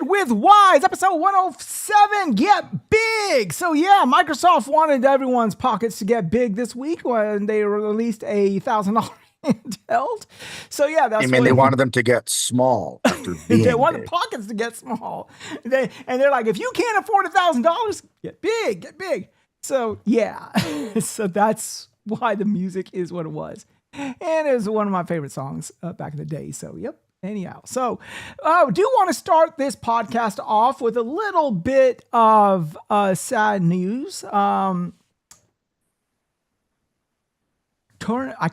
With Wize, episode 107, Get Big. So yeah, Microsoft wanted everyone's pockets to get big this week when they released a $1,000 handheld. So yeah, that's they wanted them to get small after being they wanted big. pockets to get small. They're like, if you can't afford $1,000, get big. So yeah, so that's why the music is what it was. And it was one of my favorite songs back in the day. So yep. Anyhow, so I do want to start this podcast off with a little bit of sad news. I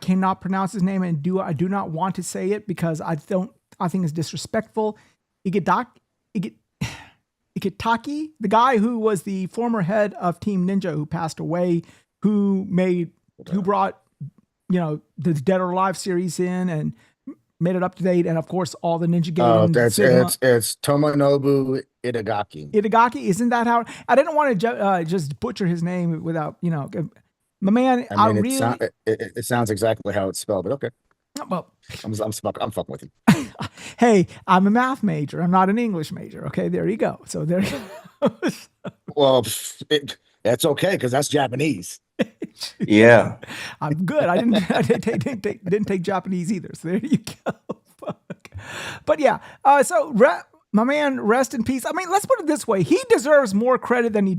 cannot pronounce his name, and I do not want to say it because I think it's disrespectful. Ikitaki, the guy who was the former head of Team Ninja, who passed away, who brought the Dead or Alive series in and made it up to date, and of course all the Ninja Gaiden. It's Tomonobu Itagaki. Itagaki, isn't that how? I didn't want to just butcher his name without my man. It sounds exactly how it's spelled, but okay. Well, I'm fucking with you. Hey, I'm a math major. I'm not an English major. Okay, there you go. So there you go. Well, that's okay because that's Japanese. Yeah, I'm good. I didn't take Japanese either. So there you go. But yeah, my man, rest in peace. I mean, let's put it this way: he deserves more credit than he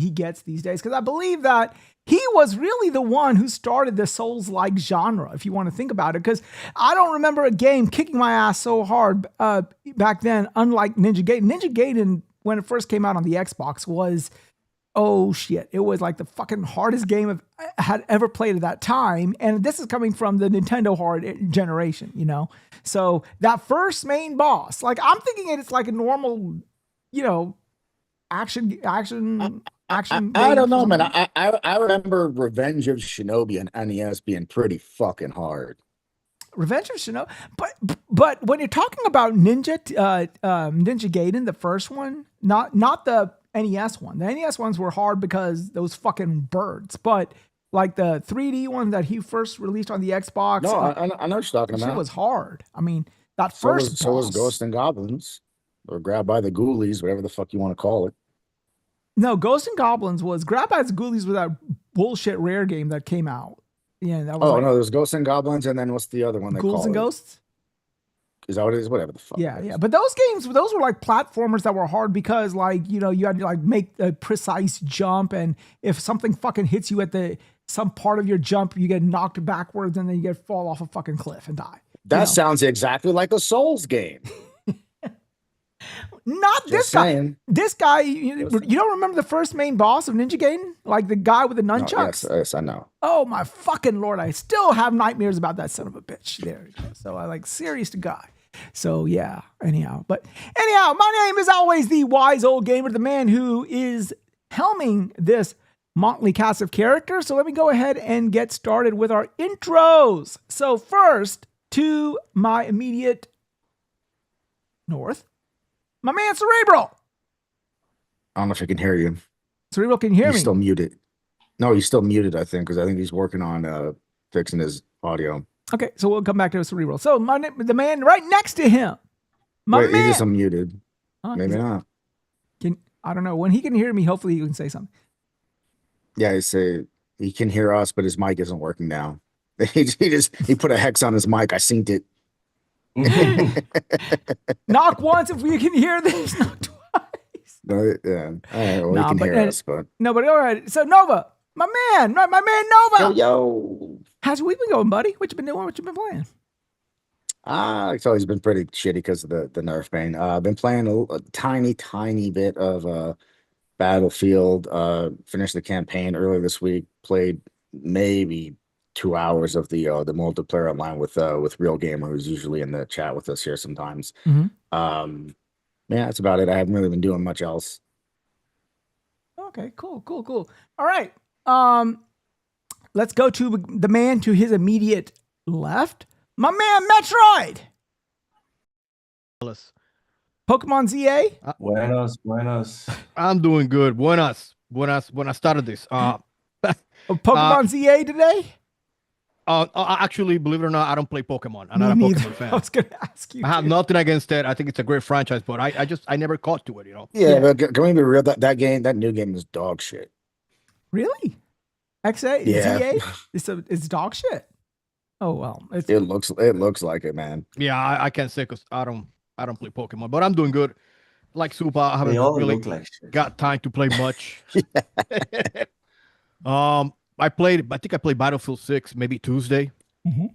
gets these days, because I believe that he was really the one who started the Souls-like genre, if you want to think about it. Because I don't remember a game kicking my ass so hard back then, unlike Ninja Gaiden. Ninja Gaiden, when it first came out on the Xbox, was oh shit, it was like the fucking hardest game I had ever played at that time. And this is coming from the Nintendo hard generation, So that first main boss, like I'm thinking it's like a normal, action. I don't know, man. I remember Revenge of Shinobi and NES being pretty fucking hard. Revenge of Shinobi, but when you're talking about Ninja Gaiden, the first one, not the NES one. The NES ones were hard because those fucking birds, but like the 3D one that he first released on the Xbox. No, I know what you're talking about. It was hard. I mean, so was Ghosts and Goblins, or Grabbed by the Ghoulies, whatever the fuck you want to call it. No, Ghosts and Goblins was Grabbed by the Ghoulies with that bullshit Rare game that came out. Yeah, that was. No, there's Ghosts and Goblins, and then what's the other one? Ghouls and Ghosts. Is that what it is? Whatever the fuck. Yeah. But those games, those were like platformers that were hard because you had to like make a precise jump. And if something fucking hits you at some part of your jump, you get knocked backwards and then you fall off a fucking cliff and die. That sounds exactly like a Souls game. Not this guy. This guy, you don't remember the first main boss of Ninja Gaiden? Like the guy with the nunchucks? No, yes, I know. Oh my fucking Lord. I still have nightmares about that son of a bitch. There you go. So I serious to God. So yeah, anyhow, my name is always the wise old gamer, the man who is helming this motley cast of characters. So let me go ahead and get started with our intros. So first, to my immediate north, my man Cerebral. I don't know if I can hear you. Cerebral, can you hear me? He's still muted. No, he's still muted, I think, because I think he's working on fixing his audio. Okay, so we'll come back to Cerebral. So the man right next to him. Wait, he just unmuted. Maybe not. I don't know. When he can hear me, hopefully he can say something. Yeah, he can hear us, but his mic isn't working now. He put a hex on his mic. I synced it. Knock once if we can hear this. Knock twice. No, yeah. All right, well, he can hear us, but no, but all right. So Nova, my man Nova. Yo. How's your week been going, buddy? What you been doing? What you been playing? It's always been pretty shitty because of the nerf bane. I've been playing a tiny bit of Battlefield. Finished the campaign earlier this week. Played maybe 2 hours of the multiplayer online with Real Gamer, who's usually in the chat with us here sometimes. Mm-hmm. Yeah, that's about it. I haven't really been doing much else. Okay, cool. All right. Let's go to the man to his immediate left. My man, Metroid. Pokemon ZA. Buenos. I'm doing good. Buenas. Buenas tardes. Pokemon ZA today. Actually, believe it or not, I don't play Pokemon. I'm Me not a neither. Pokemon fan. I was going to ask you. I have nothing against it. I think it's a great franchise, but I never caught to it, Yeah, but can we be real? That new game is dog shit. Really? XA? Yeah. ZA? It's dog shit. Oh well. It looks like it, man. Yeah, I can't say because I don't play Pokemon, but I'm doing good. Like Super, I They haven't all really look like shit. got time to play much. I think I played Battlefield 6 maybe Tuesday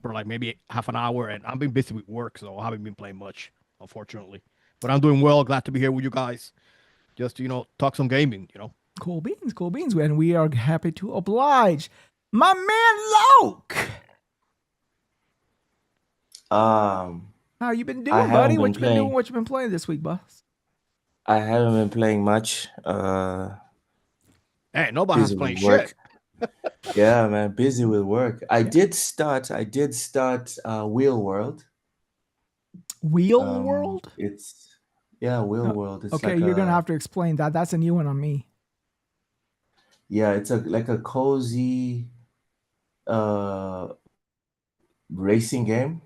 for like maybe half an hour, and I've been busy with work, so I haven't been playing much, unfortunately. But I'm doing well. Glad to be here with you guys. Just to, talk some gaming, Cool beans. And we are happy to oblige. My man Loke. How you been doing, buddy? What you been doing? What you been playing this week, boss? I haven't been playing much. Hey, nobody's playing shit. Yeah, man, busy with work. I did start Wheel World. Wheel World? Wheel World. It's okay, you're gonna have to explain that. That's a new one on me. Yeah, it's like a cozy racing game.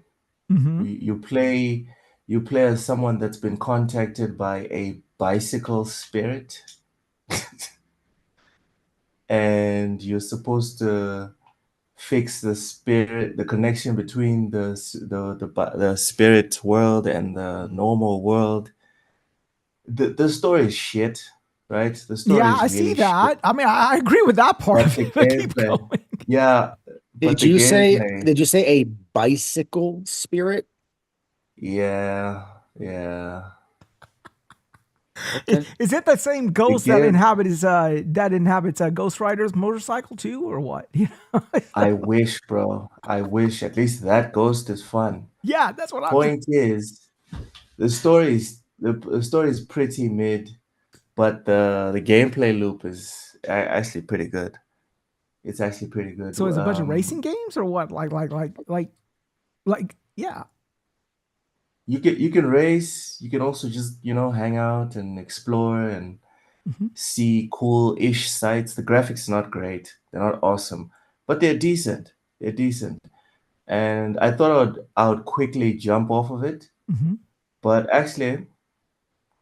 You play as someone that's been contacted by a bicycle spirit. And you're supposed to fix the connection between the spirit world and the normal world. The story is shit, right? The story is I see that. Shit. I mean, I agree with that part of it. Keep going. Yeah. Did you say a bicycle spirit? Yeah. Okay. Is it the same ghost that inhabits Ghost Rider's motorcycle too, or what? I wish, bro. I wish. At least that ghost is fun. Yeah, that's what I'm saying. Point is, the story is pretty mid, but the gameplay loop is actually pretty good. It's actually pretty good. So it's a bunch of racing games, or what? Like, yeah. You can race. You can also just hang out and explore and see cool-ish sites. The graphics are not great. They're not awesome, but they're decent. And I thought I would quickly jump off of it, but actually,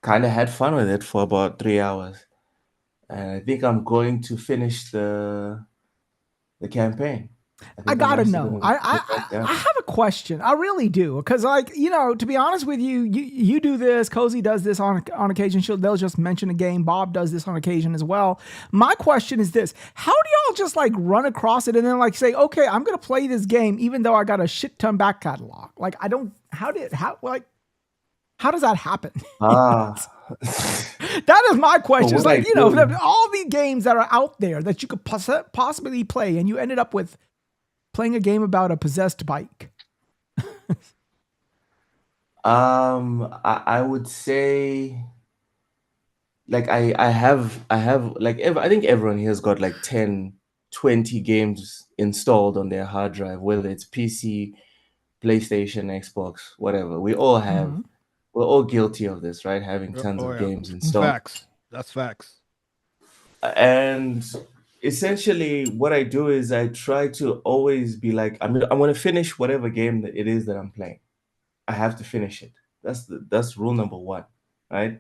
kind of had fun with it for about 3 hours, and I think I'm going to finish the campaign. I gotta know. I have a question. I really do, because to be honest with you, you do this. Cozy does this on occasion. They'll just mention a game. Bob does this on occasion as well. My question is this: how do y'all just run across it and then say, okay, I'm gonna play this game even though I got a shit ton back catalog? I don't. How does that happen? That is my question. It's all the games that are out there that you could possibly play, and you ended up with playing a game about a possessed bike. I would say, I think everyone here has got 10, 20 games installed on their hard drive, whether it's PC, PlayStation, Xbox, whatever. We all have. We're all guilty of this, right? Having tons of games installed. Facts. That's facts. And essentially, what I do is I try to always be I'm going to finish whatever game that it is that I'm playing. I have to finish it. That's rule number one, right?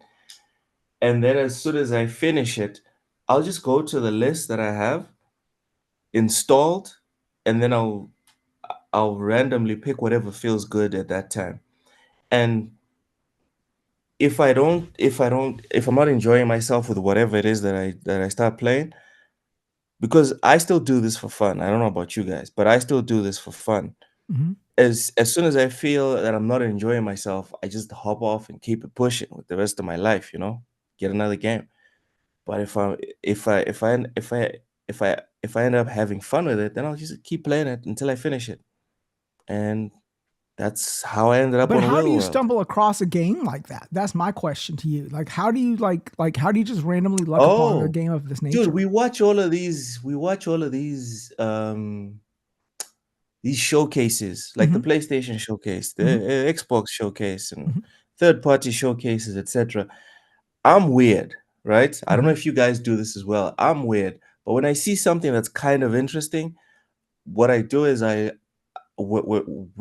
And then as soon as I finish it, I'll just go to the list that I have installed, and then I'll randomly pick whatever feels good at that time. And if I'm not enjoying myself with whatever it is that I start playing, because I still do this for fun. I don't know about you guys, but I still do this for fun. Mhm. As soon as I feel that I'm not enjoying myself, I just hop off and keep it pushing with the rest of my life, get another game. But if I end up having fun with it, then I'll just keep playing it until I finish it. And that's how I ended up But on how Wheel do you World. stumble across a game like that? That's my question to you. Like, how do you how do you just randomly luck upon a game of this nature? Dude, we watch all of these showcases, like the PlayStation showcase, the Xbox showcase, and third-party showcases, etc. I'm weird, right? I don't know if you guys do this as well. I'm weird, but when I see something that's kind of interesting, what I do is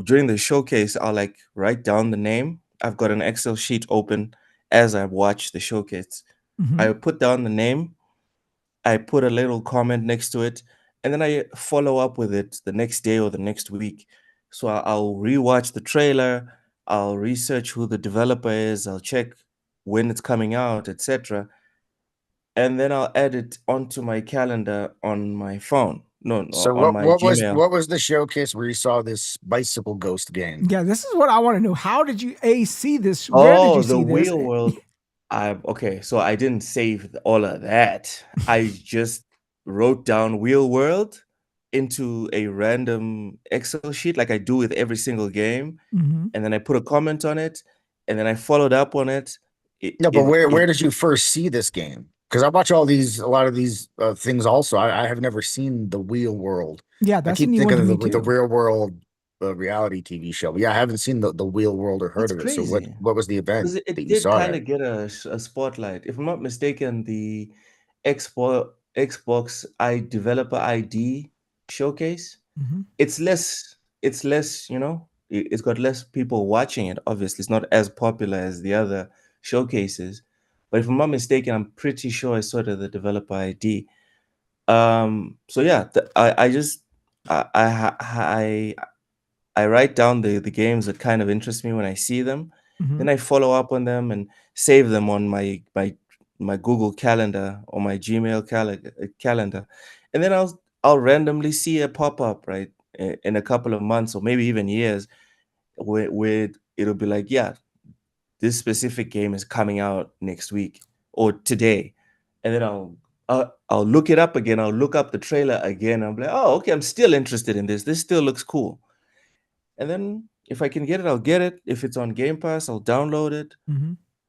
during the showcase, I'll like write down the name. I've got an Excel sheet open as I watch the showcase. I put down the name, I put a little comment next to it, and then I follow up with it the next day or the next week. So I'll rewatch the trailer, I'll research who the developer is, I'll check when it's coming out, etc. And then I'll add it onto my calendar on my phone. No, So on my Gmail. what was the showcase where you saw this bicycle ghost game? Yeah, this is what I want to know. How did you see this? Where did you The see this? Wheel World. Okay, so I didn't save all of that. I just wrote down Wheel World into a random Excel sheet like I do with every single game, and then I put a comment on it, and then I followed up on it. No, but where did you first see this game? Because I watch a lot of these things also. I have never seen the Wheel World. Yeah, I that's a keep new one thinking to of me the too. Real World reality TV show. But yeah, I haven't seen the Wheel World or heard It's of it. So crazy. what was the event It that you did saw kind at? of get a spotlight. If I'm not mistaken, the Xbox Developer ID showcase, it's less, it's got less people watching it. Obviously, it's not as popular as the other showcases. But if I'm not mistaken, I'm pretty sure I saw it at the Developer ID. So yeah, I just I write down the games that kind of interest me when I see them. Then I follow up on them and save them on my Google Calendar or my Gmail calendar. And then I'll randomly see a pop-up, right, in a couple of months or maybe even years where it'll be like, yeah, this specific game is coming out next week or today. And then I'll look it up again. I'll look up the trailer again. I'm like, oh, okay, I'm still interested in this. This still looks cool. And then if I can get it, I'll get it. If it's on Game Pass, I'll download it.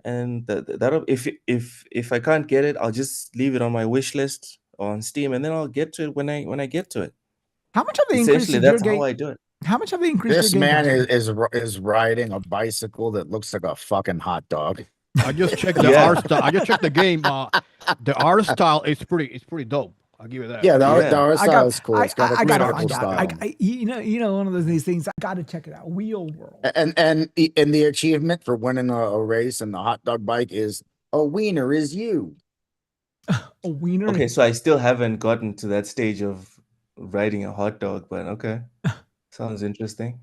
And that'll if I can't get it, I'll just leave it on my wish list on Steam, and then I'll get to it when I get to it. How much have they increased Essentially, your that's game? how I do it. How much have they increased This your game? man Pass? is riding a bicycle that looks like a fucking hot dog. I just checked the art style. I just checked the game. The art style is pretty dope. I'll give you that. Yeah, the art style is cool. It's got a I gotta critical find out. style. You know, one of these things. I gotta check it out. Wheel World. And the achievement for winning a race and the hot dog bike is a wiener is you. A wiener. Okay, so I still haven't gotten to that stage of riding a hot dog, but okay, sounds interesting.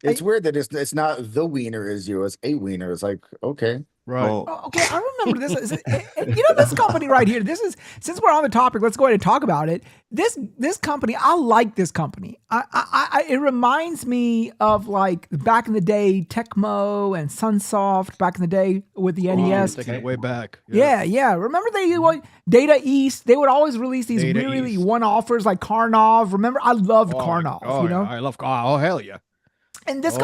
It's weird that it's not the wiener is you, it's a wiener. It's like, okay. Right. Okay, I remember this. This company right here. This is, since we're on the topic, let's go ahead and talk about it. This company, I like this company. It reminds me of like back in the day, Tecmo and Sunsoft back in the day with the NES. Taking it way back. Yeah. Remember Data East? They would always release these Data really East. one-offers like Karnov. Remember, I loved Karnov. Yeah, I love. Oh hell yeah. And this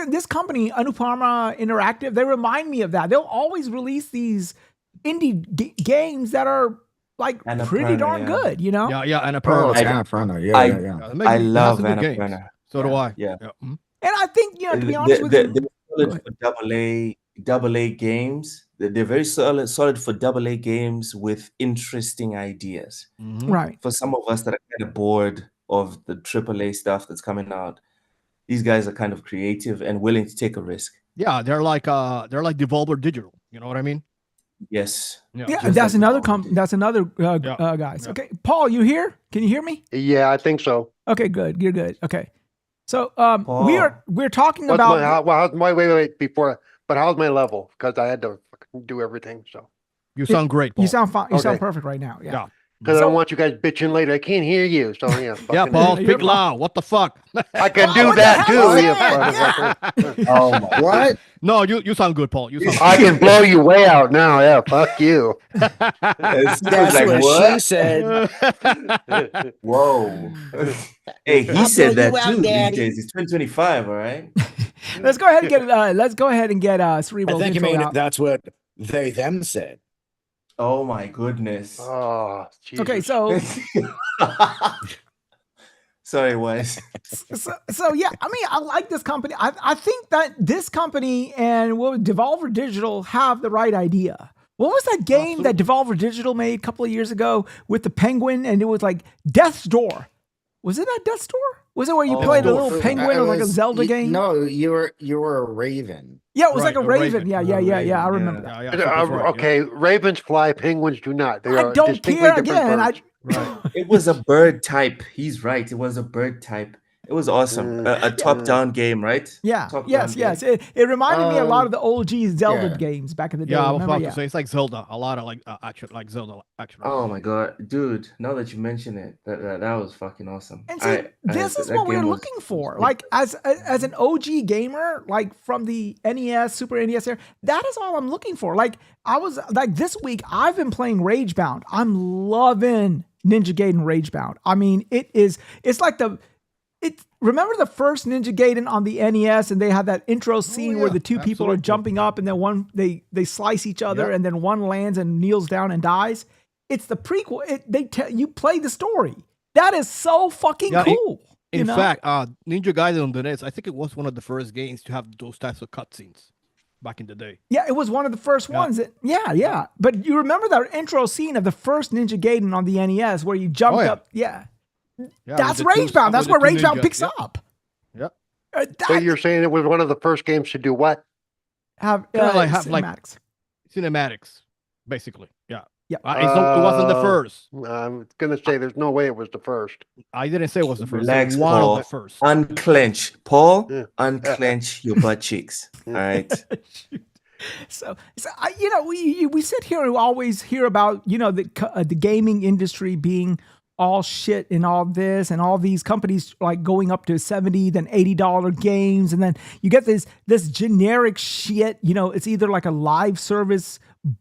this company, Anupama Interactive, they remind me of that. They'll always release these indie games that are like pretty darn good, you know? Yeah, and Oh, it's Annapurna. Yeah. I love Annapurna. So do I. Yeah. And I think, to be honest with you, they're solid for double A games. They're very solid for double A games with interesting ideas. Right. For some of us that are kind of bored of the AAA stuff that's coming out, these guys are kind of creative and willing to take a risk. Yeah, they're like Devolver Digital. You know what I mean? Yes. Yeah, that's another guys. Okay, Paul, you here? Can you hear me? Yeah, I think so. Okay, good. You're good. Okay, so Paul. we're talking What's about wait before. But how's my level? Because I had to do everything. So You sound great, Paul. You sound fine. You sound Okay. perfect right now. Yeah. Because I So- don't want you guys bitching later. I can't hear you. So yeah. Yeah, fucking- Paul, You're speak fine. loud. What the fuck? I can Oh, do what the that hell too. is You that? motherfucker. Oh my What? No, you sound good, Paul. You sound I can blow you way out now. Yeah, fuck you. It's That's like, what she said. Whoa. Hey, he I'll said blow you that out, too Daddy. these days. It's 2025, all right? let's go ahead and get I Cerebral's think you intro mean out. that's what they them said. Oh my goodness. Oh, Jesus. Okay, so Sorry, Wize. so yeah, I mean, I like this company. I think that this company and Devolver Digital have the right idea. What was that game that Devolver Digital made a couple of years ago with the penguin, and it was like Death's Door? Was it not Death's Door? Was it where you Oh, played a Death's little Door. penguin or like a Zelda game? No, you were a raven. Yeah, it was Right, like a a raven. raven. Yeah. I remember that. Yeah, something's right, yeah. Okay, ravens fly, penguins do not. They I are don't distinctly care. different Again, birds. Right. It was a bird type. He's right. It was a bird type. It was awesome. A top-down game, right? Yeah. Top-down Yes. game. It reminded me a lot of the OG Zelda yeah. games back in the day. Yeah, I was remember? about Yeah. to say it's like Zelda. A lot of like action, like Zelda action. Oh my god, dude! Now that you mention it, that was fucking awesome. And see, this is that what we're game was- looking for. Like as an OG gamer, like from the NES, Super NES era, that is all I'm looking for. Like I was like this week, I've been playing Ragebound. I'm loving Ninja Gaiden Ragebound. I mean, it's like remember the first Ninja Gaiden on the NES, and they had that intro scene where yeah, the two people are absolutely. jumping up, and then they slice each other, Yep. and then one lands and kneels down and dies. It's the prequel. You play the story. That is so fucking Yeah, cool. In fact, Ninja Gaiden on the NES, I think it was one of the first games to have those types of cutscenes back in the day. Yeah, it was one of the first ones. Yeah. But you remember that intro scene of the first Ninja Gaiden on the NES where you jumped up? Yeah. Yeah, That's with the two- Ragebound. That's with where the two Ragebound ninjas. picks Yep. up. Yep. So you're saying it was one of the first games to do what? Have Kinda like have, like, cinematics. Cinematics, basically. Yeah. Yeah. It wasn't the first. I'm gonna say there's no way it was the first. I didn't say it was the first. Relax, It was one Paul. of the first. Unclench, Paul. Yeah. Unclench your butt cheeks. All right. So we sit here and we always hear about the gaming industry being all shit and all this and all these companies like going up to $70 then $80 games, and then you get this generic shit. It's either like a live service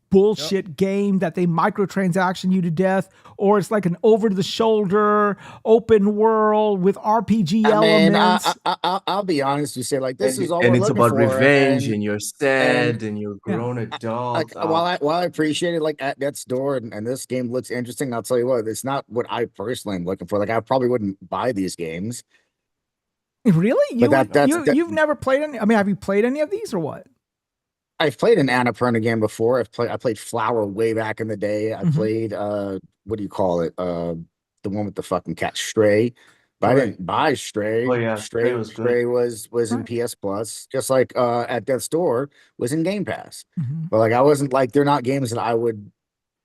bullshit game that they microtransaction you to death, or it's like an over-the-shoulder open world with RPG elements. I'll be honest. You say like this is all and we're it's looking about for, revenge, and and you're sad, and you're grown adult. like, while I appreciate it, like at Death's Door, and this game looks interesting. I'll tell you what, it's not what I personally am looking for. Like I probably wouldn't buy these games. Really? But You've never played any? I mean, have you played any of these or what? I've played an Annapurna game before. I played Flower way back in the day. I Mhm. played what do you call it? The one with the fucking cat, Stray. But I didn't buy Stray. Oh, yeah, Stray was good. Stray was in Right. PS Plus, just like at Death's Door was in Game Pass. Mhm. But like I wasn't like they're not games that I would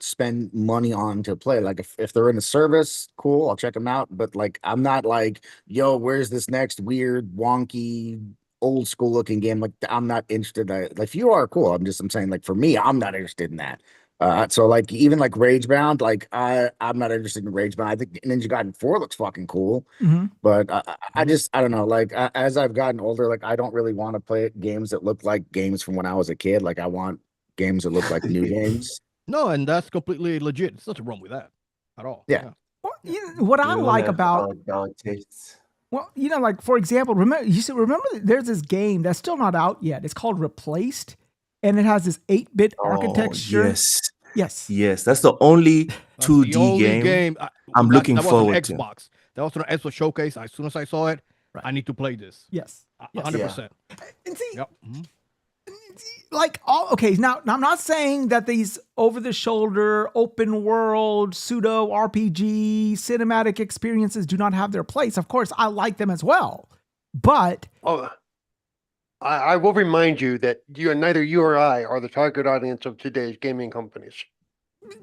spend money on to play. Like if they're in the service, cool, I'll check them out. But like I'm not like, yo, where's this next weird, wonky, old school looking game? Like I'm not interested. Like if you are, cool. I'm saying like for me, I'm not interested in that. So like even like Ragebound, like I'm not interested in Ragebound. I think Ninja Gaiden 4 looks fucking cool, Mhm. but I don't know. Like as I've gotten older, like I don't really want to play games that look like games from when I was a kid. Like I want games that look like new games. No, and that's completely legit. There's nothing wrong with that at all. Yeah. Well, what I We all like have about adult tastes. Well, like for example, remember there's this game that's still not out yet. It's called Replaced, and it has this 8-bit architecture. Yes, that's the only That's 2D the only game. that I'm looking was on forward to. Xbox. That was on an Xbox showcase. As soon as I saw it, Right. I need to play this. Yes. 100%. And see, Yep. Mhm. like now I'm not saying that these over-the-shoulder, open world, pseudo RPG, cinematic experiences do not have their place. Of course, I like them as well. But Oh, I will remind you that neither you or I are the target audience of today's gaming companies.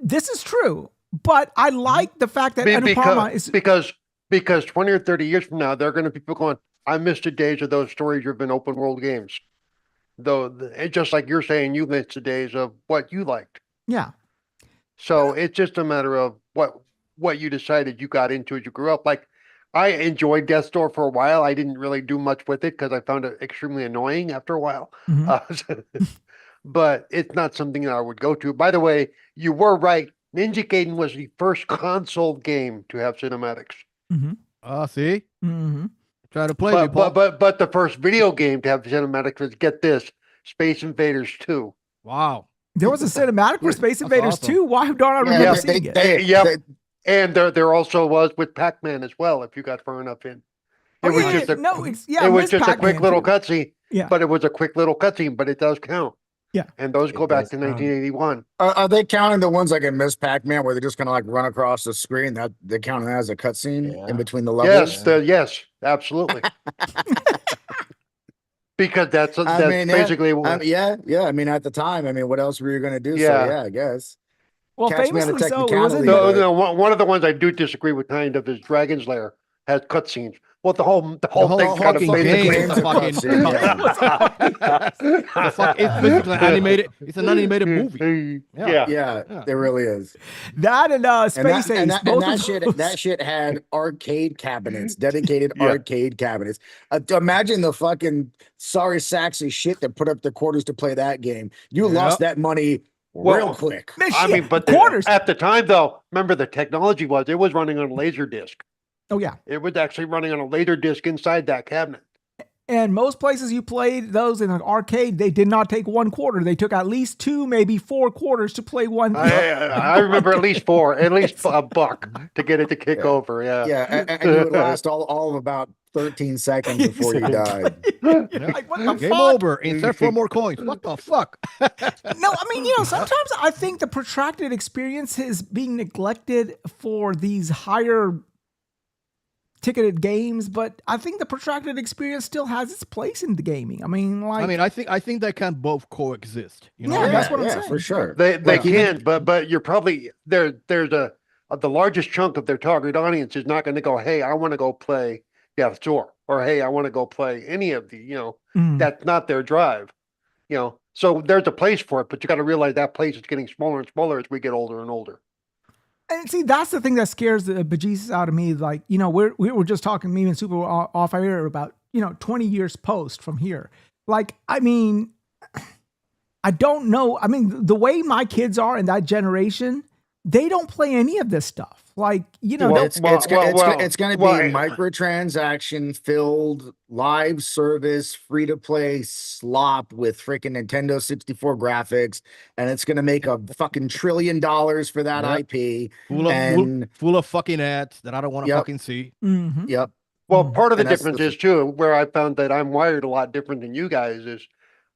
this is true. But I like the fact that Annapurna is Because 20 or 30 years from now, there are going to be people going, I miss the days of those story-driven open world games. Though, it's just like you're saying, you miss the days of what you liked. yeah. So it's just a matter of what what you decided you got into as you grew up. Like, I enjoyed Death's Door for a while. I didn't really do much with it because I found it extremely annoying after a while. But it's not something that I would go to. By the way, you were right. Ninja Gaiden was the first console game to have cinematics. See? Try to play me, But, Paul. but the first video game to have cinematics was, get this, Space Invaders 2. Wow. There was a cinematic for Space That's Invaders awesome. too. Why don't I remember seeing it? Yep. And there also was with Pac-Man as well, if you got far enough in. It was just a quick little cutscene. Yeah. But it was a quick little cutscene, but it does count. Yeah. And those go back to 1981. Are they counting the ones like in Miss Pac-Man where they're just gonna like run across the screen? That they're counting that as a cutscene in between the levels? Yes, absolutely. Because that's basically what. yeah. I mean, at the time, I mean, what else were you gonna do? Yeah. So yeah, I guess. Well, Catch me on a famously so, it wasn't. technicality. No, one of the ones I do disagree with kind of is Dragon's Lair has cutscenes. Well, the whole thing's kind of fucking basically game is a fucking. It's basically animated. It's an animated movie. Yeah, it really is. That and Space Ace. That shit had arcade cabinets, dedicated arcade cabinets. Imagine the fucking sorry Saxy shit that put up the quarters to play that game. You lost that money real quick. I mean, but quarters at the time, though, remember the technology it was running on a laser disc. Oh yeah, it was actually running on a laser disc inside that cabinet. And most places you played those in an arcade, they did not take 1 quarter. They took at least 2, maybe 4 quarters to play one. I remember at least $1 to get it to kick over. And you would last all of about 13 seconds before you died. Like, what the Game fuck? over. Insert 4 more coins. What the fuck? No, I mean, sometimes I think the protracted experience is being neglected for these higher ticketed games, but I think the protracted experience still has its place in the gaming. I mean, I think they can both coexist. That's what I'm saying. For sure. They can, but you're probably there's the largest chunk of their target audience is not going to go, hey, I want to go play Death's Door, or hey, I want to go play any of the, that's not their drive, So there's a place for it, but you got to realize that place is getting smaller and smaller as we get older and older. And see, that's the thing that scares the bejesus out of me. Like, we were just talking, me and Super off air about, 20 years post from here. Like, I mean, I don't know. I mean, the way my kids are in that generation, they don't play any of this stuff. Like, it's going to be microtransaction filled live service, free to play slop with freaking Nintendo 64 graphics, and it's going to make a fucking $1 trillion for that IP. Full of fucking ads that I don't want to fucking see. Mm-hmm. Yep. Well, part of the difference is too, where I found that I'm wired a lot different than you guys is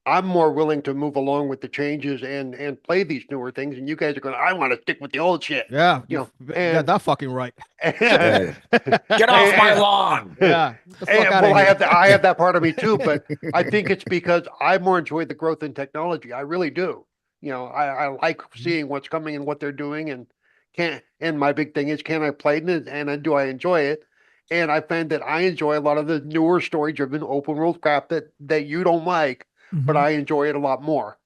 I'm more willing to move along with the changes and play these newer things. And you guys are going, I want to stick with the old shit. Yeah. That's fucking right. Get off my lawn. Yeah. I have that part of me too, but I think it's because I more enjoy the growth in technology. I really do. I like seeing what's coming and what they're doing, and my big thing is, can I play it and do I enjoy it? And I find that I enjoy a lot of the newer story-driven open world crap that you don't like. But I enjoy it a lot more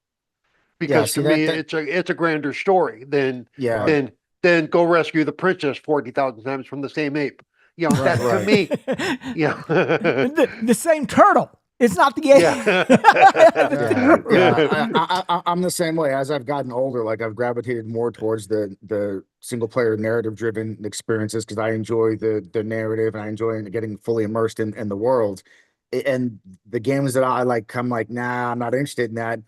because to me it's a grander story than go rescue the princess 40,000 times from the same ape. To me, the same turtle. It's not the ape. I'm the same way. As I've gotten older, like I've gravitated more towards the single player narrative driven experiences because I enjoy the narrative and I enjoy getting fully immersed in the world. And the games that I like, I'm like, nah, I'm not interested in that.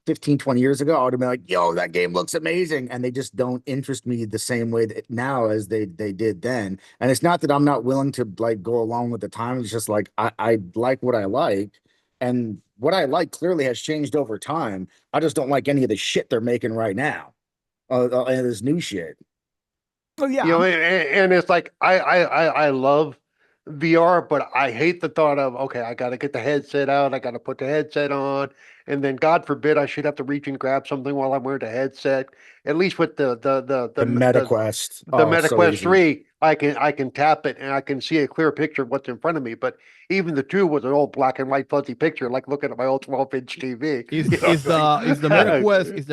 15, 20 years ago, I would have been like, yo, that game looks amazing. And they just don't interest me the same way now as they did then. And it's not that I'm not willing to like go along with the time. It's just like, I like what I like. And what I like clearly has changed over time. I just don't like any of the shit they're making right now. And this new shit. Well, yeah. And it's like, I love VR, but I hate the thought of, okay, I got to get the headset out. I got to put the headset on. And then God forbid I should have to reach and grab something while I'm wearing the headset. At least with the MetaQuest. The MetaQuest 3, I can tap it and I can see a clear picture of what's in front of me. But even the 2 was an old black and white fuzzy picture, like looking at my old 12-inch TV. Is the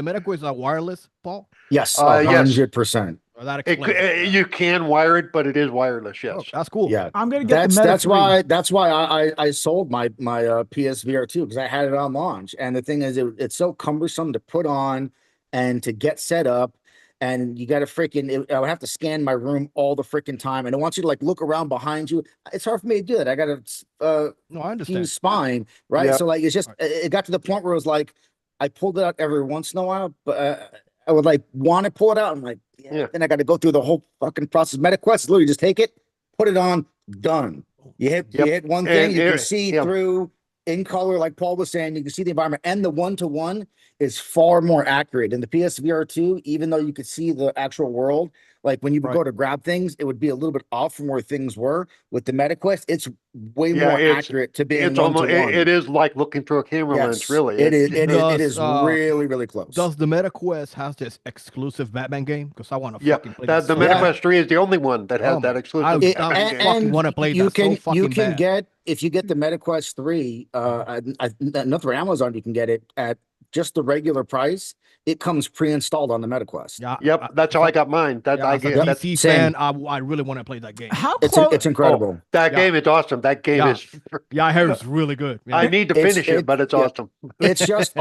MetaQuest a wireless, Paul? Yes, 100%. Well, that explains it. You can wire it, but it is wireless. Yes. Oh, that's cool. Yeah, I'm gonna get the Meta 3. that's why I sold my PSVR 2 because I had it on launch, and the thing is, it's so cumbersome to put on and to get set up, and you got to I would have to scan my room all the freaking time, and it wants you to like look around behind you. It's hard for me to do it. I got to No, I understand. use spine, right? Yeah. So like it's just it got to the point where it was like I pulled it out every once in a while, but I would like want to pull it out. I'm like, Yeah. Then I got to go through the whole fucking process. MetaQuest, literally just take it, put it on, done. You hit one thing, And you can it- see yeah. through in color, like Paul was saying, you can see the environment, and the one-to-one is far more accurate. In the PSVR 2, even though you could see the actual world, like when you would Right. go to grab things, it would be a little bit off from where things were. With the MetaQuest, it's way Yeah, more it's- accurate to being It's almost. one-to-one. It is like looking through a camera lens. Yes, Really. it is. It Does, is really, really close. Does the MetaQuest has this exclusive Batman game? Because I want to Yeah. fucking play That the this so bad. MetaQuest 3 is the only one that has Oh that my- exclusive. I- It- Batman and- game. fucking wanna play you that so can you fucking can bad. get, if you get the MetaQuest 3, not through Amazon, you can get it at just the regular price. It comes pre-installed on the MetaQuest. Yeah, Yep, that's how I got mine. That yeah, I as a get. That's, DC same. fan, I really want to play that game. How It's close? it's incredible. that Yeah. game is awesome. That game Yeah. is. Yeah, I heard it's really good. Yeah. I need to It's- finish it, but it's yeah. awesome. It's just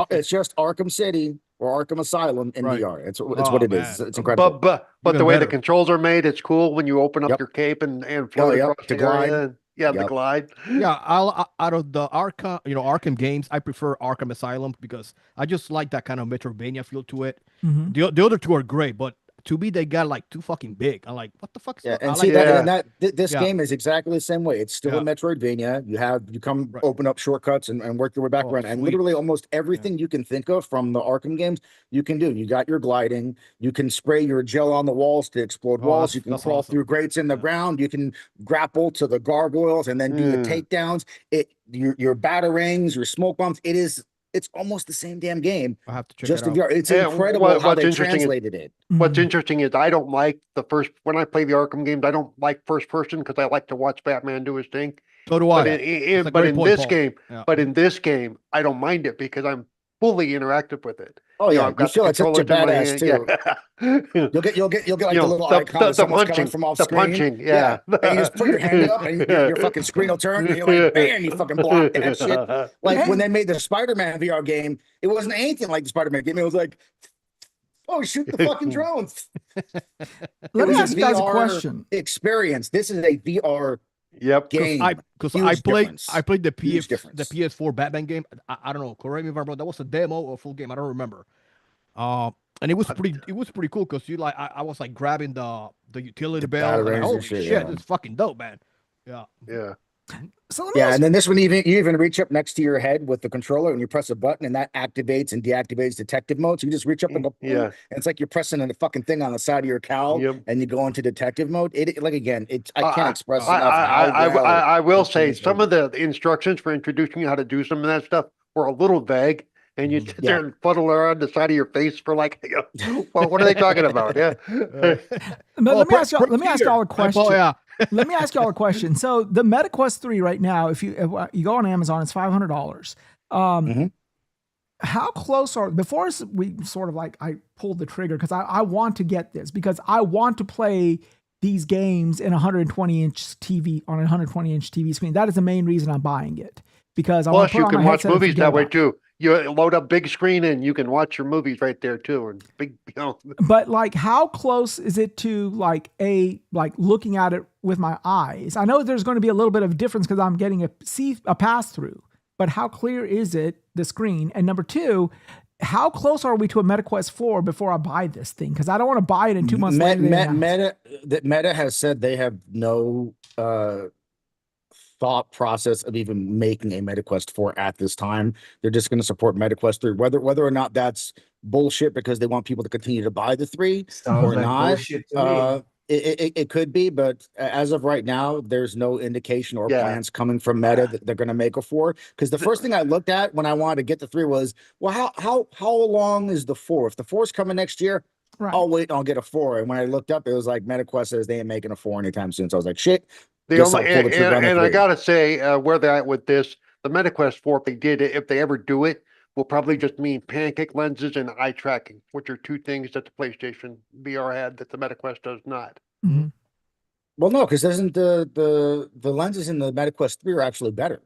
Arkham City or Arkham Asylum in Right. VR. It's Oh, what it is. man. It's incredible. But Even the way the better. controls are made, it's cool when you open up Yep. your cape and float yep, across the the glide. area. And, yeah, the Yep. glide. Yeah, out of the Arkham games, I prefer Arkham Asylum because I just like that kind of Metroidvania feel to it. Mhm. The other two are great, but to me they got like too fucking big. I'm like, what the fuck? Is Yeah, that? and I see like that, Yeah. and this Yeah. game is exactly the same way. It's still a Yeah. Metroidvania. You come Right. open up shortcuts and work your way back Oh, around, and sweet. literally almost everything you can think of from the Arkham games, you can do. You got your gliding. You can spray your gel on the walls to explode Oh, walls. that's- You can that's crawl awesome. through grates in the Yeah. ground. You can grapple to the gargoyles and then do the takedowns. Your batarangs, your smoke bombs. It's almost the same damn game, I have to check just it in out. VR. It's Yeah, incredible how what's they interesting is- translated it. What's Mhm. interesting is I don't like when I play the Arkham games, I don't like first person because I like to watch Batman do his thing. So do I. But That's a but great in point, this Paul. game, Yeah. but in this game, I don't mind it because I'm fully interactive with it. Oh You know, yeah, I've you got the feel like such a controllers in my badass hand, too. yeah. You'll get like You the know, little icon of someone's coming from off the screen. punching, yeah. And you just put your hand up and your fucking screen will turn and you're like, bam, you fucking block that shit. Like when they made the Spider-Man VR game, it wasn't anything like the Spider-Man game. It was like, oh, shoot the fucking drones. Let me was a ask you guys a VR question. Experience. This is a VR Yep. game. Because Huge I played difference. the Huge difference. the PS4 Batman game. I don't know. Correct me if I'm wrong. That was a demo or a full game. I don't remember. And it was pretty cool because I was like grabbing the utility belt. And batarangs and holy shit, shit, yeah. it's fucking dope, man. Yeah. Yeah. So let me Yeah, ask and then this one you even reach up next to your head with the controller and you press a button and that activates and deactivates detective mode. So you just reach up and go, Yeah. and it's like you're pressing a fucking thing on the side of your cowl Yep. and you go into detective mode. It like again, I can't express I, enough how well I will it's say translated. some of the instructions for introducing you how to do some of that stuff were a little vague, and you sit there Yeah. and fuddle around the side of your face for like, well, what are they talking about? Yeah. But let me ask y'all. Let me ask y'all a Paul, question. yeah. Let me ask y'all a question. So the MetaQuest 3 right now, if you go on Amazon, it's $500. Mhm. How close are before we sort of like I pulled the trigger because I want to get this because I want to play these games in a 120-inch TV on a 120-inch TV screen. That is the main reason I'm buying it because I want Plus, to put you on can my watch headset and movies forget that way about it. too. You load up big screen and you can watch your movies right there too. And big, But like, how close is it to like looking at it with my eyes? I know there's going to be a little bit of difference because I'm getting a pass through. But how clear is it the screen? And number two, how close are we to a MetaQuest 4 before I buy this thing? Because I don't want to buy it in 2 months later. they announce. Meta has said they have no thought process of even making a MetaQuest 4 at this time. They're just going to support MetaQuest 3, whether or not that's bullshit because they want people to continue to buy the 3 Sounds or like not. bullshit to me. It could be, but as of right now, there's no indication or Yeah. plans coming from Meta that they're going to make a 4. Because the first thing I looked at when I wanted to get the 3 was, well, how long is the 4? If the 4's coming next year, Right. I'll wait and I'll get a 4. And when I looked up, it was like MetaQuest says they ain't making a 4 anytime soon. So I was like, shit. The Guess only, I'll pull the trigger on the and I 3. gotta say, where they're at with this, the MetaQuest 4, if they ever do it, will probably just mean pancake lenses and eye tracking, which are two things that the PlayStation VR had that the MetaQuest does not. Mm-hmm. Well, no, because doesn't the lenses in the MetaQuest 3 are actually better.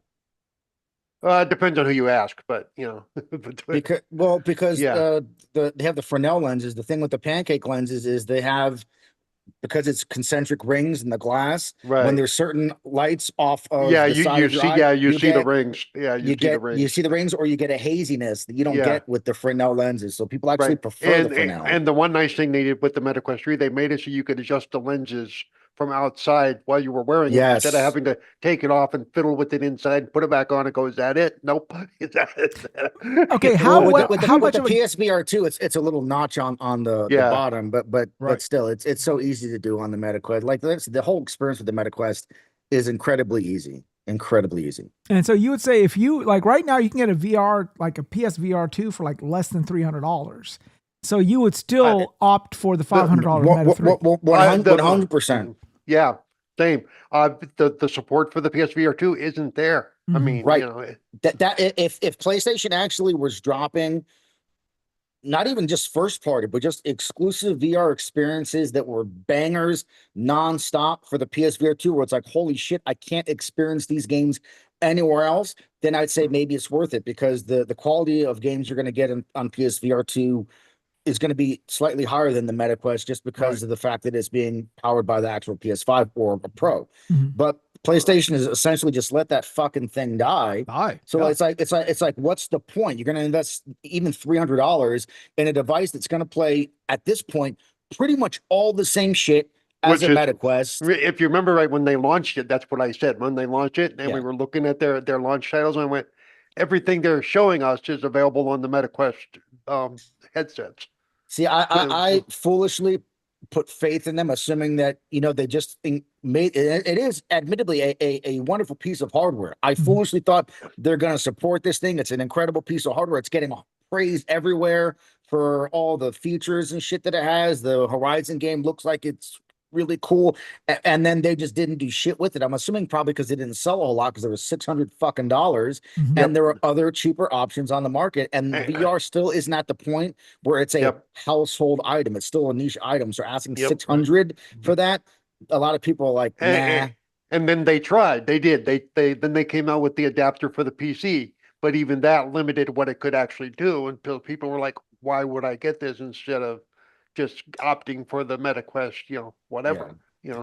It depends on who you ask, but Because yeah. they have the Fresnel lenses. The thing with the pancake lenses is they have, because it's concentric rings in the glass, when Right. there's certain lights off of Yeah, the side you of your see, eye, yeah, you see the get rings. Yeah, you see the rings. you see the rings, or you get a haziness that you don't Yeah. get with the Fresnel lenses. So people actually Right. prefer the And Fresnel. and the one nice thing they did with the MetaQuest 3, they made it so you could adjust the lenses from outside while you were wearing it instead of Yes. having to take it off and fiddle with it inside and put it back on and go, is that it? Nope. Is that it? Okay, You how know, well- with how with much the of a- PSVR 2, it's a little notch on the Yeah. bottom, but Right. still, it's so easy to do on the MetaQuest. Like the whole experience with the MetaQuest is incredibly easy. Incredibly easy. And so you would say, if you like right now, you can get a VR, like a PSVR 2 for like less than $300. So you would still opt for the $500 Meta 3. 100%. Yeah, same. The support for the PSVR 2 isn't there. I Mhm. mean, Right. you know, That if PlayStation actually was dropping not even just first party, but just exclusive VR experiences that were bangers nonstop for the PSVR 2, where it's like, holy shit, I can't experience these games anywhere else, then I'd say maybe it's worth it, because the quality of games you're going to get on PSVR 2 is going to be slightly higher than the MetaQuest, just because Right. of the fact that it's being powered by the actual PS5 or a Pro. Mhm. But PlayStation is essentially just let that fucking thing die. Aye. So yeah. it's like, what's the point? You're going to invest even $300 in a device that's going to play at this point pretty much all the same shit as Which a is- MetaQuest. if you remember right when they launched it, that's what I said. When they launched it, and we Yeah. were looking at their launch titles, and I went, everything they're showing us is available on the MetaQuest headsets. See, I foolishly put faith in them, assuming that, they just made it. It is admittedly a wonderful piece of hardware. I foolishly thought they're going to support this thing. It's an incredible piece of hardware. It's getting praise everywhere for all the features and shit that it has. The Horizon game looks like it's really cool, and then they just didn't do shit with it. I'm assuming probably because they didn't sell a whole lot, because there was $600 fucking dollars, Mhm. and there were other cheaper options on the market, and VR still isn't at the point where it's a Yep. household item. It's still a niche item. So asking Yep. 600 for that, a lot of people are like, nah. And then they tried. They did. Then they came out with the adapter for the PC, but even that limited what it could actually do until people were like, why would I get this instead of just opting for the MetaQuest, whatever,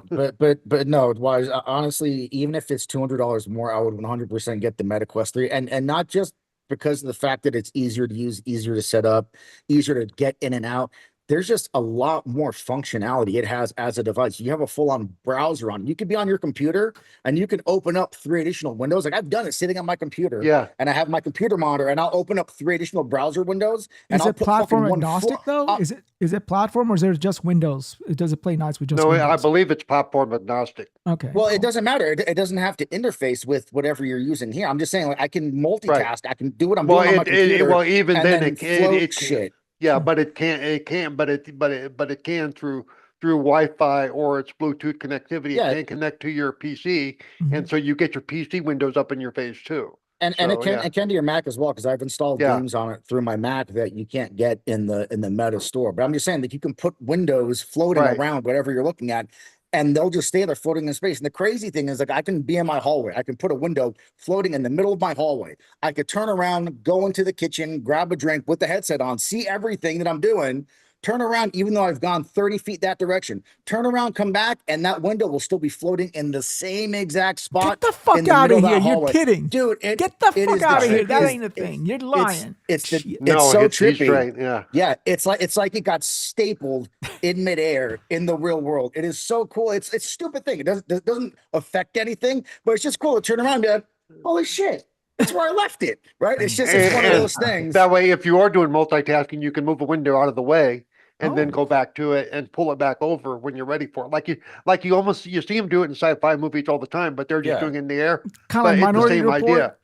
But no, Wise, honestly, even if it's $200 more, I would 100% get the MetaQuest 3, and not just because of the fact that it's easier to use, easier to set up, easier to get in and out. There's just a lot more functionality it has as a device. You have a full-on browser on. You could be on your computer and you can open up 3 additional windows. Like I've done it sitting on my computer. Yeah. And I have my computer monitor, and I'll open up 3 additional browser windows. And Is I'll it put fucking platform one agnostic foot though? up. Is it platform, or is there just Windows? Does it play nice with just No, Windows? I believe it's platform agnostic. Okay. Well, cool. it doesn't matter. It doesn't have to interface with whatever you're using here. I'm just saying, like, I can multitask. I can do what I'm doing on my computer. Well, even and then, float it shit. Yeah, but it can, but it can through Wi-Fi or its Bluetooth connectivity. Yeah. It can connect to your PC, Mhm. and so you get your PC windows up in your face too. And So, it can to your Mac as well, because I've installed Yeah. games on it through my Mac that you can't get in the Meta store. But I'm just saying that you can put windows floating Right. around whatever you're looking at, and they'll just stay there floating in space. And the crazy thing is, like, I can be in my hallway. I can put a window floating in the middle of my hallway. I could turn around, go into the kitchen, grab a drink with the headset on, see everything that I'm doing, turn around, even though I've gone 30 feet that direction, turn around, come back, and that window will still be floating in the same exact spot. Get the fuck in the out middle of that here. You're hallway. kidding. Dude, Get the it fuck is out of here. trick- That it's- ain't a thing. You're it's- lying. It's Shit. so he's trippy. right. Yeah. Yeah, it's like it got stapled in midair in the real world. It is so cool. It's a stupid thing. It doesn't affect anything, but it's just cool to turn around and be like, holy shit, that's where I left it. Right? It's one of those things. That way, if you are doing multitasking, you can move a window out of the way and then Oh. go back to it and pull it back over when you're ready for it. You see them do it in sci-fi movies all the time, but they're just Yeah. doing it in the air. Kind of But like it's the Minority same Report. idea.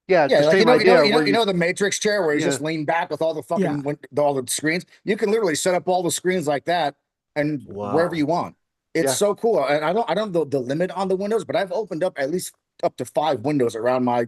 Yeah, it's Yeah, the like same you know, idea. you know the Matrix chair where you Yeah. just lean back with all the fucking Yeah. all the screens. You can literally set up all the screens like that and wherever Wow. you want. It's Yeah. so cool. And I don't know the limit on the windows, but I've opened up at least up to 5 windows around my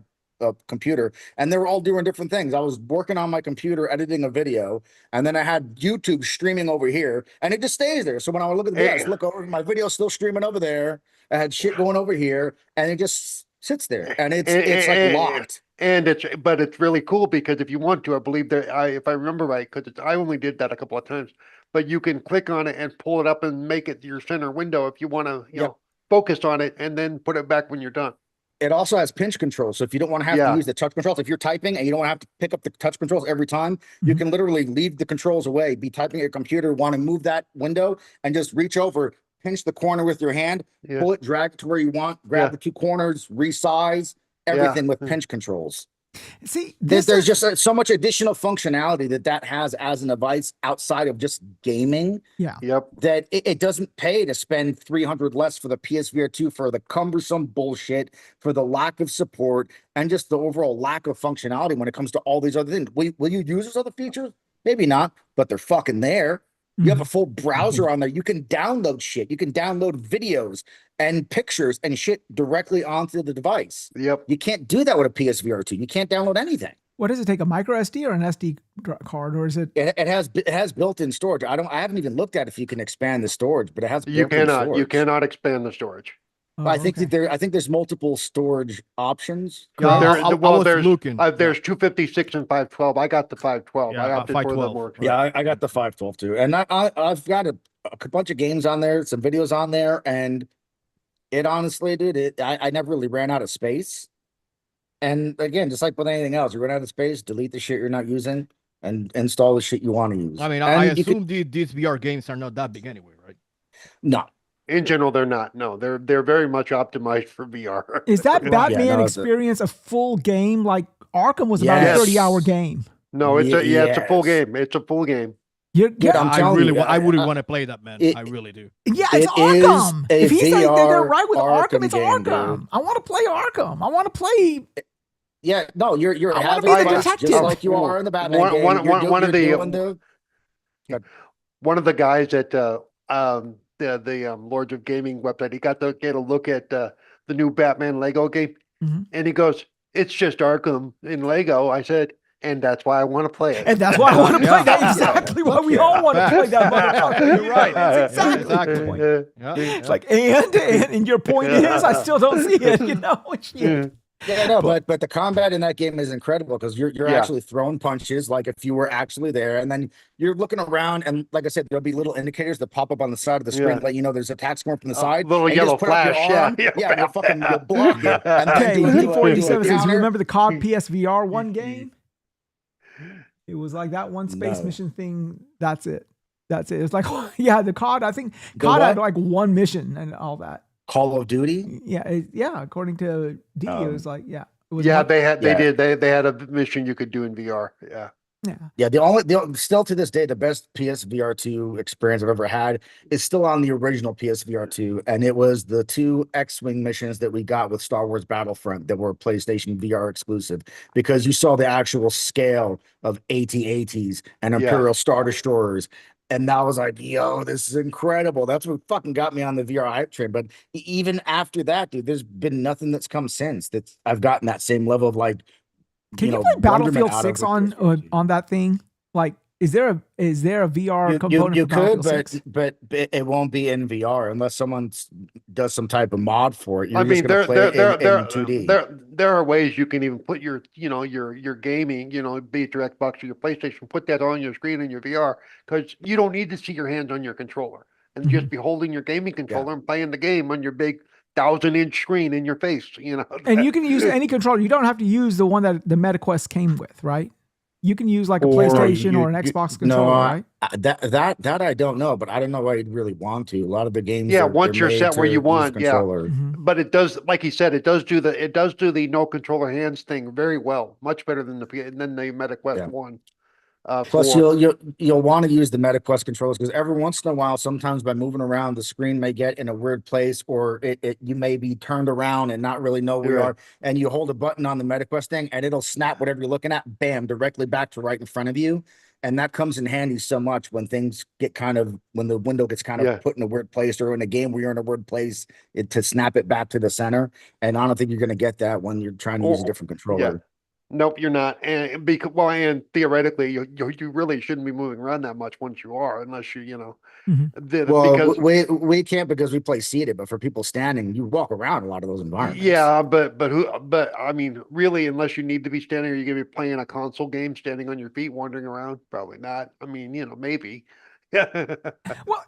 computer, and they were all doing different things. I was working on my computer, editing a video, and then I had YouTube streaming over here, and it just stays there. So when I would look at the video, I just look over, my video's still streaming over there. I had shit going over here, and it just sits there, and it's like locked. And but it's really cool because if you want to, I believe that if I remember right, because I only did that a couple of times, but you can click on it and pull it up and make it your center window if you want to, you know, focus on it and then put it back when you're done. It also has pinch controls. So if you don't want to have to use the touch controls, if you're typing and you don't want to have to pick up the touch controls every time, you can literally leave the controls away, be typing at your computer, want to move that window and just reach over, pinch the corner with your hand, pull it, drag it to where you want, grab the two corners, resize, everything with pinch controls. See, there's just so much additional functionality that has as an device outside of just gaming. That it doesn't pay to spend $300 less for the PSVR 2 for the cumbersome bullshit, for the lack of support, and just the overall lack of functionality when it comes to all these other things. Will you use those other features? Maybe not, but they're fucking there. You have a full browser on there. You can download shit. You can download videos and pictures and shit directly onto the device. You can't do that with a PSVR 2. You can't download anything. What does it take? A micro SD or an SD card, or is it? It has built-in storage. I haven't even looked at if you can expand the storage, but it has. You cannot expand the storage. Oh, I think there's multiple storage options. There's 256 and 512. I got the 512. Yeah, I opted for the more. Yeah, I got the 512 too, and I've got a bunch of games on there, some videos on there, and it honestly, dude, I never really ran out of space. And again, just like with anything else, you run out of space, delete the shit you're not using, and install the shit you want to use. I mean, I assume these VR games are not that big anyway, right? No. In general, they're not. No, they're very much optimized for VR. Is that Batman experience a full game? Like Arkham was about a 30-hour game. No, it's it's a full game. It's a full game. I wouldn't want to play that, man. I really do. Yeah, it's Arkham. If he's saying they're right with Arkham, it's Arkham. Dude. I want to play Arkham. I want to play. Yeah, no, you're I want to be the detective, just like you are in the Batman game. One of the guys at the Lords of Gaming website, he got to get a look at the new Batman Lego game, and he goes, "It's just Arkham in Lego." I said, "And that's why I want to play it." And that's why I want to play that. Exactly why we all want to play that motherfucker. You're right. That's exactly the point. It's like, and your point is, I still don't see it. You know, Yeah, no, but the combat in that game is incredible because you're actually throwing punches like if you were actually there, and then you're looking around, and like I said, there'll be little indicators that pop up on the side of the screen, let you know there's attacks going from the side. Little yellow flash, you'll fucking block it. Okay, P47 says, you remember the COD PSVR 1 game? It was like that one space mission thing. That's it. It's like, the COD. I think COD had like one mission and all that. Call of Duty. Yeah. According to D, it was like, it was they had a mission you could do in VR. Still to this day, the best PSVR 2 experience I've ever had is still on the original PSVR 2, and it was the 2 X-Wing missions that we got with Star Wars Battlefront that were PlayStation VR exclusive, because you saw the actual scale of AT-ATs and Imperial Star Destroyers. And that was like, yo, this is incredible. That's what fucking got me on the VR hype train. But even after that, dude, there's been nothing that's come since that I've gotten that same level of like. Can you play Battlefield 6 on that thing? Like, is there a VR component? You for Battlefield could, 6? but it won't be in VR unless someone does some type of mod for it. You're in 2D. There are ways you can even put your gaming, be it your Xbox or your PlayStation, put that on your screen in your VR, because you don't need to see your hands on your controller and just be holding your gaming controller and playing the game on your big 1,000-inch screen in your face. And you can use any controller. You don't have to use the one that the MetaQuest came with, right? You can use like a PlayStation or an Xbox controller, right? That I don't know, but I don't know why you'd really want to. A lot of the games, once you're set where you want, Mm-hmm. But it does, like he said, it does do the no controller hands thing very well, much better than the MetaQuest 1. Plus, you'll want to use the MetaQuest controllers because every once in a while, sometimes by moving around, the screen may get in a weird place, or you may be turned around and not really know where you are. And you hold a button on the MetaQuest thing, and it'll snap whatever you're looking at, bam, directly back to right in front of you. And that comes in handy so much when things get when the window gets kind of Yeah. put in a weird place, or in a game where you're in a weird place, to snap it back to the center. And I don't think you're going to get that when you're trying to use a different controller. Nope, you're not. And because, well, and theoretically, you really shouldn't be moving around that much once you are, unless Well, because we can't because we play seated, but for people standing, you walk around a lot of those environments. yeah, but I mean, really, unless you need to be standing, or you're gonna be playing a console game, standing on your feet, wandering around, probably not. I mean, maybe. Well,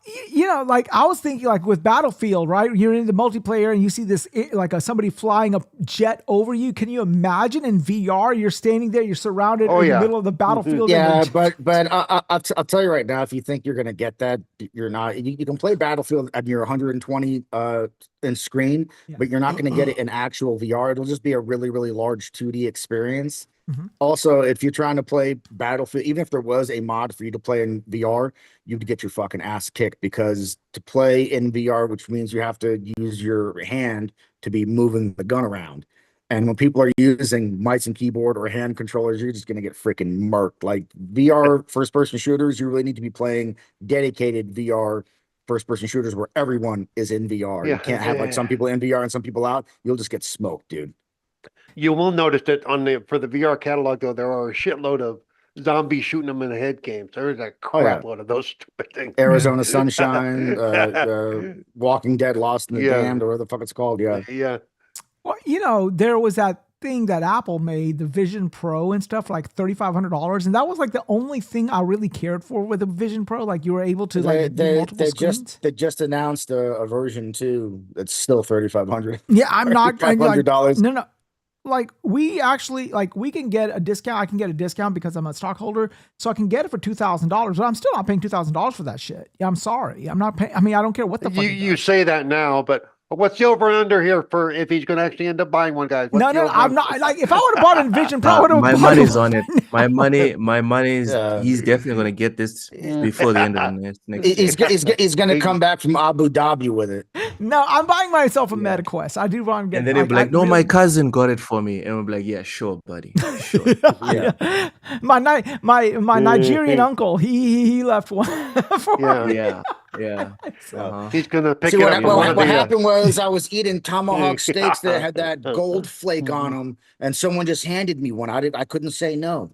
like I was thinking, like with Battlefield, right? You're in the multiplayer and you see this, like somebody flying a jet over you. Can you imagine in VR? You're standing there, you're surrounded in the middle of the battlefield. Yeah, but I'll tell you right now, if you think you're gonna get that, you're not. You can play Battlefield at your 120 in screen, but you're not gonna get it in actual VR. It'll just be a really, really large 2D experience. Also, if you're trying to play Battlefield, even if there was a mod for you to play in VR, you'd get your fucking ass kicked, because to play in VR, which means you have to use your hand to be moving the gun around. And when people are using mice and keyboard or hand controllers, you're just going to get freaking murked. Like VR first person shooters, you really need to be playing dedicated VR first person shooters where everyone is in VR. You can't have like some people in VR and some people out. You'll just get smoked, dude. You will notice that for the VR catalog, though, there are a shitload of zombies shooting them in the head games. There's a crap load of those stupid things. Arizona Sunshine, Walking Dead, Lost in the Damned, or whatever the fuck it's called. Yeah. Well, there was that thing that Apple made, the Vision Pro and stuff, like $3,500, and that was like the only thing I really cared for with the Vision Pro. Like you were able to do multiple screens. They just announced a version 2 that's still $3,500. Yeah, I'm not $500. No. Like we actually, we can get a discount. I can get a discount because I'm a stockholder, so I can get it for $2,000. But I'm still not paying $2,000 for that shit. Yeah, I'm sorry. I'm not paying. I mean, I don't care what the fuck. You say that now, but what's the over and under here for if he's going to actually end up buying one, guys? No, I'm not. Like if I would have bought a Vision Pro, I would have. My money's on it. My money's. He's definitely going to get this before the end of the next year. He's going to come back from Abu Dhabi with it. No, I'm buying myself a MetaQuest. I do want to get. And then he'll be like, "No, my cousin got it for me," and we'll be like, "Yeah, sure, buddy, sure." My Nigerian uncle, he left one for me. Yeah. He's gonna pick it up. What happened was I was eating tomahawk steaks that had that gold flake on them, and someone just handed me one. I couldn't say no.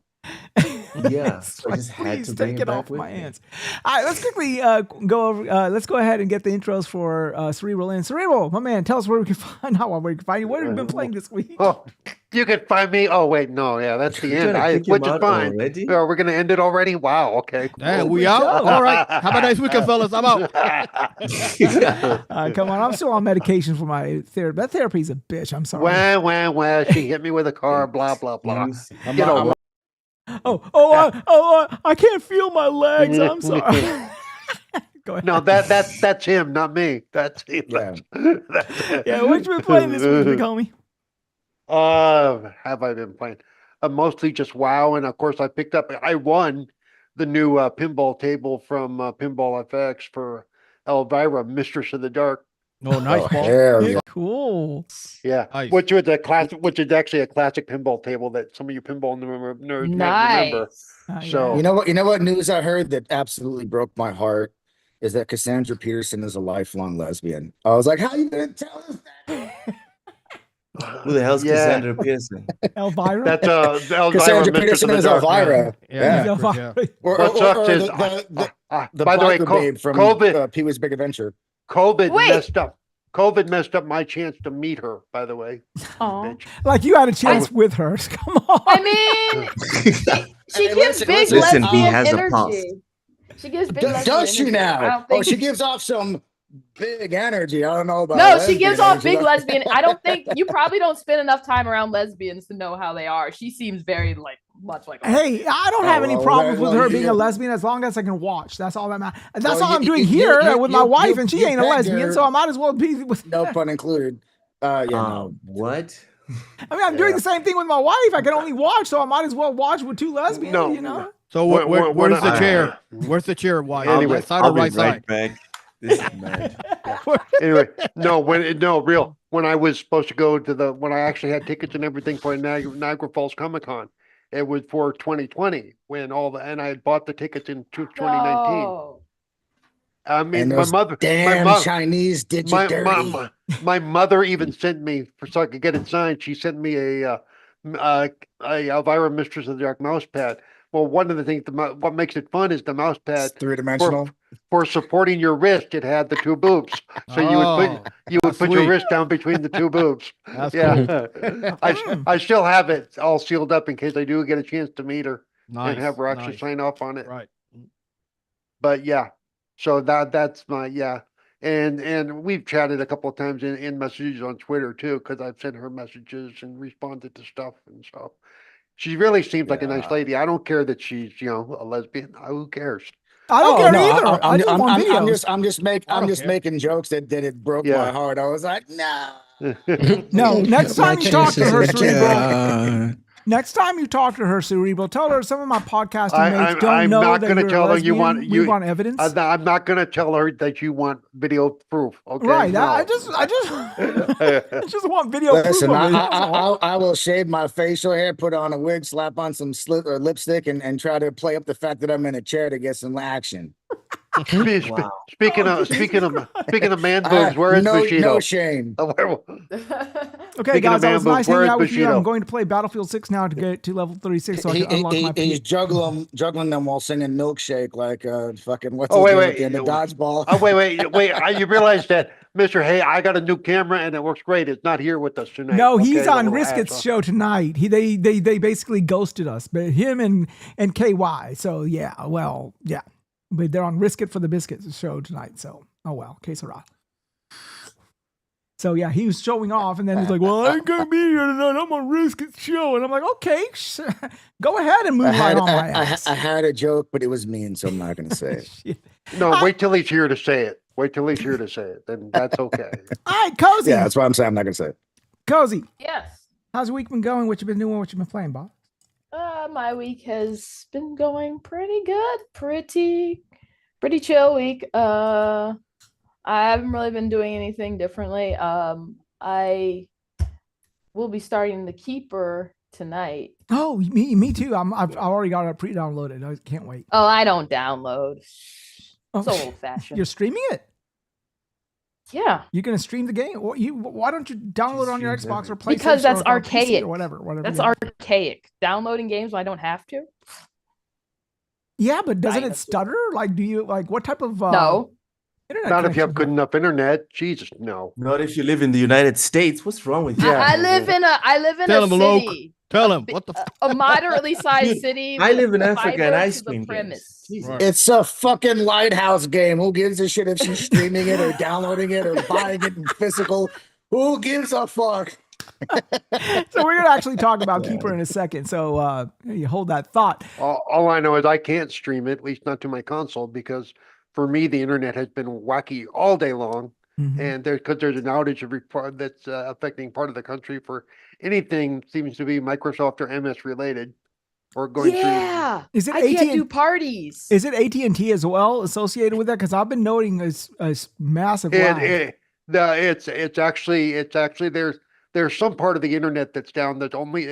Yeah, so I just had to bring take it off with my me. hands. All right, let's quickly go over. Let's go ahead and get the intros for Cerebral. And Cerebral, my man, tell us where we can find you. What have you been playing this week? Oh, you can find me. Oh wait, no, that's the end. Which is fine. Already? We're gonna end it already. Wow. Okay. Damn, we out. All right. Have a nice weekend, fellas. I'm out. Come on, I'm still on medication for my therapy. That therapy is a bitch. I'm sorry. Well. She hit me with a car. Blah blah blah. I can't feel my legs. I'm sorry. Go ahead. No, that's him, not me. That's him. Yeah, what you been playing this week, homie? Have I been playing? Mostly just WoW, and of course I won the new pinball table from Pinball FX for Elvira, Mistress of the Dark. Oh, nice, Paul. Yeah. Cool. Yeah, Nice. which is actually a classic pinball table that some of you pinball nerds might remember. So you know what news I heard that absolutely broke my heart is that Cassandra Peterson is a lifelong lesbian. I was like, how you gonna tell us that? Who the hell's Cassandra Pearson? Elvira. That's Elvira, Cassandra Mistress Peterson of the is Dark. Elvira. Yeah. What sucks is the by the way, babe from COVID. Pee-wee's Big Adventure. COVID messed up my chance to meet her, by the way. Oh, like you had a chance with her. Come on. I mean, she gives big listen, he lesbian has a pulse. energy. She gives big Does lesbian she energy. now? I don't think She gives off some big energy. I don't know about No, she gives off lesbian big energy. lesbian. I don't think you probably don't spend enough time around lesbians to know how they are. She seems very much like a Hey, I don't have any problems with her being a lesbian as long as I can watch. That's all that matters. That's all I'm doing here with my wife, and she ain't a lesbian, so I might as well be with. No pun included. What? I mean, I'm doing the same thing with my wife. I can only watch, so I might as well watch with two lesbians. No. So where's the chair? Where's the chair? Why? Anyway, left side or right side? Back. This is mad. Anyway, when I was supposed to go to when I actually had tickets and everything for Niagara Falls Comic Con, It was for 2020 when and I had bought the tickets in 2019. No. I And mean, those damn Chinese did you dirty. my mother even sent me so I could get it signed. She sent me a Elvira Mistress of the Dark mouse pad. Well, one of the things, what makes it fun is the mouse pad It's three-dimensional. For supporting your wrist. It had the two boobs, so you would put your sweet. wrist down between the two boobs. That's Yeah, I still have it all sealed up in case I do get a chance to meet her and have her actually nice. sign off on it. Right. But yeah, so that's my and we've chatted a couple of times in messages on Twitter too, because I've sent her messages and responded to stuff, and so she really seems like a nice Yeah. lady. I don't care that she's a lesbian. Who cares? I don't care either. I do I'm, on I'm videos. I'm just care. making jokes that it broke Yeah. my heart. I was like, no. No, next time you talk to her, Cerebral. Yeah. Next time you talk to her, Cerebral, tell her some of my podcasting mates I'm don't know not that gonna you're tell a her you lesbian. want- We want evidence. I'm not going to tell her that you want video proof. Okay. Right. No. I just I just want video Listen, proof of it. That's all. I will shave my facial hair, put on a wig, slap on some lipstick, and try to play up the fact that I'm in a chair to get some action. Wow. Speaking of man boobs, where is no Bushido? shame. Okay, Speaking guys, of I was man nice boobs, where hanging is out with you. I'm Bushido? going to play Battlefield 6 now to get to level 36 so I can unlock my He's P. juggling them while singing Milkshake like fucking what's Oh, his wait, name wait. at the end of Dodgeball. Oh, wait. You realize that, Mr. Hey, I got a new camera and it works great. It's not here with us tonight. No, he's okay, on little Risket's asshole. show tonight. They basically ghosted us, but him and KY. So yeah, but they're on Risket for the Biscuits show tonight. So que sera. So yeah, he was showing off, and then he's like, "Well, I ain't gonna be here tonight. I'm on Risket's show," and I'm like, "Okay, go ahead and move right on my ass." I had a joke, but it was mean, so I'm not going to say it. Shit. No, wait till he's here to say it. Wait till he's here to say it. Then that's okay. All right, Cozy. Yeah, that's why I'm saying I'm not going to say it. Cozy, Yes. how's your week been going? What you been doing? What you been playing, Bob? My week has been going pretty good. Pretty chill week. I haven't really been doing anything differently. I will be starting the Keeper tonight. Oh, me too. I've already got it pre-downloaded. I can't wait. Oh, I don't download. Oh, It's old fashioned. You're streaming it? Yeah. You're gonna stream the game? Why don't you download it on your Xbox or PlayStation? Because that's or PC archaic. or whatever. That's you know. archaic. Downloading games when I don't have to. Yeah, but doesn't Right, it that's stutter? Like, do you what type of No. internet? Not if you have connection good enough internet. Jesus, no. Not if you live in the United States. What's wrong with you? Yeah. I live in Tell a him, Luke. city. Tell him what the. A moderately sized city. I live in with Africa and fiber I to the stream premise. games. Right. It's a fucking Lighthouse game. Who gives a shit if she's streaming it or downloading it or buying it in physical? Who gives a fuck? So we're gonna actually talk about Keeper in a second. So you hold that thought. All I know is I can't stream it, at least not to my console, because for me the internet has been wacky all day long, Mhm. and because there's an outage that's affecting part of the country for anything seems to be Microsoft or MS related, or going Yeah. Is it I can't AT&T? do parties. Is it AT&T as well associated with that? Because I've been noting a massive through. lag. It's actually there's some part of the internet that's down that's only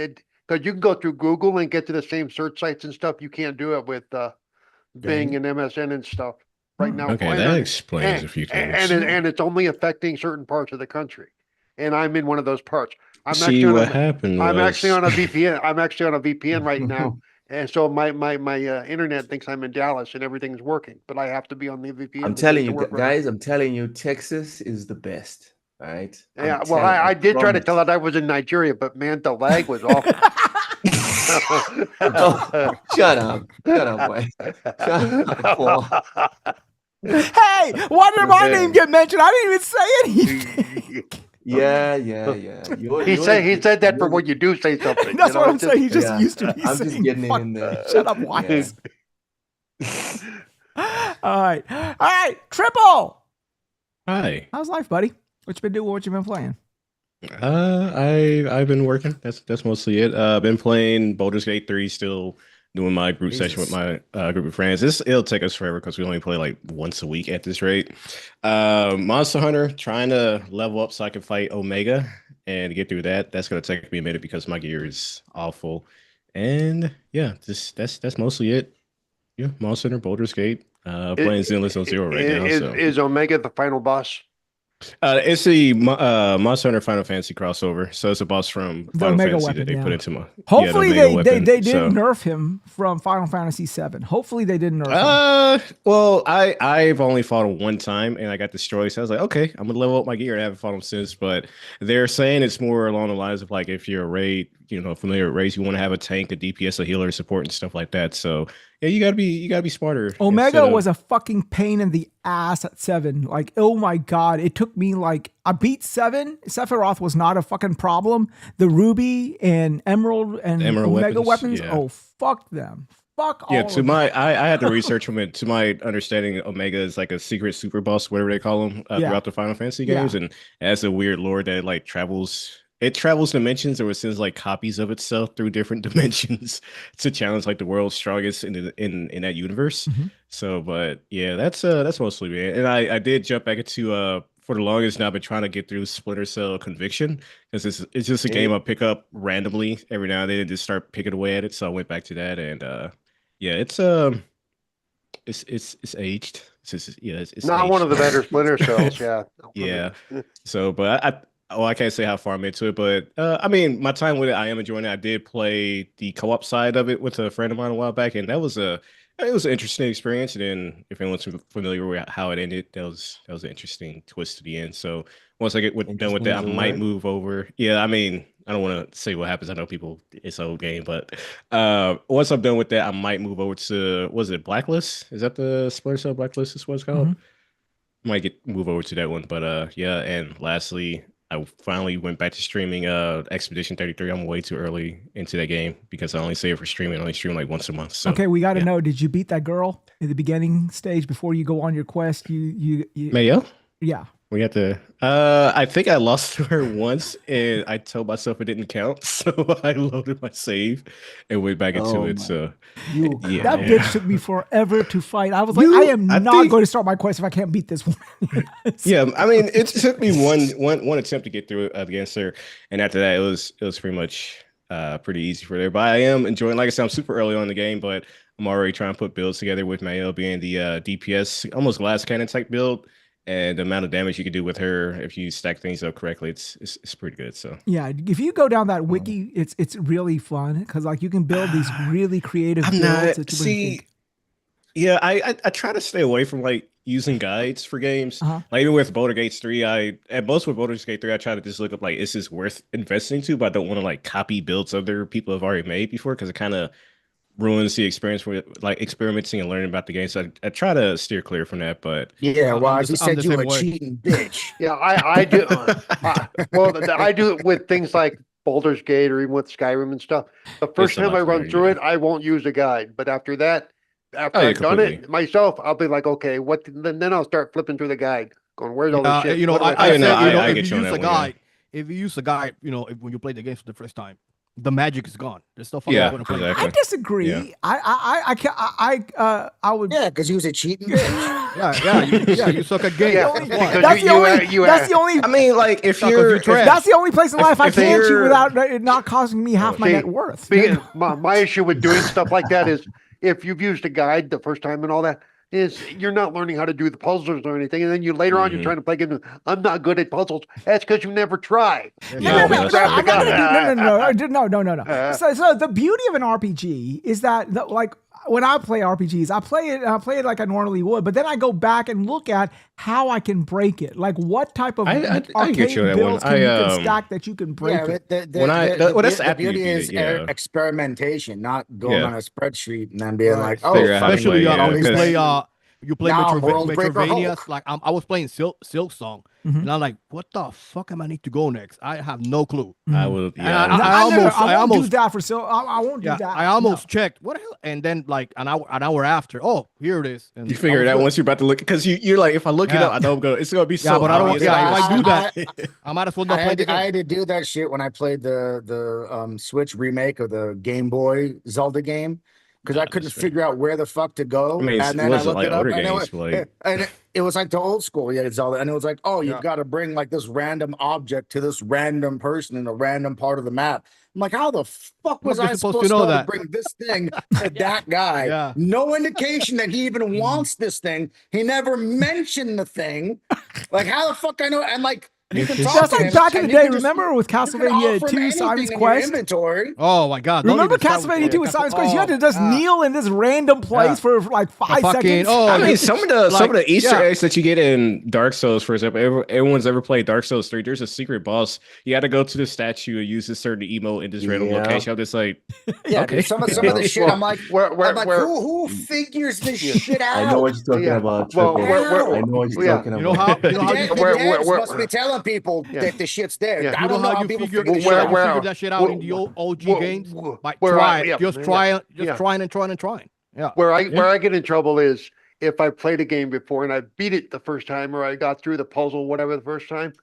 because you can go through Google and get to the same search sites and stuff. You can't do it with Bing and MSN and stuff right now. Okay, And- that explains and, a few things. and it's only affecting certain parts of the country, and I'm in one of those parts. I'm See, actually on what a, happened was I'm actually on a VPN. I'm actually on a VPN right now, and so my internet thinks I'm in Dallas and everything's working, but I have to be on the VPN. I'm to telling get you, to work right. guys, I'm telling you, Texas is the best. All right. I'm Yeah, well, telling- I did try to promise. tell it I was in Nigeria, but man, the lag was awful. Oh, shut up. Shut up, boy. Shut up, Paul. Hey, why did my name get mentioned? I didn't even say anything. Yeah. He said that for when you do say something. That's you know, what I'm it's just- saying. He's just yeah, used to me I'm saying, just getting it "Fuck, in there. shut up, Wize." All right, Triple. Hi. How's life, buddy? What you been doing? What you been playing? I've been working. That's mostly it. Been playing Baldur's Gate 3, still doing my group session with my group of friends. It'll take us forever because we only play like once a week at this rate. Monster Hunter, trying to level up so I can fight Omega and get through that. That's gonna take me a minute because my gear is awful. And yeah, that's mostly it. Yeah, Monster Hunter, Baldur's Gate. Playing Zenless on Zero right now. So Is Omega the final boss? it's the Monster Hunter Final Fantasy crossover. So it's a boss from The Final Omega Fantasy weapon, that they yeah. put into my Hopefully the Omega they weapon. didn't So nerf him from Final Fantasy VII. Hopefully they didn't nerf him. well, I've only fought him one time and I got destroyed. So I was like, okay, I'm gonna level up my gear and I haven't fought him since. But they're saying it's more along the lines of like if you're a raid, familiar with raids, you want to have a tank, a DPS, a healer, support, and stuff like that. So yeah, you gotta be smarter. Omega was a fucking pain in the ass at 7. Like, oh my god, it took me like I beat 7. Sephiroth was not a fucking problem. The Ruby and Emerald and Omega weapons, yeah. oh fuck them. Fuck all Yeah, of them. I had to research from it. To my understanding, Omega is like a secret super boss, whatever they call them, throughout the Final Fantasy games, and it has a weird lore that like travels. It travels dimensions, or it sends like copies of itself through different dimensions to challenge like the world's strongest in that universe. So, but yeah, that's mostly it. And I did jump back into for the longest now. I've been trying to get through Splinter Cell Conviction because it's just a game I pick up randomly every now and then and just start picking away at it. So I went back to that and yeah, it's aged. It's Not aged. one of the better Splinter Cells. Yeah. Yeah. So, but I can't say how far I'm into it, but I mean, my time with it, I am enjoying it. I did play the co-op side of it with a friend of mine a while back, and it was an interesting experience. And then, if anyone's familiar with how it ended, that was an interesting twist to the end. So once I get done with that, I might move over. Yeah, I mean, I don't want to say what happens. I know it's an old game, but once I'm done with that, I might move over to was it Blacklist? Is that the Splinter Cell Blacklist? Is what it's called? Might move over to that one, but yeah. And lastly, I finally went back to streaming Expedition 33. I'm way too early into that game because I only save for streaming. I only stream like once a month. So okay, we got to know, did you beat that girl in the beginning stage before you go on your quest? You Mayo? Yeah. We got to I think I lost to her once and I told myself it didn't count. So I loaded my save and went back into it. So that bitch took me forever to fight. I was like, I am not going to start my quest if I can't beat this one. Yeah, I mean, it took me one attempt to get through it against her, and after that, it was pretty much pretty easy for her. But I am enjoying. Like I said, I'm super early on in the game, but I'm already trying to put builds together with Mayo being the DPS, almost glass cannon type build. And the amount of damage you can do with her if you stack things up correctly, it's pretty good. So yeah, if you go down that wiki, it's really fun because like you can build these really creative builds. That you think. Yeah, I try to stay away from like using guides for games. Like even with Baldur's Gate 3, with Baldur's Gate 3, I try to just look up like is this worth investing to, but I don't want to like copy builds other people have already made before because it kind of ruins the experience with like experimenting and learning about the game. So I try to steer clear from that. But yeah, well, as you said, you were cheating bitch. Yeah, I do. I do it with things like Baldur's Gate or even with Skyrim and stuff. The first time I run through it, I won't use a guide. But after that, I've done it myself, I'll be like, okay, what? Then I'll start flipping through the guide, going, where's all this shit? If you use a guide, when you play the game for the first time, the magic is gone. There's stuff. Exactly. I disagree. Yeah. I would. Yeah, because you was a cheating bitch. You suck at game. Yeah, that's the only. I mean, like if you're that's the only place in life I can cheat without it not costing me half my net worth. My issue with doing stuff like that is if you've used a guide the first time and all that, is you're not learning how to do the puzzles or anything, and then later on you're trying to play games. I'm not good at puzzles. That's because you never tried. No. So the beauty of an RPG is that like when I play RPGs, I play it like I normally would, but then I go back and look at how I can break it. Like what type of arcade builds you can stack that you can break it. The beauty is experimentation, not going on a spreadsheet and then being like, oh, especially you play Metrovania. Like I was playing Silk Song, and I'm like, what the fuck am I need to go next? I have no clue. I will. I almost do that for Silk. I won't do that. I almost checked what the hell, and then like an hour after, oh, here it is. And you figure it out once you're about to look because you're like, if I look it up, I know it's gonna be so. But I don't. Yeah, if I do that, I might as well not play the game. I had to do that shit when I played the Switch remake of the Game Boy Zelda game. because I couldn't figure out where the fuck to go. I mean, and it then I wasn't looked like it up, older and games, but like it was like the old school, yeah, Zelda, and it was like, oh, you've got to bring like this random object to this random person in a random part of the map. I'm like, how the fuck was I supposed to know to bring this thing to that guy? Yeah. No indication that he even wants this thing. He never mentioned the thing. Like, how the fuck I know? And like, you can talk That's to like him, back in the and you day. can just- Remember with you can Castlevania offer him 2 anything Simon's in your Quest? inventory. Oh my God! don't Remember even start with Castlevania 2 with Simon's Quest? You had to just Oh, kneel in this random place for like 5 seconds. I mean, some of the Easter yeah. eggs that you get in Dark Souls, for example, everyone's ever played Dark Souls 3. There's a secret boss. You got to go to the statue and use this certain emote in this random location. I'm just like, Yeah, okay. dude, some of the shit. I'm like, who figures this shit out? I know what you're talking about. Triple. I know what you're talking about. You know how The you devs must be telling people that the shit's there. Yeah. I You know don't know how how you people figure figure this shit out. that shit out in the old OG games? By just trying and trying. Yeah. Where I get in trouble is if I played a game before and I beat it the first time, or I got through the puzzle, whatever, the first time,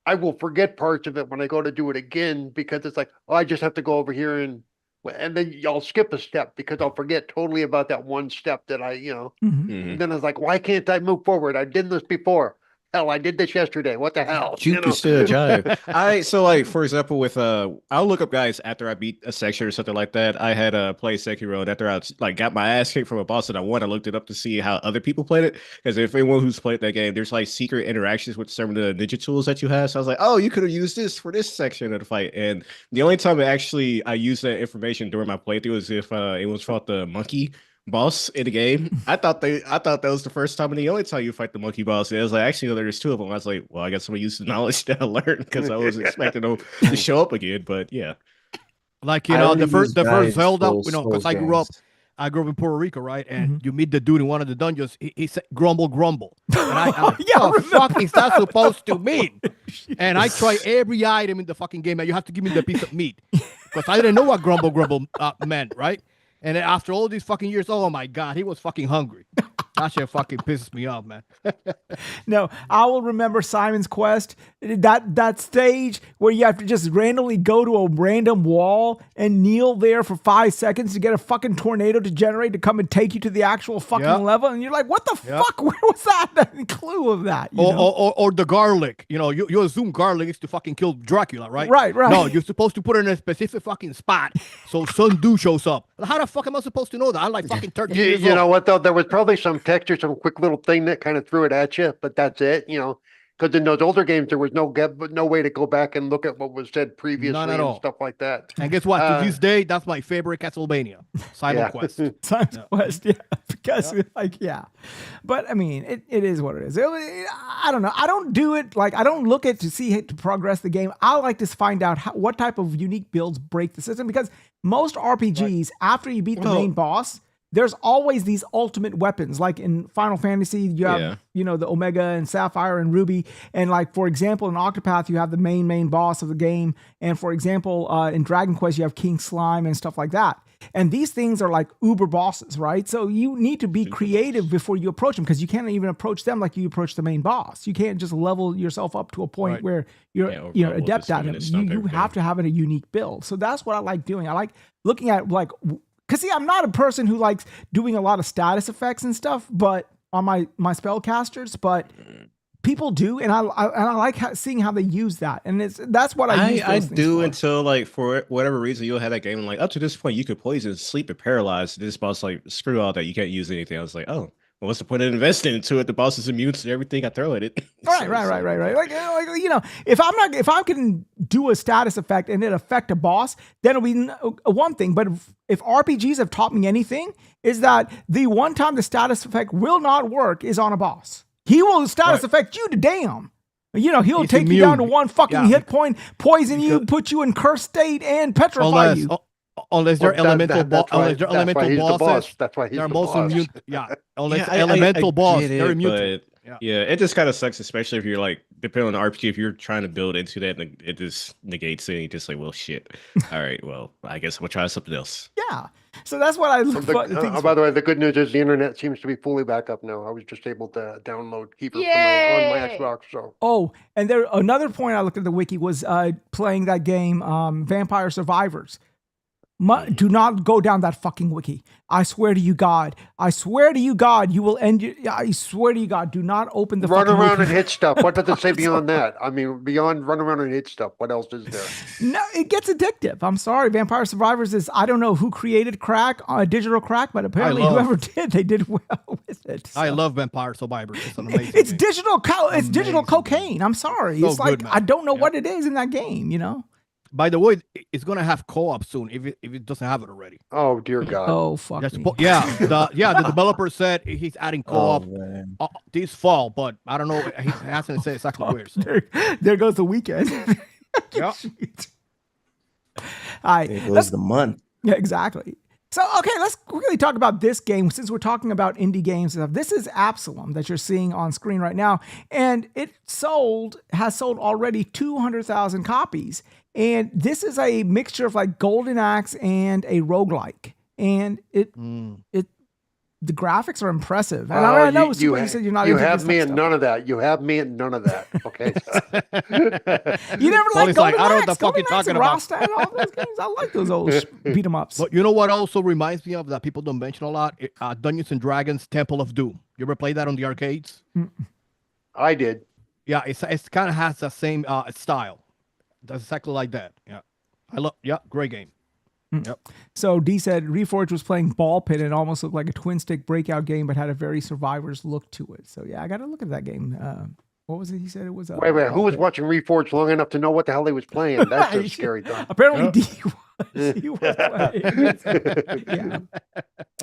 I will forget parts of it when I go to do it again, because it's like, oh, I just have to go over here and then I'll skip a step because I'll forget totally about that one step that and then I was like, why can't I move forward? I did this before. Hell, I did this yesterday. What the hell? You can still jive. So like, for example, with I'll look up guys after I beat a section or something like that. I had played Sekiro, and after I like got my ass kicked from a boss that I won, I looked it up to see how other people played it. Because if anyone who's played that game, there's like secret interactions with some of the ninja tools that you have. So I was like, oh, you could have used this for this section of the fight. And the only time I used that information during my playthrough is if it was fought the monkey boss in the game. I thought that was the first time and the only time you fight the monkey boss. It was like, actually, no, there's two of them. I was like, well, I guess I'm gonna use the knowledge that I learned, because I was expecting them to show up again. But yeah, like the first Zelda, because I grew up in Puerto Rico, right? And you meet the dude in one of the dungeons. He said, "Grumble, grumble." And what the fuck is that supposed to mean? And I try every item in the fucking game, and you have to give me the piece of meat, because I didn't know what grumble meant, right? And then after all these fucking years, oh my God, he was fucking hungry. That shit fucking pisses me off, man. No, I will remember Simon's Quest. That stage where you have to just randomly go to a random wall and kneel there for 5 seconds to get a fucking tornado to generate to come and take you to the actual fucking level. And you're like, what the fuck? Where was that clue of that? Or the garlic. You assume garlic is to fucking kill Dracula, right? Right. No, you're supposed to put it in a specific fucking spot so Sun Du shows up. How the fuck am I supposed to know that? I'm like fucking 13 years old. You know what, though? There was probably some text or some quick little thing that kind of threw it at you, but that's it, because in those older games, there was no way to go back and look at what was said previously. None at and all. Stuff like that. And guess what? To this day, that's my favorite Castlevania, Simon Quest. Simon's Quest, because But I mean, it is what it is. I don't know. I don't do it I don't look at to progress the game. I like to find out what type of unique builds break the system, because most RPGs, after you beat the main boss, there's always these ultimate weapons. Like in Final Fantasy, you have, the Omega and Sapphire and Ruby. And like, for example, in Octopath, you have the main boss of the game. And for example, in Dragon Quest, you have King Slime and stuff like that. And these things are like uber bosses, right? So you need to be creative before you approach them, because you can't even approach them like you approach the main boss. You can't just level yourself up to a point where you're adept at it. You have to have a unique build. So that's what I like doing. I like looking at because see, I'm not a person who likes doing a lot of status effects and stuff, but on my spellcasters, but people do, and I like seeing how they use that, and that's what I do until like for whatever reason you'll have that game and like up to this point you could poison, sleep, and paralyze. This boss like screw all that, you can't use anything. I was like, oh. Well, what's the point of investing into it? The boss is immune to everything I throw at it. Right. Like if I can do a status effect and it affect a boss, then it'll be one thing. But if RPGs have taught me anything, is that the one time the status effect will not work is on a boss. He will status effect you to damn. He'll take you down to one fucking hit point, poison you, put you in cursed state, and petrify you. Unless they're elemental bosses. That's why he's they're the most boss. immune. Yeah. Unless elemental boss, they're immune. Yeah, it just kind of sucks, especially if you're like, depending on the RPG, if you're trying to build into that, it just negates it. And you're just like, well, shit. All right, well, I guess I'm gonna try something else. Yeah. So that's what I look for. By the way, the good news is the internet seems to be fully back up now. I was just able to download Keeper on my Xbox. So. Oh, and another point I looked at the wiki was playing that game, Vampire Survivors. Do not go down that fucking wiki. I swear to you, God. I swear to you, God, you will end. I swear to you, God, do not open the Run fucking around wiki. and hit stuff. What does it say beyond that? I mean, beyond run around and hit stuff, what else is there? No, it gets addictive. I'm sorry. Vampire Survivors is, I don't know who created crack, digital crack, but apparently whoever did, they did well with it. So. I love Vampire Survivors. It's an amazing It's game. it's digital cocaine. I'm sorry. So it's like, good, man. I don't know what it is in that game, you know? By the way, it's gonna have co-op soon if it doesn't have it already. Oh dear God! Oh fuck me. The developer said he's adding co-op man. this fall, but I don't know. He hasn't said exactly where. So. There goes the weekend. Yeah. All right. It goes the month. Yeah, exactly. So, okay, let's quickly talk about this game since we're talking about indie games and stuff. This is Absalom that you're seeing on screen right now, and it has sold already 200,000 copies. And this is a mixture of like Golden Axe and a roguelike. And the graphics are impressive. And I know you said you're not. You have me in none of that. You have me in none of that. Okay. You never liked Golden Axe. I don't know what the fuck you're talking about. Rasta and all those games. I like those old beat 'em ups. But you know what also reminds me of that people don't mention a lot? Dungeons and Dragons Temple of Doom. You ever play that on the arcades? I did. Yeah, it kind of has the same style. That's exactly like that. Yeah. Great game. Yep. So D said Reforged was playing Ball Pit and it almost looked like a twin stick breakout game, but had a very Survivors look to it. So yeah, I got to look at that game. What was it? He said it was. Wait. Who was watching Reforged long enough to know what the hell he was playing? That's a scary thought. Apparently D was. He was playing. Yeah.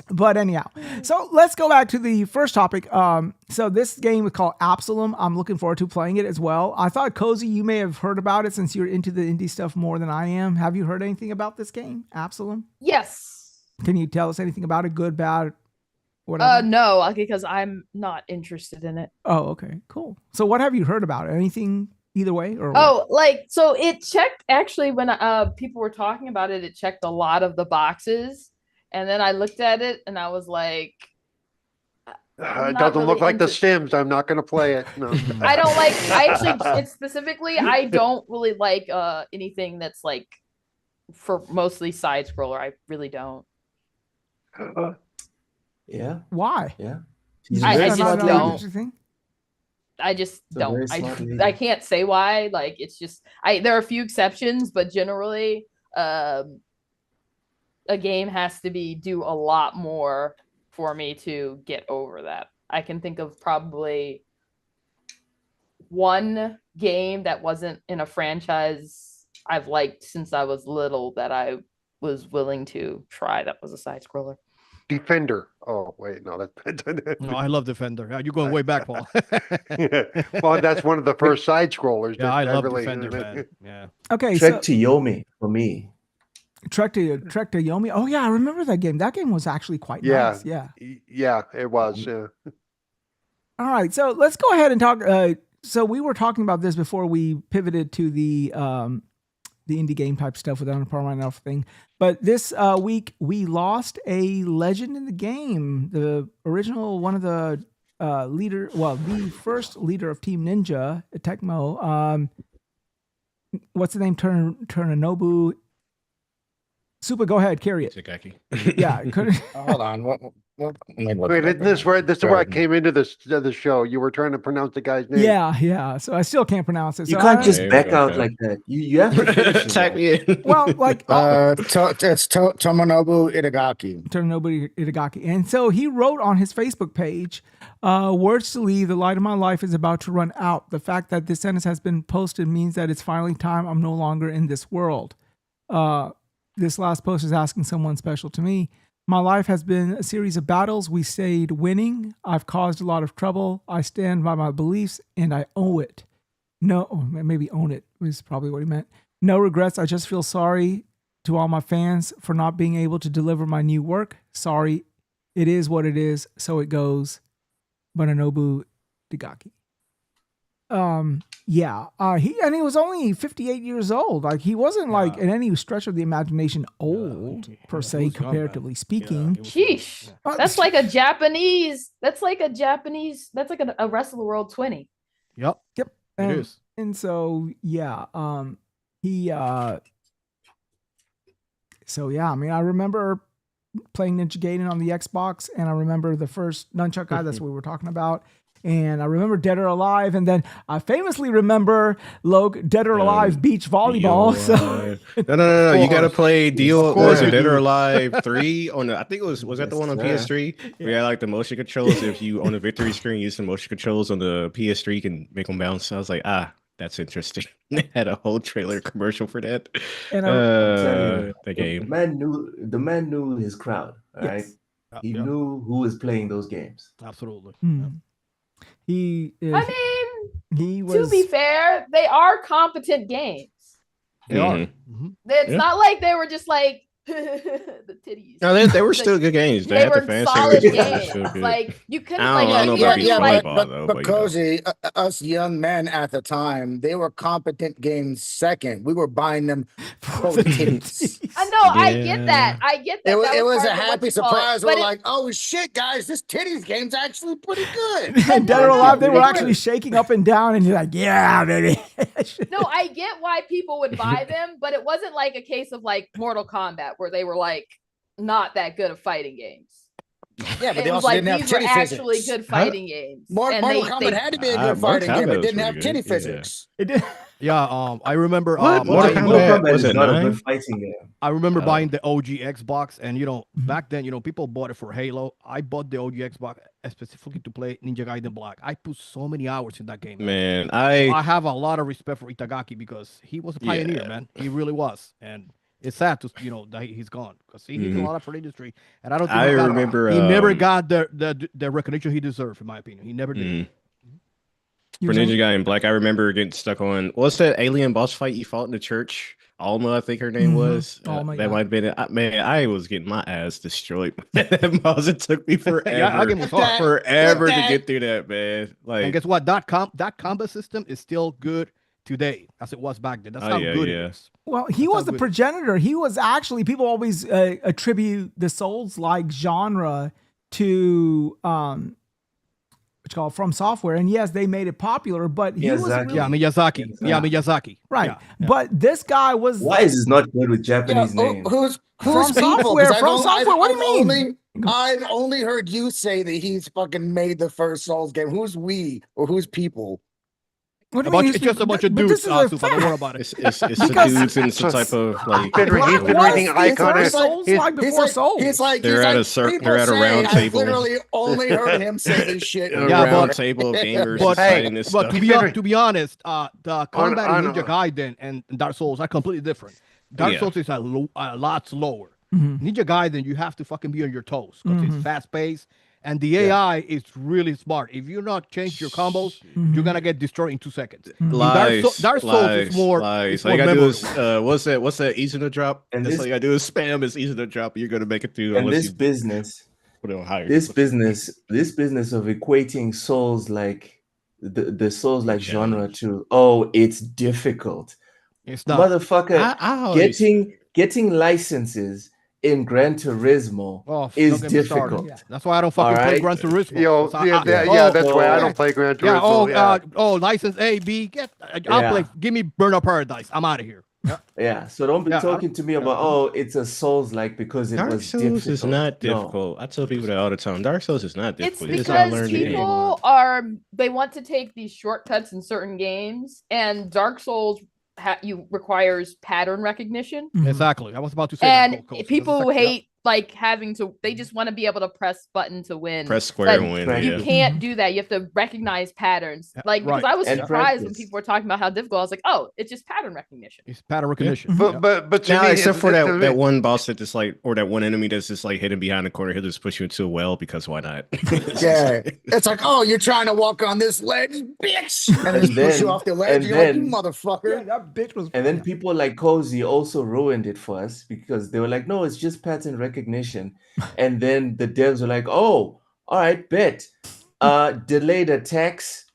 But anyhow, so let's go back to the first topic. So this game is called Absalom. I'm looking forward to playing it as well. I thought, Cozy, you may have heard about it since you're into the indie stuff more than I am. Have you heard anything about this game, Absalom? Yes. Can you tell us anything about it? Good, bad, whatever? No, because I'm not interested in it. Oh, okay, cool. So what have you heard about it? Anything either way? Or so it checked, actually, when people were talking about it, it checked a lot of the boxes. And then I looked at it and I was like, it doesn't look like The Sims. I'm not going to play it. No. I don't really like anything that's like for mostly side scroller. I really don't. Yeah. Why? Yeah. I just don't. I just don't. I can't say why. Like, it's just, there are a few exceptions, but generally, a game has to do a lot more for me to get over that. I can think of probably one game that wasn't in a franchise I've liked since I was little that I was willing to try. That was a side scroller. Defender. Oh, wait, no. No, I love Defender. You're going way back, Paul. Well, that's one of the first side scrollers. Yeah, I love Defender, man. Yeah. Okay, Trek to Yomi for me. Trek to Yomi. Oh yeah, I remember that game. That game was actually quite nice. Yeah. Yeah, it was. Yeah. All right, so let's go ahead and talk. So we were talking about this before we pivoted to the indie game type stuff with the Unparalleled Enough thing. But this week we lost a legend in the game. The original, one of the the first leader of Team Ninja, Tecmo. What's the name? Torinobu. Super, go ahead, carry it. Shigeki. Yeah, Hold on. What? Wait, isn't this where I came into the show? You were trying to pronounce the guy's name. Yeah. So I still can't pronounce it. You so can't just back out like that. You have to finish Tag me in. Well, like it's Tomonobu Itagaki. Tomonobu Itagaki, and so he wrote on his Facebook page, "Words to leave. The light of my life is about to run out. The fact that this sentence has been posted means that it's finally time. I'm no longer in this world." This last post is asking someone special to me. My life has been a series of battles. We stayed winning. I've caused a lot of trouble. I stand by my beliefs and I owe it. Maybe own it was probably what he meant. No regrets. I just feel sorry to all my fans for not being able to deliver my new work. Sorry. It is what it is. So it goes. Torinobu Itagaki. He was only 58 years old. Like, he wasn't like in any stretch of the imagination old per se, comparatively speaking. Sheesh. That's like a Japanese. That's like a Wrestle World 20. Yep. It is. And so, So yeah, I mean, I remember playing Ninja Gaiden on the Xbox, and I remember the first Nunchuck guy. That's what we were talking about. And I remember Dead or Alive, and then I famously remember Dead or Alive Beach Volleyball. So no. You got to play was it you Dead or do. Alive 3 on the? I think it was that the one on PS3? We had like the motion controls. If you on the victory screen use the motion controls on the PS3, you can make them bounce. I was like, that's interesting. They had a whole trailer commercial for that. And the game. The man knew his crowd. All right, he knew who was playing those games. Absolutely. He was. To be fair, they are competent games. They are. It's not like they were just like the titties. No, they were still good games. They were solid games. Good. Like you couldn't I don't know about beach volleyball though. But Cozy, us young men at the time, they were competent games second. We were buying them for the titties. I know, I get that. It was a happy surprise. We're like, oh shit, guys, this titties game's actually pretty good. And Dead or Alive, they were actually shaking up and down, and you're like, yeah, baby. No, I get why people would buy them, but it wasn't like a case of like Mortal Kombat where they were like not that good of fighting games. Yeah, but it they was also like didn't have these were titty actually physics. good fighting games. Mortal Kombat had to be a good fighting game. It didn't have titty physics. It did. Yeah, I remember. Mortal Kombat was is it not a 9? good fighting game. I remember buying the OG Xbox, and back then, people bought it for Halo. I bought the OG Xbox specifically to play Ninja Gaiden Black. I put so many hours in that game. Man, I have a lot of respect for Itagaki because he was a pioneer, man. He really was, and it's sad to that he's gone because he did a lot for the industry, and I don't think he never got the recognition he deserved, in my opinion. He never did. For Ninja Gaiden Black, I remember getting stuck on what's that alien boss fight you fought in the church? Alma, I think her name was. That might have been it. Man, I was getting my ass destroyed. That boss, it took me forever, forever to get through that, man. Like, and guess what? That combat system is still good today as it was back then. That's how good it is. Well, he was the progenitor. He was actually, people always attribute the Souls-like genre to From Software, and yes, they made it popular, but he was really, Miyazaki. Right. Yeah. But this guy was Wize is not good with Japanese names. Who's From Software? From Software? What do you mean? I've only heard you say that he's fucking made the first Souls game. Who's we or who's people? It's just a bunch of dudes. Don't worry about it. It's the dudes in some type of like. He's been reading Icon. Souls like before Souls. He's like they're at a round table. I've literally only heard him say this shit. A round table of gamers deciding this stuff. To be honest, the combat in Ninja Gaiden and Dark Souls are completely different. Dark Souls is a lot slower. Ninja Gaiden, you have to fucking be on your toes because it's fast paced. And the AI is really smart. If you not change your combos, you're gonna get destroyed in 2 seconds. Dark Souls is more. Lies. All you gotta do is what's that? Easy to drop. And that's all you gotta do is spam. It's easy to drop. You're gonna make it through. And this business, put it on higher. This business of equating Souls like the Souls like genre to it's difficult. It's not, motherfucker. Getting licenses in Gran Turismo is difficult. Yeah. That's why I don't fucking play Gran Turismo. That's why I don't play Gran Turismo. License A, B, I'll play. Give me Burnout Paradise. I'm out of here. Yeah, so don't be talking to me about it's a Souls like because it was difficult. Dark Souls is not difficult. I tell people that all the time. Dark Souls is not difficult. It's because people they want to take these shortcuts in certain games, and Dark Souls requires pattern recognition. Exactly. I was about to say and that. People who hate like having to, they just want to be able to press button to win. Press square and win. You can't do that. You have to recognize patterns. Like, because I was surprised when people were talking about how difficult. I was like, oh, it's just pattern recognition. It's pattern recognition. But now, except for that one boss that just like, or that one enemy that's just like hidden behind the corner, he'll just push you into a well because why not? It's like, oh, you're trying to walk on this ledge, bitch, and then push you off the ledge. You're like, you motherfucker. Yeah, that bitch was. And then people like Cozy also ruined it for us because they were like, no, it's just pattern recognition. And then the devs were like, oh, all right, bet. Delayed attacks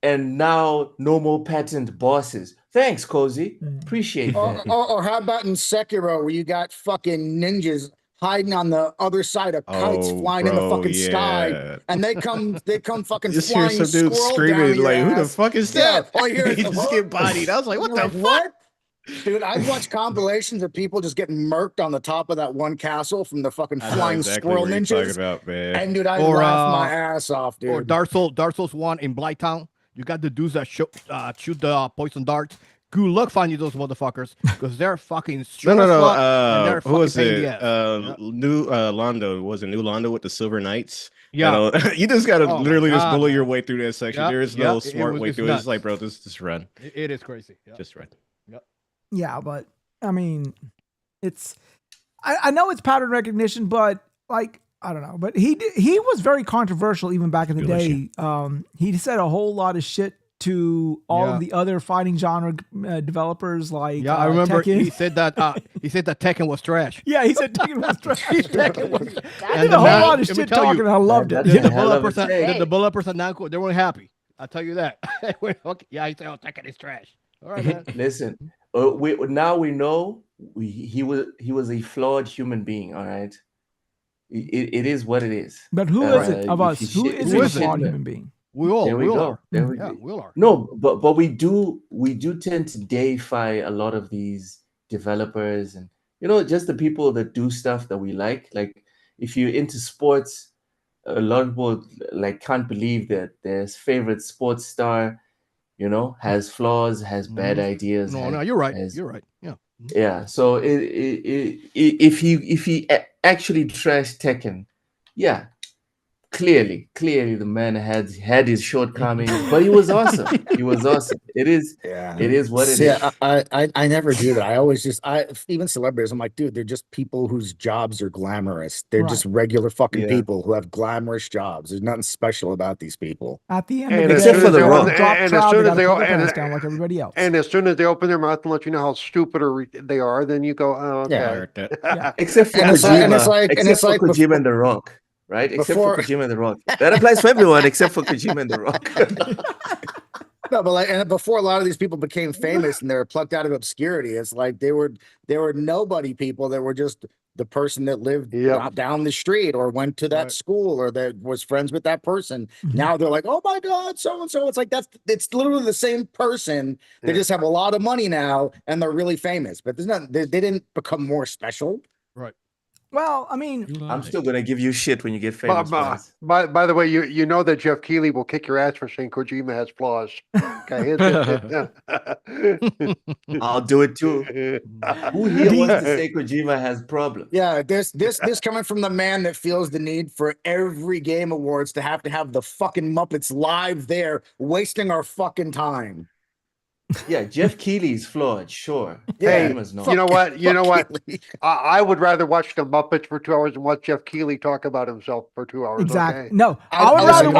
and now no more patterned bosses. Thanks, Cozy. Appreciate that. Or how about in Sekiro where you got fucking ninjas hiding on the other side of kites flying in the fucking sky, and they come fucking just flying hear some dude squirrel screaming down like, your "Who the ass. fuck is that?" Yeah. Oh, he just get bodied. I was like, "What the fuck?" Dude, I'd watch compilations of people just getting murked on the top of that one castle from the fucking I know flying exactly squirrel what you're talking ninjas. about, man. And dude, I Or, laugh my ass off, dude. Or Dark Souls 1 in Blighttown. You got the dudes that shoot the poison darts. Good luck finding those motherfuckers because they're fucking No, strong no, as no. fuck, and they're Who was fucking pain in it? the ass. New Londo. Was it New Londo with the Silver Knights? Yeah. You just gotta Oh my literally just God, bullet your man. way through that section. Yep, There is yep, no it smart was- way it's through it. It's nuts. like, bro, just run. It is crazy. Yep. Just run. Yeah, but I mean, it's I know it's pattern recognition, but like I don't know. But he was very controversial even back in the day. He said a whole lot of shit to all of the other fighting genre developers. Like I remember Tekken. he said that Tekken was trash. Yeah, he said Tekken was trash. Tekken was- I And did the a whole man- lot of let me shit tell you, talking, and I loved it. that's The a hell of a developers, take. the developers at Namco, they weren't happy. I'll tell you that. Okay, yeah, he said, "Oh, Tekken is trash." All right, man. Listen, we know he was a flawed human being. All right, it is what it is. But who is it of if us? you Who shit- is if you a shit flawed him- human being? We all, There we go. are. There we Yeah, go. we all are. No, but we do tend to deify a lot of these developers and just the people that do stuff that we like. Like if you're into sports, a lot of people like can't believe that their favorite sports star, has flaws, has bad ideas. No, you're right. has- You're right. Yeah. Yeah. So if he actually trashed Tekken, yeah, clearly the man had his shortcomings, but he was awesome. He was awesome. It is what it is. Yeah, I never do that. I always even celebrities, I'm like, dude, they're just people whose jobs are glamorous. They're Right. just regular fucking Yeah. people who have glamorous jobs. There's nothing special about these people. At the end And of the as day, soon as they're they on open- the drop and as crowd, soon they as gotta they pull o- their and- pants down like everybody else. And as soon as they open their mouth and let you know how stupid they are, then you go, oh, okay. Yeah. I heard that. Yeah. Except for And it's like- Kojima, Kojima and The Rock, right? Except Before- for Kojima and The Rock. That applies for everyone except for Kojima and The Rock. No, but and before a lot of these people became famous and they were plucked out of obscurity, it's like they were nobody people that were just the person that lived down the street or went to that Right. school or that was friends with that person. Mhm. Now they're like, oh my God, so and so. It's like it's literally the same person. They Yeah. just have a lot of money now and they're really famous, but there's not they didn't become more special. Well, I mean, I'm still gonna give you shit when you get famous. Wize. By the way, you know that Jeff Keighley will kick your ass for saying Kojima has flaws. Okay. I'll do it too. Who here wants to say Kojima has problems? Yeah, this coming from the man that feels the need for every game awards to have the fucking Muppets live there, wasting our fucking time. Yeah, Jeff Keighley's flawed, sure. Yeah. Kojima's not. You know what? You know Fuck what? Keighley. I would rather watch the Muppets for 2 hours than watch Jeff Keighley talk about himself for 2 hours. exactly. Okay? No, I would listen, rather you know,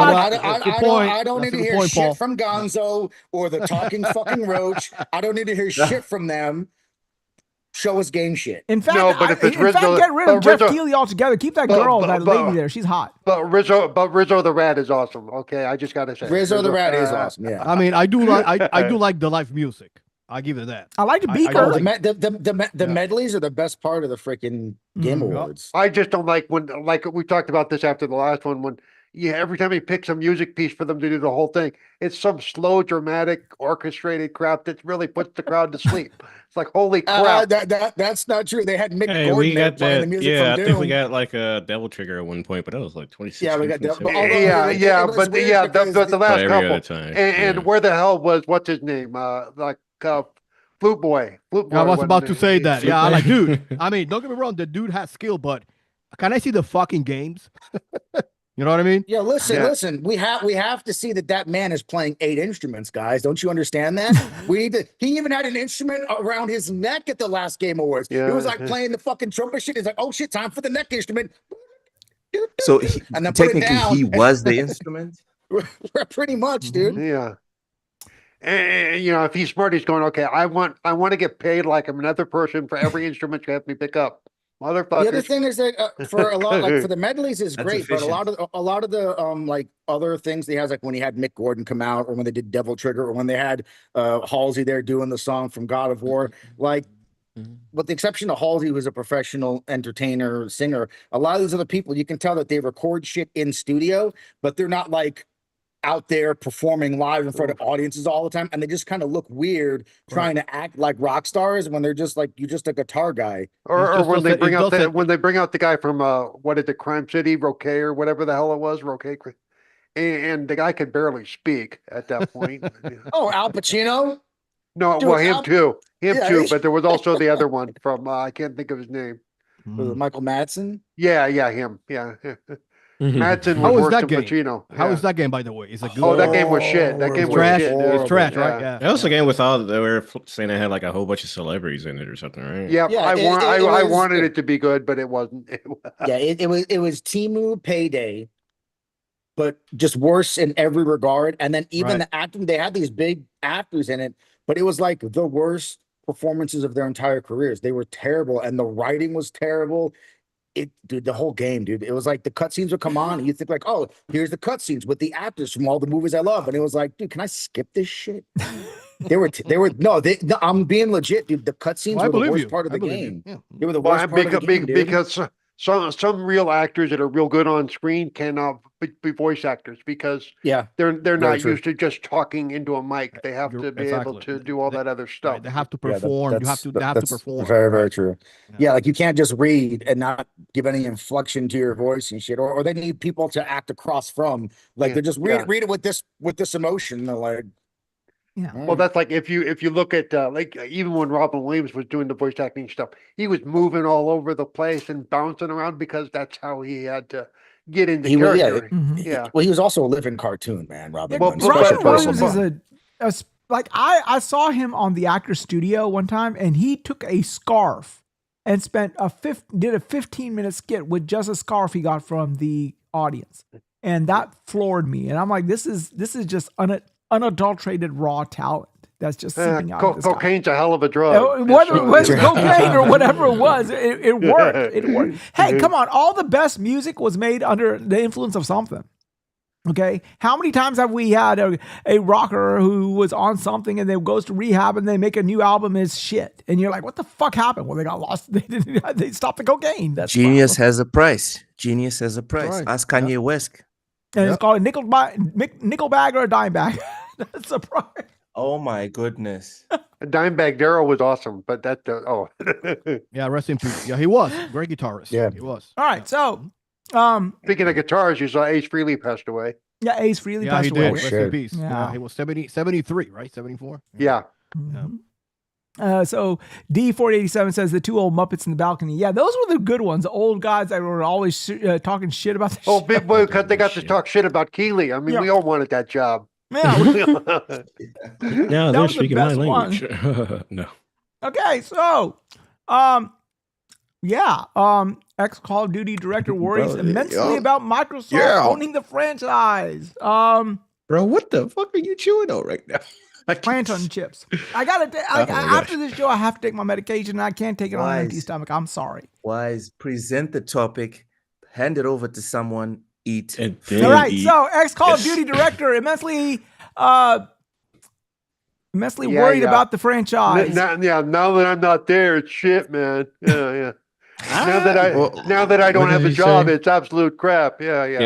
watch. I don't need to hear point, shit Paul. from Gonzo or the talking fucking roach. I don't need to hear shit from them. Show us game shit. In fact, No, but if it's in fact, Rizzo- get rid of but Jeff Rizzo- Keighley altogether. Keep that but- girl, but- that but- lady there. She's hot. But Rizzo the Rat is awesome. Okay, I just gotta say, Rizzo the Rat is awesome. Yeah. I mean, I do like the live music. I give it that. I like to I beat don't her. like- The Yeah. medleys are the best part of the freaking game Mhm. awards. I just don't like when, like we talked about this after the last one, when every time he picks a music piece for them to do the whole thing, it's some slow, dramatic, orchestrated crap that really puts the crowd to sleep. It's like, holy crap. That's not true. They had Mick Hey, Gordon we there got playing that. the music Yeah, I from think we Doom. got like a Devil Trigger at one point, but that was like 2016. Yeah, we got Devil- 2017. although- yeah, it was but weird yeah, because the the- last every couple. other time. And yeah. where the hell was, what's his name? Flute Boy. Flute Boy. I was wasn't about to it? say that. Yeah, I'm like, Flute dude. I mean, don't get me wrong. The dude has skill, but can I see the fucking games? You know what I mean? Yeah, listen, Yeah. listen. We have to see that man is playing 8 instruments, guys. Don't you understand that? We need to. He even had an instrument around his neck at the last Game Awards. He was like Yeah. playing the fucking trumpet shit. He's like, oh shit, time for the neck instrument. So And then put it technically, down. he was the instrument. Pretty much, dude. Yeah. And if he's smart, he's going, okay, I want to get paid like I'm another person for every instrument you have me pick up. The other Motherfuckers. thing is that for a lot, like for the medleys is That's great, but a lot of the like other things he has, like when he had Mick Gordon come out, or when they did Devil Trigger, or when they had Halsey there doing the song from God of War, like. With the exception of Halsey, who's a professional entertainer, singer, a lot of these other people, you can tell that they record shit in studio, but they're not like out there performing live in front of audiences all the time, and they just kind of look weird trying to act like rock stars when they're just like you're just a guitar guy. Or when they bring out the guy from what is it, Crime City, Roquet or whatever the hell it was, Roquet, and the guy could barely speak at that point. Oh, Al Pacino? No, Dude, well, him too, Yeah. but there was also the other one from I can't think of his name. Was it Michael Madsen? Yeah, him. Yeah. Mhm. Madsen How was was worse that than game? Pacino. How Yeah. is that game, by the way? Is it good? Oh, that game was shit. That game was trash. shit, dude. It's trash, right? Yeah. That was a game with all they were saying it had like a whole bunch of celebrities in it or something, right? Yeah, Yeah, I wanted it to be good, but it wasn't. Yeah, it was Temu Payday, but just worse in every regard. And then even the acting, they had these big actors in it, but it was like the worst performances of their entire careers. They were terrible, and the writing was terrible. Dude, the whole game, dude. It was like the cutscenes would come on, and you think like, oh, here's the cutscenes with the actors from all the movies I love, and it was like, dude, can I skip this shit? I'm being legit, dude. The cutscenes were the worst part of the game. Yeah. They were the worst part of the game, dude. Because some real actors that are real good on screen cannot be voice actors because they're not used to just talking into a mic. They have to be able to do all that other stuff. Right. They have to perform. They have to perform. Very, very true. Yeah, like you can't just read and not give any inflection to your voice and shit. Or they need people to act across from. Like they just read it with this emotion. They're like, yeah. Well, that's like if you look at like even when Robin Williams was doing the voice acting stuff, he was moving all over the place and bouncing around because that's how he had to get into character. Well, he was also a living cartoon, man. Robin Robin Williams is like I saw him on the Actors Studio one time, and he took a scarf and did a 15-minute skit with just a scarf he got from the audience, and that floored me. And I'm like, this is just unadulterated raw talent that's just seeping out of this cocaine's a hell of a drug. Whether it was cocaine or whatever it was, it worked. It worked. Hey, come on. All the best music was made under the influence of something. Okay. How many times have we had a rocker who was on something and then goes to rehab and they make a new album as shit? And you're like, what the fuck happened? Well, they got lost. They stopped the cocaine. That's Genius has a price. Genius has a price. Right. Ask Kanye West. And it's called a nickel bag or a dime bag. That's a price. Oh my goodness. Dimebag Darrell was awesome, but that yeah, rest in peace. Yeah, he was great guitarist. Yeah, he was. All right, so speaking of guitars, you saw Ace Frehley passed away. Yeah, Ace Frehley passed away. Did. Rest in peace. Yeah. He was 73, right? 74. Yeah. So D487 says the two old Muppets in the balcony. Yeah, those were the good ones. The old guys that were always talking shit about the show. Big boy, because they got to talk shit about Keeley. I mean, we all wanted that job. Yeah. No, they're speaking my language. No. Okay, so ex Call of Duty director worries immensely about Microsoft owning the franchise. Bro, what the fuck are you chewing on right now? Plantain chips. I gotta after this show, I have to take my medication, and I can't take it on an empty stomach. I'm sorry. Wize, present the topic, hand it over to someone, eat. All right. So, ex Call of Duty director immensely worried about the franchise. Now that I'm not there, it's shit, man. Yeah. Now that I don't have a job, it's absolute crap. Yeah. Like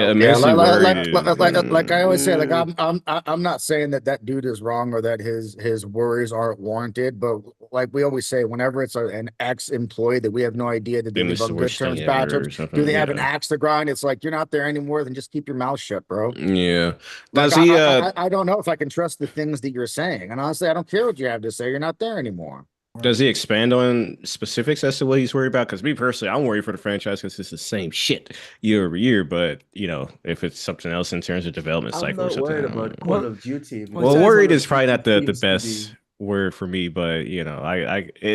I always say, like I'm not saying that dude is wrong or that his worries aren't warranted, but like we always say, whenever it's an ex-employee that we have no idea that they live on good terms, bad terms, do they have an axe to grind? It's like you're not there anymore. Then just keep your mouth shut, bro. Yeah. Like, I don't know if I can trust the things that you're saying, and honestly, I don't care what you have to say. You're not there anymore. Does he expand on specifics as to what he's worried about? Because me personally, I'm worried for the franchise because it's the same shit year over year. But if it's something else in terms of development cycle or something, about Call of Duty. Well, worried is probably not the best word for me. But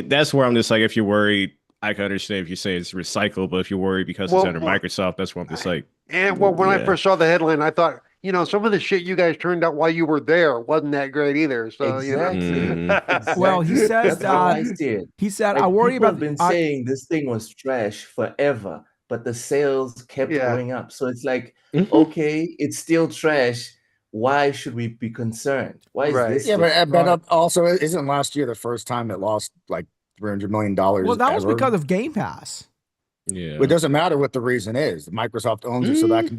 that's where I'm just like, if you're worried, I can understand if you say it's recycled. But if you're worried because it's under Microsoft, that's where I'm just like. And when I first saw the headline, I thought, some of the shit you guys turned out while you were there wasn't that great either. So exactly. Well, he says he said, I worry about. I've been saying this thing was trash forever, but the sales kept going up. So it's like, okay, it's still trash. Why should we be concerned? Why is this? Yeah, but also, isn't last year the first time it lost like $300 million? Well, that was because of Game Pass. Yeah. It doesn't matter what the reason is. Microsoft owns it, so that can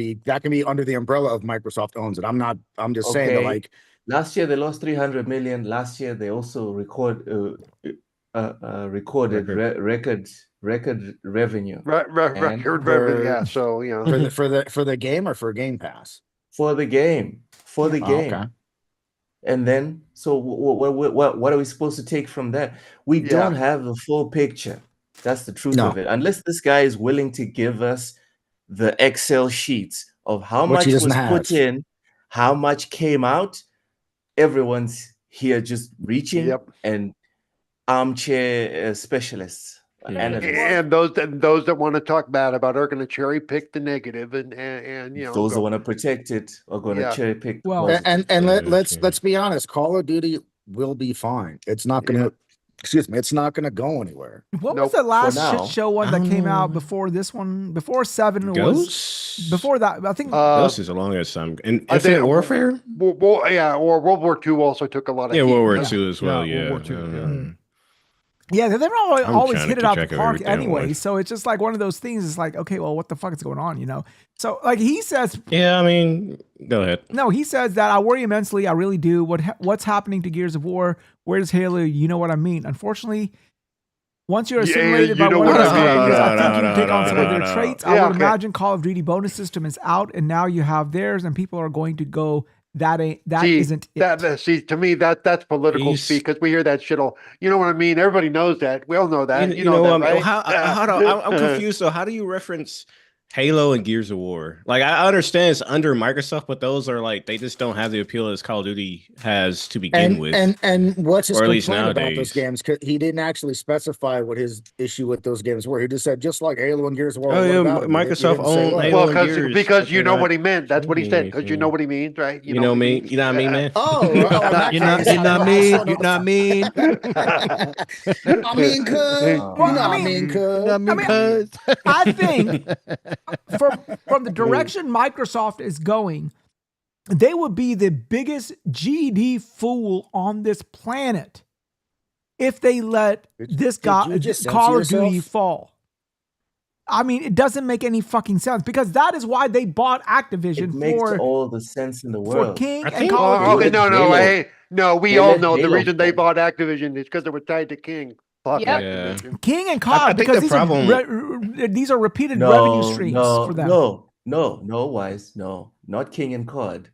be under the umbrella of Microsoft owns it. I'm just saying that, like, last year they lost 300 million. Last year they also recorded record revenue. Record revenue. Yeah. So for the game or for Game Pass? For the game. For the game. Okay. And then, so what are we supposed to take from that? We don't have the full picture. That's the truth of it. Unless this guy is willing to give us the Excel sheets of how much was put in, how much came out, everyone's here just reaching and armchair specialists. And those that want to talk bad about are going to cherry pick the negative, and those that want to protect it are going to cherry pick. Let's be honest. Call of Duty will be fine. It's not going to. Excuse me. It's not going to go anywhere. What was the last shit show one that came out before this one? Before 7 was before that. I think Ghost is a long as time. And Infinite Warfare. Or World War II also took a lot of. Yeah, World War II as well. Yeah, World War II. Yeah, they're always hit it out the park anyway. So it's just like one of those things. It's like, okay, well, what the fuck is going on, you know? So like he says, yeah, I mean, go ahead. No, he says that I worry immensely. I really do. What's happening to Gears of War? Where's Halo? You know what I mean? Unfortunately, once you're assimilated by one of those companies, I think you can take on some of their traits. I would imagine Call of Duty bonus system is out, and now you have theirs, and people are going to go. Isn't it. See, to me, that's political speak, because we hear that shit all. You know what I mean? Everybody knows that. We all know that. You know that, right? I'm confused. So how do you reference Halo and Gears of War? Like, I understand it's under Microsoft, but those are like, they just don't have the appeal as Call of Duty has to begin with. And what's his complaint about those games? Because he didn't actually specify what his issue with those games were. He just said, just like Halo and Gears of War. Oh yeah, Microsoft owned Halo and Gears. Because you know what he meant. That's what he said. Because you know what he means, right? You know me. You know what I mean, man. You're not mean. You're not mean. I mean, cuz. I think from the direction Microsoft is going, they would be the biggest GD fool on this planet if they let this Call of Duty fall. I mean, it doesn't make any fucking sense, because that is why they bought Activision. It makes all the sense in the world. For King and Call of Duty. No, we all know the reason they bought Activision is because they were tied to King. Yeah. King and COD, because these are repeated revenue streams for them. No, Wize. No, not King and COD.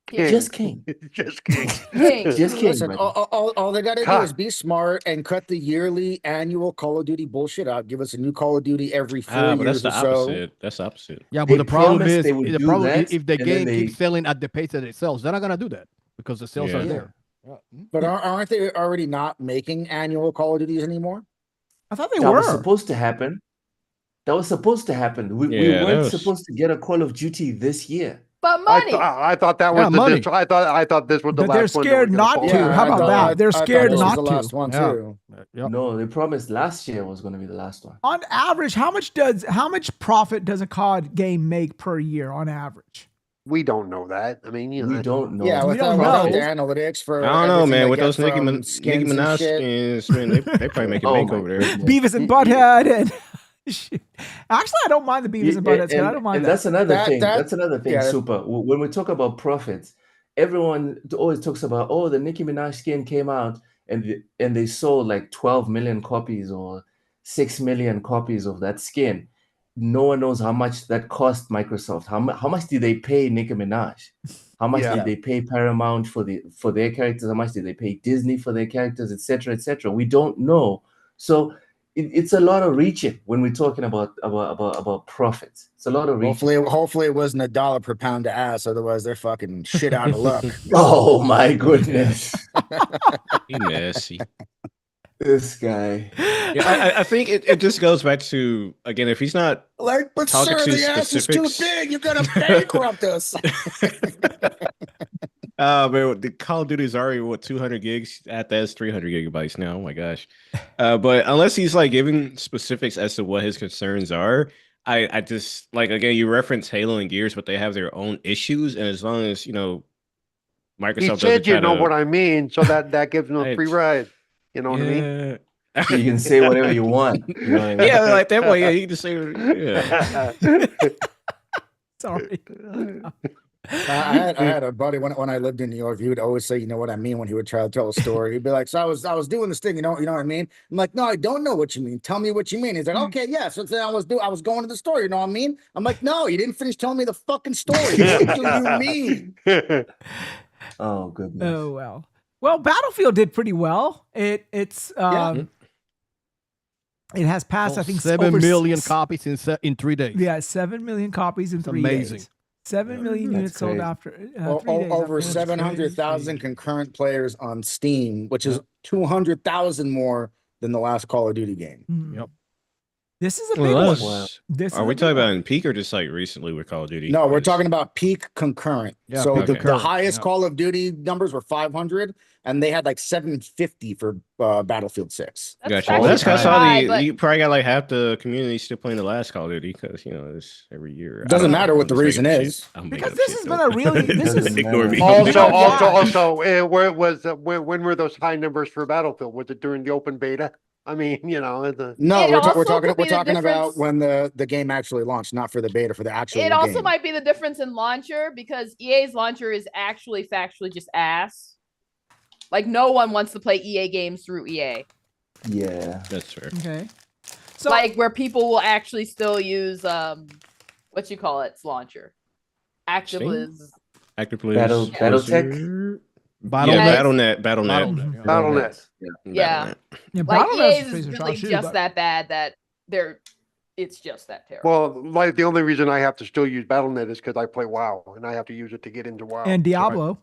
King. Just King. Just King. Just King. Listen, all they got to do is be smart and cut the yearly annual Call of Duty bullshit out. Give us a new Call of Duty every 4 years or so. That's the opposite. Yeah, but the problem is if the game keeps selling at the pace that it sells, they're not going to do that because the sales are there. But aren't they already not making annual Call of Duties anymore? I thought they were. That was supposed to happen. We weren't supposed to get a Call of Duty this year. But money. I thought that was money. I thought this was the last one. They're scared not to. How about that? They're scared not to. The last one too. No, they promised last year was going to be the last one. On average, how much profit does a COD game make per year on average? We don't know that. I mean, we don't know. Yeah, without the analytics for. I don't know, man. With those Nicki Minaj skins, man, they probably make it bank over there. Beavis and Butthead and. Actually, I don't mind the Beavis and Butthead. I don't mind that. That's another thing. That's another thing. Super. When we talk about profits, everyone always talks about, the Nicki Minaj skin came out and they sold like 12 million copies or 6 million copies of that skin. No one knows how much that cost Microsoft. How much did they pay Nicki Minaj? How much did they pay Paramount for their characters? How much did they pay Disney for their characters, etc., etc.? We don't know. So it's a lot of reaching when we're talking about profits. It's a lot of reaching. Hopefully it wasn't $1 per pound to ass. Otherwise, they're fucking shit out of luck. Oh my goodness! He messy. This guy. Yeah, I think it just goes back to, again, if he's not but talking sir, to the ass is too big. You're gonna bankrupt us. Man, the Call of Duty is already 200 gigs. At that's 300 gigabytes now. Oh my gosh! But unless he's like giving specifics as to what his concerns are, I just like, again, you reference Halo and Gears, but they have their own issues, and as long as Microsoft. He said, you know what I mean, so that gives him a free ride. You know what I mean? So you can say whatever you want. You know what I mean? Yeah, like that way. Yeah, you can just say. Yeah. Sorry. I had a buddy when I lived in New York. He would always say, "You know what I mean?" When he would try to tell a story, he'd be like, "So I was doing this thing, you know what I mean?" I'm like, "No, I don't know what you mean. Tell me what you mean." He's like, "Okay, yeah." So then I was going to the story, you know what I mean? I'm like, "No, you didn't finish telling me the fucking story. What do you mean?" Oh goodness. Oh well. Well, Battlefield did pretty well. It has passed, I think, 7 million six- copies in 3 days. Yeah, 7 million copies in It's 3 amazing. days. 7 million That's units sold crazy. after 3 days. Over after- 700,000 concurrent players on Steam, which is 200,000 more than the last Call of Duty game. Mhm. Yep. This is a big Well, one. that's- This Are is we a talking big one. about in peak or just like recently with Call of Duty? No, we're 'Cause- talking about peak concurrent. Yeah, So peak the concurrent, highest yeah. Call of Duty numbers were 500, and they had like 750 for Battlefield 6. Gotcha. actually Well, that's because pretty all high, the but you probably got like half the community still playing the last Call of Duty because it's every year. I Doesn't don't know. matter what the I'm just reason making is. shit. I'm Because making this shit, has don't- been a really- this is- Ignore me. Also, where it was when were those high numbers for Battlefield? Was it during the open beta? I mean, No, It we're also talking could be the about difference- when the game actually launched, not for the beta, for the actual it also game. might be the difference in launcher because EA's launcher is actually factually just ass. Like no one wants to play EA games through EA. Yeah. That's fair. Okay. So Like where people will actually still use what you call it, it's launcher. Active Steam? is Active Battle- Blizzard- Battletech? Battle Yeah, Net. Battle.net. Battle.net, yeah. Battle.net. Yeah. Yeah. Battle.net. yeah, like Battle.net's EA's pretty is much really shit, just but- that bad that it's just that terrible. Well, like the only reason I have to still use Battle.net is because I play WoW and I have to use it to get into WoW. and So Diablo.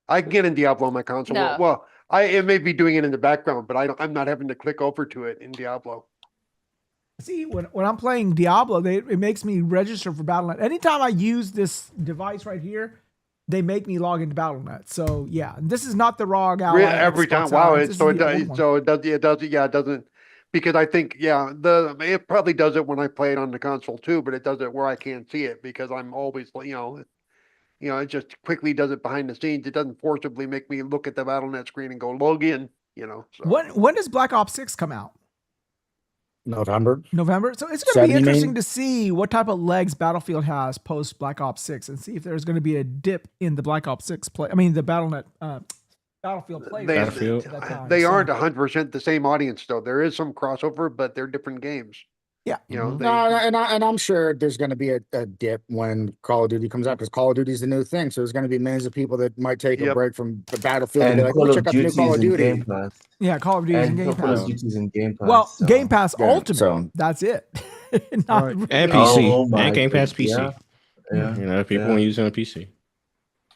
I can get in Diablo on my console. No. Well, it may be doing it in the background, but I'm not having to click over to it in Diablo. See, when I'm playing Diablo, it makes me register for Battle.net. Anytime I use this device right here, they make me log into Battle.net. So yeah, this is not the ROG Ally. Every time, Xbox wow! Ally. It, This so is it the old does. one. So it does. Yeah, it doesn't. Because I think, it probably does it when I play it on the console too, but it does it where I can't see it because I'm always, it just quickly does it behind the scenes. It doesn't forcibly make me look at the Battle.net screen and go log in. So. When does Black Ops 6 come out? November. November. So it's going to be 70 interesting main? to see what type of legs Battlefield has post Black Ops 6 and see if there's going to be a dip in the Black Ops 6 play. I mean, the Battlefield play. They, Battlefield. at that time. they So- aren't 100% the same audience though. There is some crossover, but they're different games. Yeah. No, and I'm sure there's going to be a dip when Call of Duty comes out because Call of Duty is the new thing. So there's going to be millions of people that might take a Yep. break from the Battlefield and And be like, Call "Oh, of check out the new Duty Call is of in Duty." Game Pass. Yeah, Call of Duty is in And Game Call of Pass. Duty is in Game Pass. Well, so- Game Pass Yeah, Ultimate. so- That's it. Not Alright. really- And PC. Oh my and Game Pass goodness, PC. Yeah. You know, people Yeah. want to use it on PC.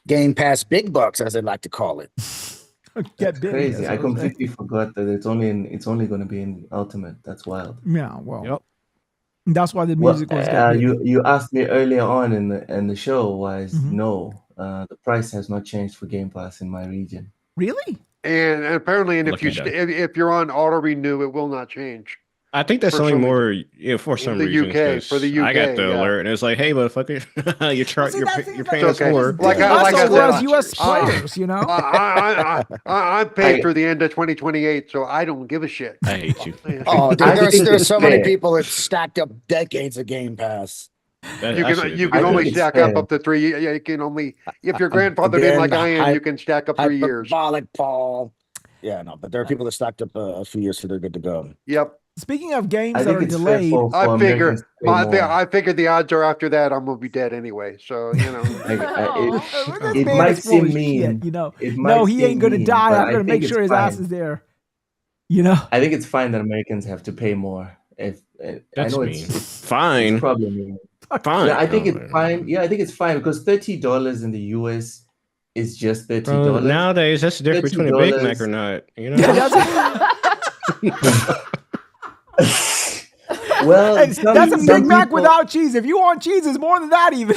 Game Pass big bucks, as they like to call it. Get big. Crazy. that's I what I'm saying. completely forgot that it's only going to be in Ultimate. That's wild. Yeah, well, Yep. that's why the Well, music was getting big. you asked me earlier on in the show was Mhm. no, the price has not changed for Game Pass in my region. Really? And apparently, if Looking you at it. if you're on auto renew, it will not change. I think that's For only some more for some the reasons. UK, 'cause for the I got UK, the yeah. alert and it's like, hey, motherfucker, See, that thing you're is paying like- us okay. more. Like I- Us like I over said, as U.S. uh, players, you know? I'm paid through the end of 2028, so I don't give a shit. I hate you. Oh, dude, I think there's it's so many fair. people that stacked up decades of Game Pass. You I should've can did can that. only think it's stack up fair. to 3. Yeah, you can only if you're I'm grandfathered in like being I am, you can stack up 3 years. Hyperbolic, Paul. Yeah, no, but there are people that stacked up a few years, so they're good to go. Yep, Speaking of games I that think are it's fair delayed, for I figure. Americans to pay more. I figure the odds are after that I'm gonna be dead anyway. So It This man might is full seem of mean. shit, you know. It No, might he seem ain't gonna mean, die. but I'm I gonna make think sure it's his ass fine. is there. You know. I think it's fine that Americans have to pay more. If I That's know mean. it's Fine. probably mean. Fine. Yeah, I think Oh, it's fine. Yeah, I think it's fine because $30 in the US is just $30. Bro, nowadays, that's the difference between a Big Mac $30. or not. You know? Yeah, Well, that's, that's a some Big Mac people- without cheese. If you want cheese, it's more than that even.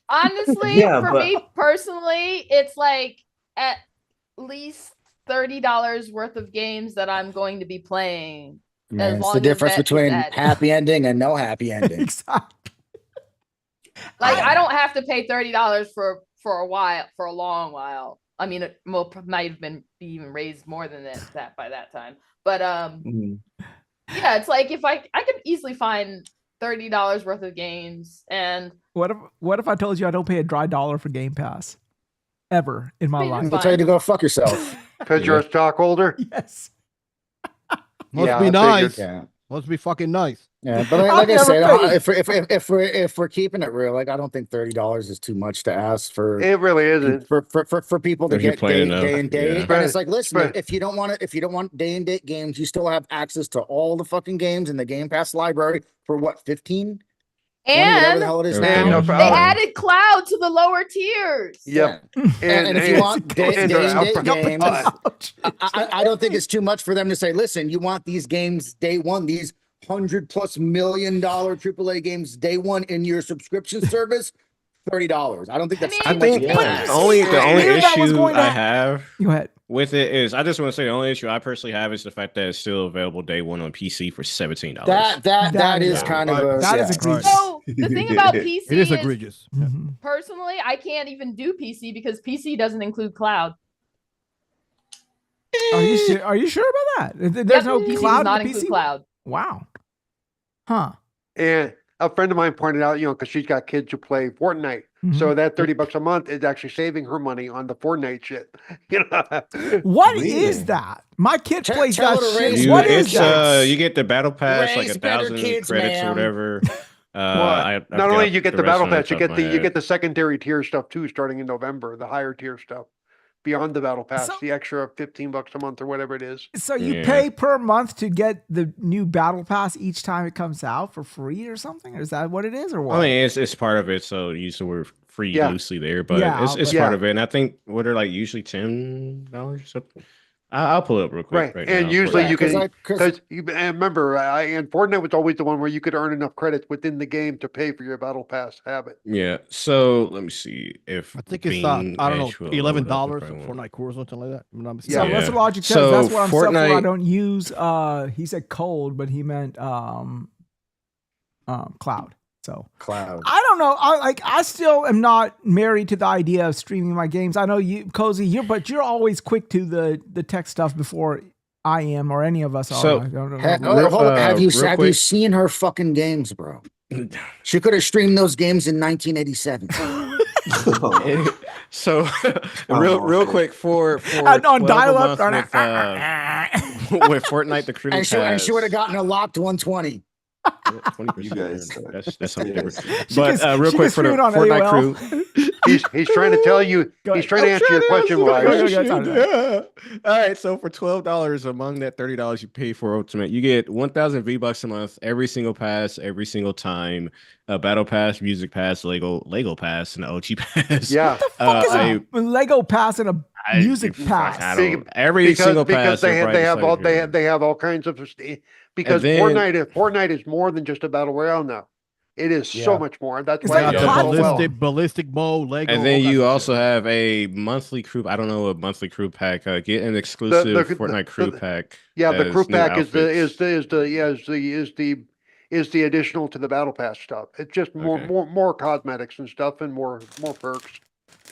Honestly, Yeah, for but- me personally, it's like at least $30 worth of games that I'm going to be playing. Man, it's long the as difference that is between added. happy ending and no happy ending. Exactly. Like I don't have to pay $30 for a while, for a long while. I mean, it might have been even raised more than that by that time. But yeah, it's like if I could easily find $30 worth of games, and What if I told you I don't pay a dry dollar for Game Pass ever in my I mean, life? it's I'll tell you to go fuck yourself. Because you're a stockholder. Yes. Must Yeah, be I nice. figured. Yeah. Must be fucking nice. Yeah, but I'll like I never said, pay. if we're keeping it real, like I don't think $30 is too much to ask for It really isn't. for people to If you're get playing day, enough, day and day. yeah. And it's like, listen, Spread- if you don't want day and date games, you still have access to all the fucking games in the Game Pass library for what, 15? 20, whatever and the hell it is And, now. uh, they added cloud to the lower tiers. Yep. Yeah. And if you want day and date games, Ouch. I don't think it's too much for them to say, listen, you want these games day one, these $100+ million AAA games day one in your subscription service, $30. I don't think that's I too I mean, much. think to the ask. only knew that was issue going to I have Go ahead. with it is I just want to say the only issue I personally have is the fact that it's still available day one on PC for $17. That is is- kind of a that is yeah. egregious. So the thing about PC It is egregious. Mhm. personally, I can't even do PC because PC doesn't include cloud. Are you sure about that? There's no PC does cloud not in the include PC. cloud. Wow. Huh. And a friend of mine pointed out, because she's got kids who play Fortnite. Mhm. So that $30 a month is actually saving her money on the Fortnite shit. What Really? is that? My kid Tell- plays tell that her to shit. raise What your is kids. that? you get the battle pass like Raise better 1,000 kids, credits or ma'am. whatever. Not I only forgot you get the the rest battle of them pass, you off the get top the of my you head. get the secondary tier stuff too, starting in November. The higher tier stuff beyond the battle pass, So- the extra $15 a month or whatever it is. So you Yeah. pay per month to get the new battle pass each time it comes out for free or something? Or is that what it is, or what? I mean, it's part of it, so you use the word free Yeah. loosely there, but Yeah, it's but- part Yeah. of it. And I think what are like usually $10 or something. I'll pull it up real quick. Right, now and for usually you. you Because can because and remember, and Fortnite was always the one where you could earn enough credits within the game to pay for your battle pass habit. Yeah. So let me see if I think it's Bing I don't know, Edge will $11 load up if I for want. Fortnite core or something like that. I'm not So mistaken. Yeah. Russell Logic says So that's what I'm stuck for. I Fortnite- don't use he said cold, but he meant cloud. So Cloud. I don't know. I still am not married to the idea of streaming my games. I know you, Cozy, but you're always quick to the tech stuff before I am or any of us are. So, I don't know. Real- Have you real have you quick. seen her fucking games, bro? She could have streamed those games in 1987. So real quick for on 12 a dial-up. month with Fortnite the crew and she would have gotten a locked 120. 20%. You guys suck. That's something different. She But can- real she quick can for the stream it on Fortnite AOL. crew. He's trying to tell you. Go He's ahead. trying to answer your question, Go ahead, Wise. go ahead. All right, so for $12 among that $30 you pay for Ultimate, you get 1,000 V-Bucks a month, every single pass, every single time. Battle Pass, Music Pass, Lego Pass, and OG Pass. Yeah, Fuck is a Lego pass and a music pass? I don't- every single pass. they have all kinds of because then- Fortnite is more than just a battle royale now. It is so Yeah. much more. That's It's why like it a does so platform. well. ballistic mode, Lego. And all then kinds you of also shit. have a monthly crew. I don't know a monthly crew pack. Get an exclusive Fortnite crew pack. Yeah, the as crew new pack outfits. is the additional to the battle pass stuff. It's just Okay. more cosmetics and stuff and more perks.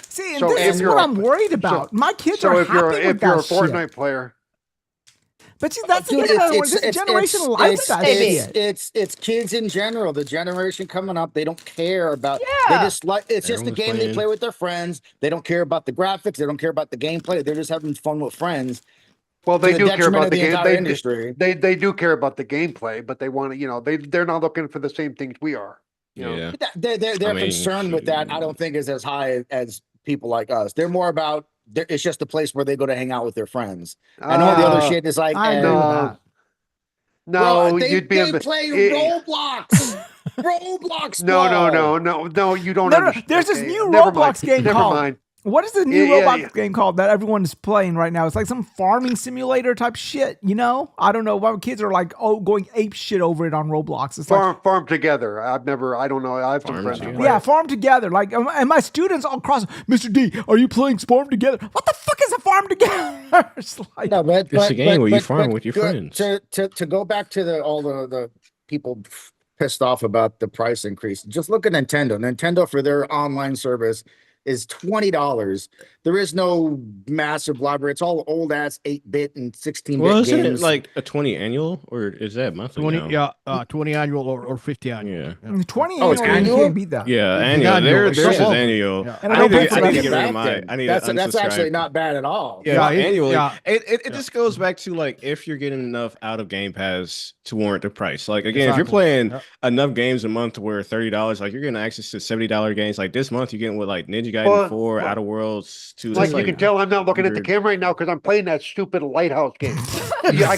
See, and So this if is you're what a- I'm worried about. My kids So are if you're happy with if you're a that shit. Fortnite player, But see, that's the Dude, thing about this generation likes that shit. it's kids in general. The generation coming up, they don't care about. Yeah. They just like it's just a Everyone's game they playing. play with their friends. They don't care about the graphics. They don't care about the gameplay. They're just having fun with friends. well, they to the do care detriment about of the game. entire industry. They do care about the gameplay, but they want to, they're not looking for the same things we are. You know? Yeah. But their I mean, concern with that, I don't think, is as high as people like us. They're more about. It's just a place where they go to hang out with their friends. And all the other shit is like. I agree with that. No, Bro, you'd be they play Roblox. Roblox. No, bro. you don't No, understand. there's this new Never Roblox mind. game Never called- mind. What is the new Yeah, Roblox yeah. game called that everyone is playing right now? It's like some farming simulator type shit, you know? I don't know. My kids are like, going ape shit over it on Roblox. It's like, Farm together. I don't know. I have some Farm friends who Together. play yeah, it. farm together. Like, and my students all across, Mr. D, are you playing farm together? What the fuck is a farm together? It's like, No, but It's a game where you farm but with your go- friends. To go back to all the people pissed off about the price increase. Just look at Nintendo. Nintendo for their online service is $20. There is no massive library. It's all old ass 8-bit and 16-bit Well, isn't it games. like a 20 annual, or is that monthly 20, now? 20 annual or 50 annual. Yeah. 20 Oh, it's annual, you annual? can't beat that. Yeah, It's annual. annual. Theirs It's is monthly. annual. Yeah. And I I don't need pay to, for I that need to either. get rid of mine. I need that's to actually unsubscribe. not bad at all. Yeah, Yeah, annually. yeah. It just goes back to like if you're getting enough out of Game Pass to warrant the price. Like again, if you're Exactly. playing Yeah. enough games a month to where $30, like you're getting access to $70 games. Like this month, you're getting with like Ninja Gaiden Well, 4, well, Outer Worlds 2. Like That's you can tell, I'm not looking at the 100. camera right now because I'm playing that stupid lighthouse game. Yeah,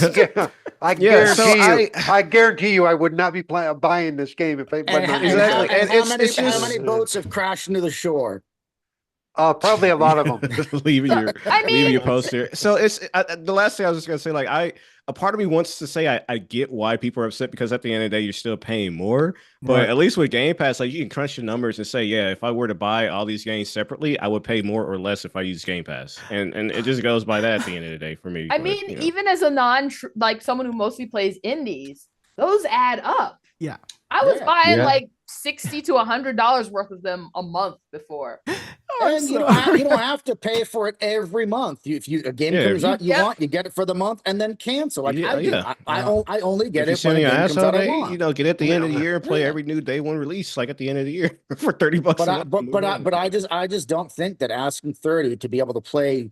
I Yeah, so guarantee you, I guarantee you, I would not be buying this game if I And, wasn't how- on and Game how- Exactly. Pass. and And how, many, it's how just- many boats have crashed into the shore? Probably a lot of them. leaving your I leaving your mean- poster. So it's the last thing I was just gonna say. Like a part of me wants to say I get why people are upset because at the end of the day you're still paying more. But Right. at least with Game Pass, like you can crunch the numbers and say, yeah, if I were to buy all these games separately, I would pay more or less if I use Game Pass. And it just goes by that at the end of the day for me. I But, mean, you know. even as a like someone who mostly plays indies, those add up. Yeah. I was Yeah. buying Yeah. like $60 to $100 worth of them a month before. And you don't have to pay for it every month. If a game Yeah, comes out you Yep. want, you get it for the month and then cancel. Like Yeah, I do. yeah. I only get If it you're when a selling your game ass comes all out I day, want. you know, get at the end of the year and play Yeah. every new day one release, like at the end of the year for $30 But a I, month. but Move but I, on. but I just don't think that asking 30 to be able to play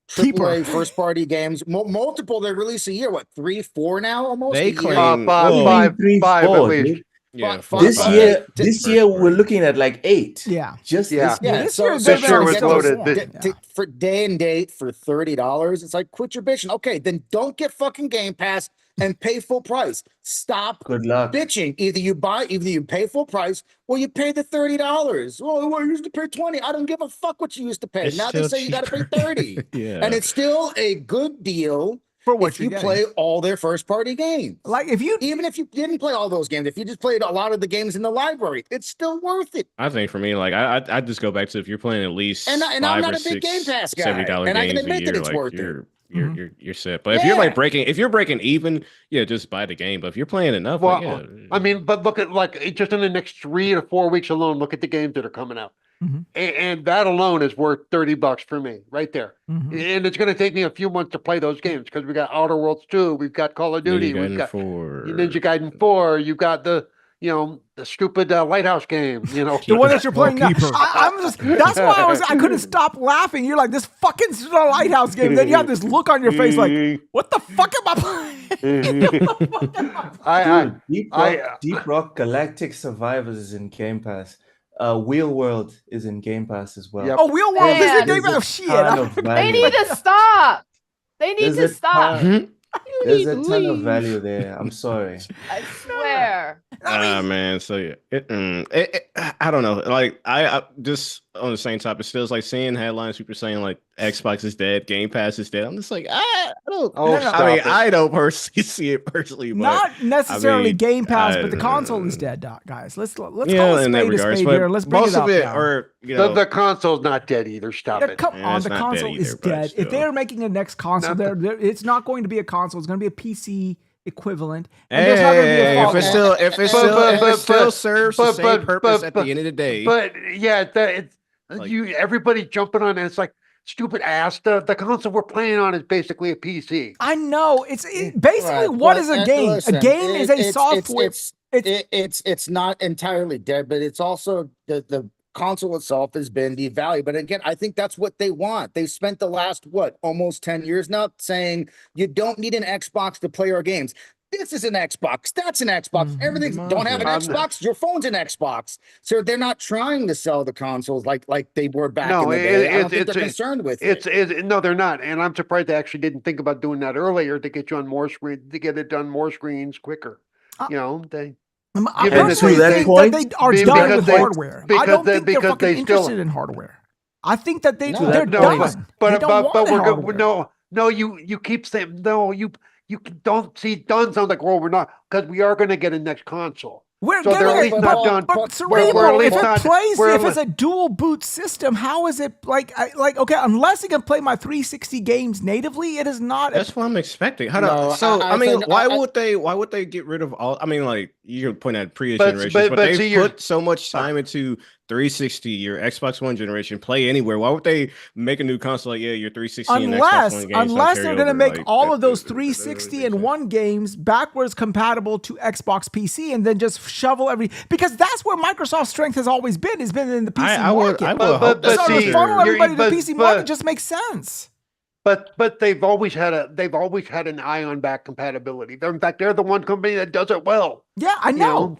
Cheaper. AAA first party games, multiple they release a year, what 3, 4 now almost They a year? claim- Five, Whoa. five, Three, five at four, least. dude. yeah, Fi- This Five. year, Five. this year we're looking at like 8. Yeah. Just Yeah. this Yeah, year. This so- year, so they're this year on was schedule loaded. for This- it. Yeah. for day and date for $30. It's like quit your bitching. Okay, then don't get fucking Game Pass and pay full price. Stop Good luck. bitching. Either you pay full price or you pay the $30. Well, I used to pay 20. I don't give a fuck what you used to pay. It's Now they still say you got to pay cheaper. 30. Yeah. And it's still a good deal For what if you're you getting. play all their first party games. Like if you Even if you didn't play all those games, if you just played a lot of the games in the library, it's still worth it. I think for me, like I just go back to if you're playing at least And I'm five not or a big six Game Pass guy, $70 and I can games a admit that year, it's like worth it. you're set. But if you're like Yeah. if you're breaking even, yeah, just buy the game. But if you're playing enough, Well, like, yeah, I mean, but look at just in the next 3 to 4 weeks alone, look at the games that are coming out. Mhm. And that alone is worth $30 for me right there. Mhm. And it's going to take me a few months to play those games because we got Outer Worlds 2, we've got Call of Duty, Ninja we've Gaiden got 4. Ninja Gaiden 4, you've got the stupid lighthouse game, the one that you're playing now, Keeper. that's why I couldn't stop laughing. You're like, this fucking lighthouse game. Then you have this look on your face like, what the fuck am I playing? I Deep I- Rock, Deep Rock Galactic Survivors is in Game Pass. Wheel World is in Game Pass as well. Yep. Oh, Wheel World is Man. in Game There's a Pass. Shit. ton of They value. need to stop. They need There's to a stop. ton- There's a ton of Leave. value there. I'm sorry. I swear. Man, so yeah, I don't know. Like I just on the same topic, still it's like seeing headlines, people saying like Xbox is dead, Game Pass is dead. I'm just like, I don't. Oh, I stop mean, it. I don't personally see it personally, but Not necessarily mean, Game Pass, I- but the console is dead, guys. Let's call yeah, a in that spade a regards, spade but here. And let's bring most it up. of it, now. or you know, the console's not dead either. Stop Yeah, it. come Yeah, on, it's the not dead console is either, but dead. If still. they're making a next console, Not it's not going to be a console. It's going to be a PC equivalent. And there's not going to be a hey, fall- if it still serves the same but- purpose but- at the end of the day. But yeah, Like- everybody jumping on it. It's like stupid ass. The console we're playing on is basically a PC. I know. Basically Right, what but- is a and game? listen, a game is a it's- software. It's not entirely dead, but it's also the console itself has been devalued. But again, I think that's what they want. They've spent the last almost 10 years now saying you don't need an Xbox to play our games. This is an Xbox. That's an Xbox. Mhm. Everything's don't have an Xbox. Your phone's an Xbox. So they're not trying to sell the consoles like they were back No, in the day. I don't think it's- they're concerned with it. No, they're not. And I'm surprised they actually didn't think about doing that earlier to get you on more screen to get it done more screens quicker. Uh, They I Given personally to that think point, that they are be- done because with they- hardware. I because don't they- think they're because fucking they still- interested in hardware. I think that No, they're no, done. but They don't want the we're hardware. no, you keep saying no, you don't see done sounds like well we're not because we are going to get a next console. We're So they're getting at it, least not done. but we're at Cerebral, if least it not- plays, we're if at it's a dual boot system, how is it like okay? Unless it can play my 360 games natively, it is not. That's what I'm expecting. How No, so I I mean, think- why would they get rid of all? I mean, like you're pointing at previous But- generations, but- but but they've see, you're- put so much time into 360, your Xbox One generation, play anywhere. Why would they make a new console? Like, yeah, your 360 and Xbox One games Unless don't they're carry going to over. make Like, all that- of those that doesn't really 360 make and sense. one games backwards compatible to Xbox PC, and then just shovel because that's where Microsoft's strength has always been. Has been in the PC I would market. hope but so that's to see, funnel you're- everybody to the but- PC but- market just makes sense. But they've always had an eye on back compatibility. In fact, they're the one company that does it well. Yeah, I you know.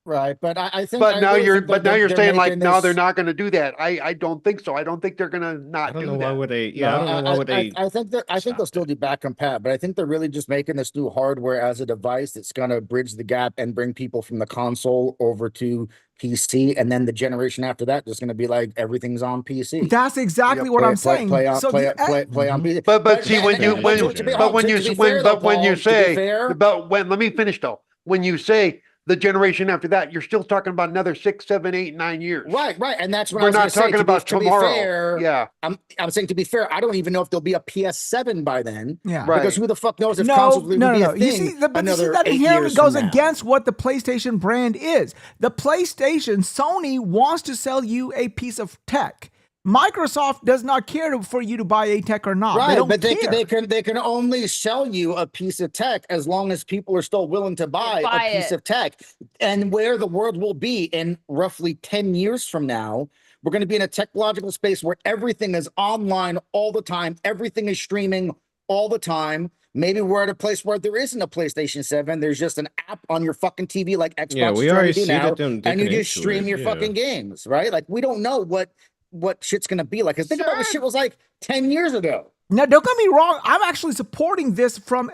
Right, but I think. But I now really you're think that saying they're like, making no, this- they're not going to do that. I don't think so. I don't think they're going to not I don't do know why that. would they. Yeah, No, I don't know why would they. I think that I think they'll stop still that. do back compat, but I think they're really just making this new hardware as a device that's going to bridge the gap and bring people from the console over to PC, and then the generation after that is going to be like everything's on PC. That's exactly what I'm saying. Play on, So play, the- play, play on PC. But see, then- when you then- when to be- but when to you be when fair though, but when you Paul, to be say fair- but when let me finish though. When you say the generation after that, you're still talking about another 6, 7, 8, 9 years. right, and that's what I We're was gonna not say. talking To be- about to be tomorrow. fair, Yeah. I'm saying to be fair, I don't even know if there'll be a PS7 by then. Yeah. Right. Because who the fuck knows if No, consoles will no, be no. a You thing see, but you see another that 8 inherently years goes from now. against what the PlayStation brand is. The PlayStation, Sony wants to sell you a piece of tech. Microsoft does not care for you to buy a tech or not. They Right, don't but care. they can only sell you a piece of tech as long as people are still willing to buy buy a piece it. of tech. And where the world will be in roughly 10 years from now, we're going to be in a technological space where everything is online all the time. Everything is streaming all the time. Maybe we're at a place where there isn't a PlayStation 7. There's just an app on your fucking TV like Xbox Yeah, we is trying already to do see now, that them and you dipping just into stream it, your yeah. fucking games, right? Like we don't know what shit's going to be like. 'Cause think about what Sure. shit was like 10 years ago. Now, don't get me wrong. I'm actually supporting this from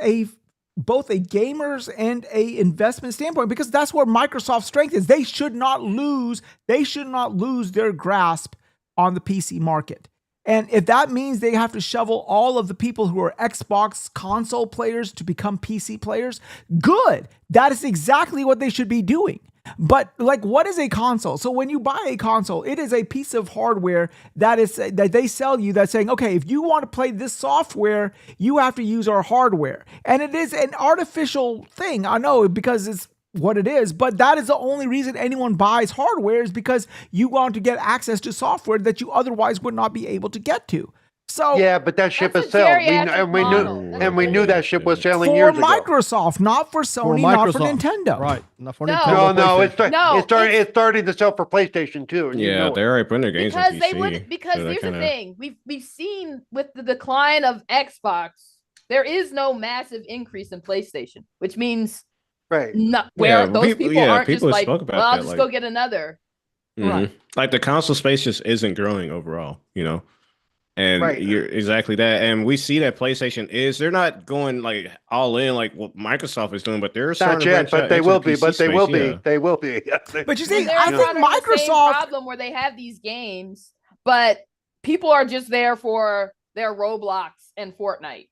both a gamers and a investment standpoint because that's where Microsoft's strength is. They should not lose. They should not lose their grasp on the PC market. And if that means they have to shovel all of the people who are Xbox console players to become PC players, good. That is exactly what they should be doing. But like, what is a console? So when you buy a console, it is a piece of hardware that they sell you that's saying, okay, if you want to play this software, you have to use our hardware. And it is an artificial thing. I know because it's what it is, but that is the only reason anyone buys hardware is because you want to get access to software that you otherwise would not be able to get to. So Yeah, but that ship That's has a sailed. geriatric model. And we knew that ship was sailing for years ago. Microsoft, not for Sony, not for Microsoft. Nintendo. Right. Not for No. Nintendo. No, PlayStation. it's starting to sell for PlayStation too. And you Yeah, know it. they're already putting their games Because on they PC. would because so that here's kinda- the thing. We've seen with the decline of Xbox, there is no massive increase in PlayStation, which means right. not where Yeah, those people- people yeah, aren't just people like, spoke about well, I'll that, just like- go get another. Right. Mhm. Like the console space just isn't growing overall, you know? And Right. you're exactly that. And we see that PlayStation they're not going like all in like what Microsoft is doing, but they're starting Not to yet, branch but out they into will the be. PC But they space, will yeah. be. They will be. But you And see, they're I think running the same Microsoft. problem where they have these games, but people are just there for their Roblox and Fortnite.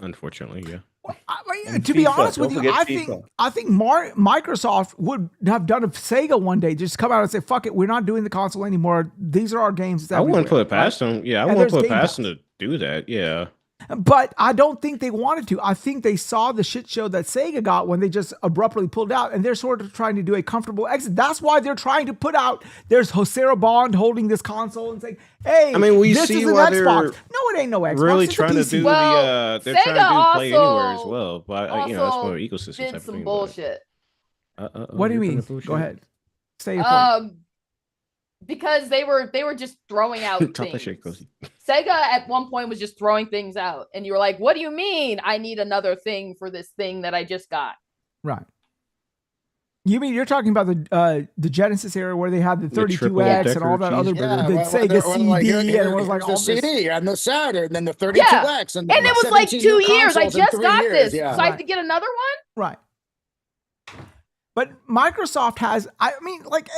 Unfortunately, yeah. I mean, And to be FIFA, honest with don't you, forget I think FIFA. Microsoft would have done if Sega one day just come out and say, "Fuck it, we're not doing the console anymore. These are our games." It's I wouldn't everywhere," put it past them. Yeah, I And wouldn't there's put it Game past Pass. them to do that. Yeah. But I don't think they wanted to. I think they saw the shit show that Sega got when they just abruptly pulled out, and they're sort of trying to do a comfortable exit. That's why they're trying to put out. There's Sarah Bond holding this console and saying, "Hey, I mean, we this see is an why Xbox." they're No, it ain't no Xbox. Really It's a trying to PC. do Well, they're trying to do Sega play anywhere as also- well. But you know, that's more of an ecosystem type Did of some thing. bullshit. What do you mean? Go ahead. Say your point. Because they were just throwing out Talk that things. shit, Cozy. Sega at one point was just throwing things out, and you were like, "What do you mean? I need another thing for this thing that I just got." Right. You mean you're talking about the Genesis era where they had the The 32X and all that other triple-decker the Sega CD and it was like the all this. CD and the Saturn and then the 32X and And it was like 17 2 new years. I consoles in just 3 got years, this, yeah. so I have to get another one. Right. But Microsoft has, I mean, like,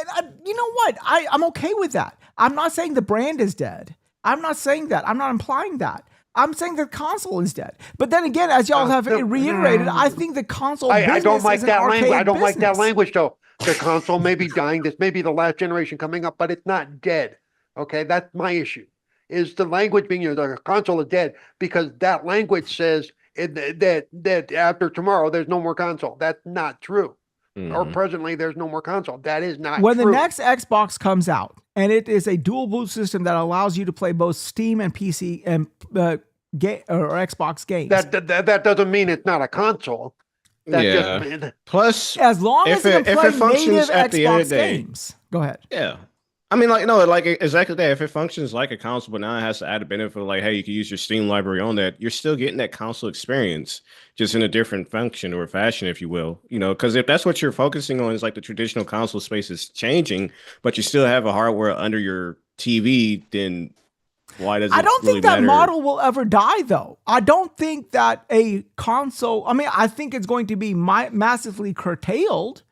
you know what? I'm okay with that. I'm not saying the brand is dead. I'm not saying that. I'm not implying that. I'm saying the console is dead. But then again, as y'all have reiterated, I think the console I business don't like is an that language. I archaic don't like that business. language though. The console may be dying. This may be the last generation coming up, but it's not dead. Okay, that's my issue. Is the language being used? The console is dead because that language says that after tomorrow there's no more console. That's not true. or presently there's no more console. That is not when true. the next Xbox comes out, and it is a dual boot system that allows you to play both Steam and PC and or Xbox games. That doesn't mean it's not a console. That just Plus, as long as it can play native at the end Xbox of the day, games. Go ahead. Yeah. I mean, like, no, like exactly that. If it functions like a console, but now it has to add a benefit of like, hey, you can use your Steam library on that, you're still getting that console experience, just in a different function or fashion, if you will. You know, because if that's what you're focusing on, is like the traditional console space is changing, but you still have a hardware under your TV, then why does it I don't really think that matter? model will ever die, though. I don't think that a console, I mean, I think it's going to be massively curtailed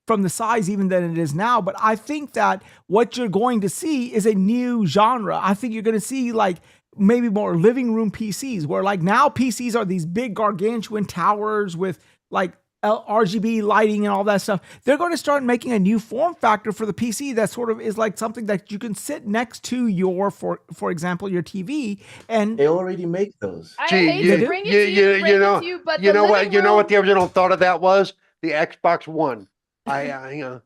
from the size even than it is now. But I think that what you're going to see is a new genre. I think you're going to see like maybe more living room PCs, where like now PCs are these big gargantuan towers with like RGB lighting and all that stuff. They're going to start making a new form factor for the PC that sort of is like something that you can sit next to your, for example, your TV. And they already make those. I hate to bring it to you, but you know what the original thought of that was? The Xbox One. This idea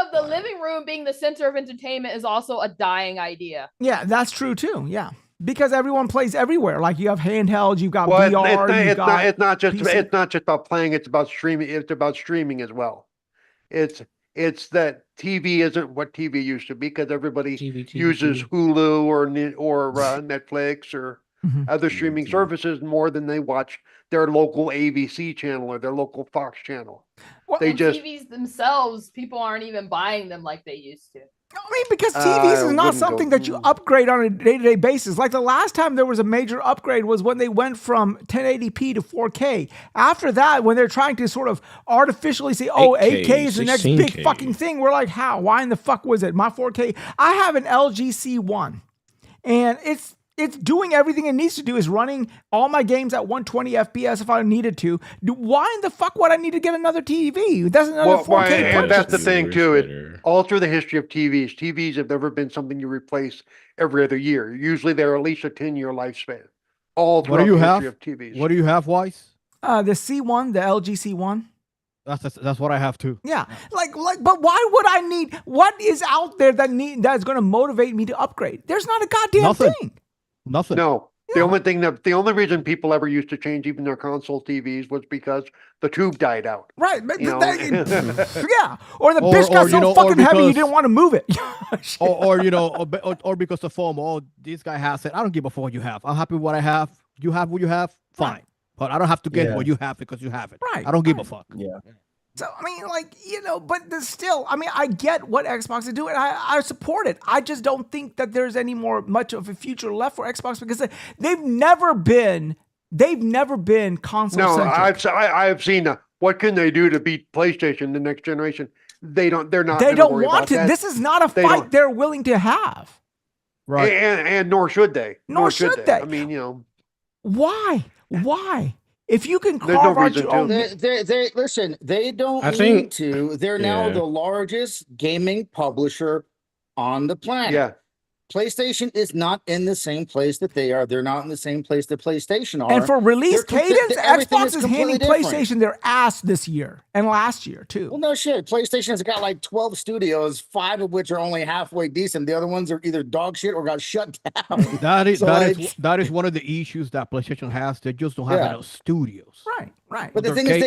of the living room being the center of entertainment is also a dying idea. Yeah, that's true too. Yeah, because everyone plays everywhere. Like you have handhelds, you've got VR. It's not just about playing. It's about streaming. It's about streaming as well. It's that TV isn't what TV used to be, because everybody uses Hulu or Netflix or other streaming services more than they watch their local ABC channel or their local Fox channel. Well, TVs themselves, people aren't even buying them like they used to. I mean, because TVs is not something that you upgrade on a day-to-day basis. Like the last time there was a major upgrade was when they went from 1080p to 4K. After that, when they're trying to sort of artificially say, oh, 8K is the next big fucking thing, we're like, how? Why in the fuck was it? My 4K? I have an LG C1, and it's doing everything it needs to do. Is running all my games at 120 FPS if I needed to. Why in the fuck would I need to get another TV? That's another 4K and that's the thing too. All through the history of TVs have never been something you replace every other year. Usually they're at least a 10-year lifespan. All throughout the history of TVs. What do you have, Wize? The C1, the LG C1. That's what I have too. Yeah, but why would I need? What is out there that's going to motivate me to upgrade? There's not a goddamn thing. Nothing. No. Yeah. The only reason people ever used to change even their console TVs was because the tube died out. Right. Yeah. Or the bitch got so fucking heavy you didn't want to move it. or because the FOMO. Oh, this guy has it. I don't give a fuck what you have. I'm happy with what I have. You have what you have. Fine. Right. But I don't have to get what you have because you have it. Right. I don't give a fuck. Yeah. So, I mean, but still, I mean, I get what Xbox is doing. I support it. I just don't think that there's any much of a future left for Xbox, because they've never been console centric. No, I've seen what can they do to beat PlayStation the next generation. They don't want to. This is not a fight they're willing to have. Right. And nor should they. Nor should they. I mean, Why? If you can carve out your own, listen. They don't need to. They're now the largest gaming publisher on the planet. Yeah. PlayStation is not in the same place that they are. They're not in the same place that PlayStation are. And for release cadence, Xbox is handing PlayStation their ass this year and last year too. Well, no shit. PlayStation has got like 12 studios, 5 of which are only halfway decent. The other ones are either dog shit or got shut down. That is one of the issues that PlayStation has. They just don't have enough studios. Right. But the thing is,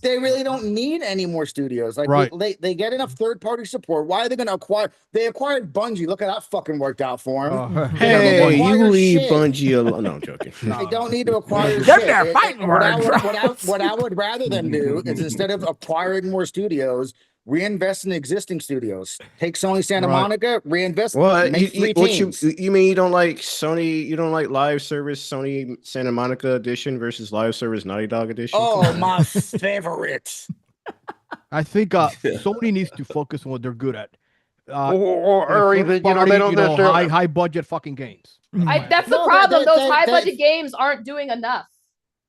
they really don't need any more studios. Like they get enough third-party support. Why are they going to acquire? They acquired Bungie. Look at that fucking worked out for them. Hey, you leave Bungie alone. No, I'm joking. They don't need to acquire shit. They're fighting what I would rather them do is, instead of acquiring more studios, reinvest in existing studios. Take Sony Santa Monica, reinvest. Well, you mean you don't like Sony? You don't like live service Sony Santa Monica edition versus live service Naughty Dog edition? Oh, my favorite. I think Sony needs to focus on what they're good at, or even they don't necessarily high budget fucking games. That's the problem. Those high budget games aren't doing enough.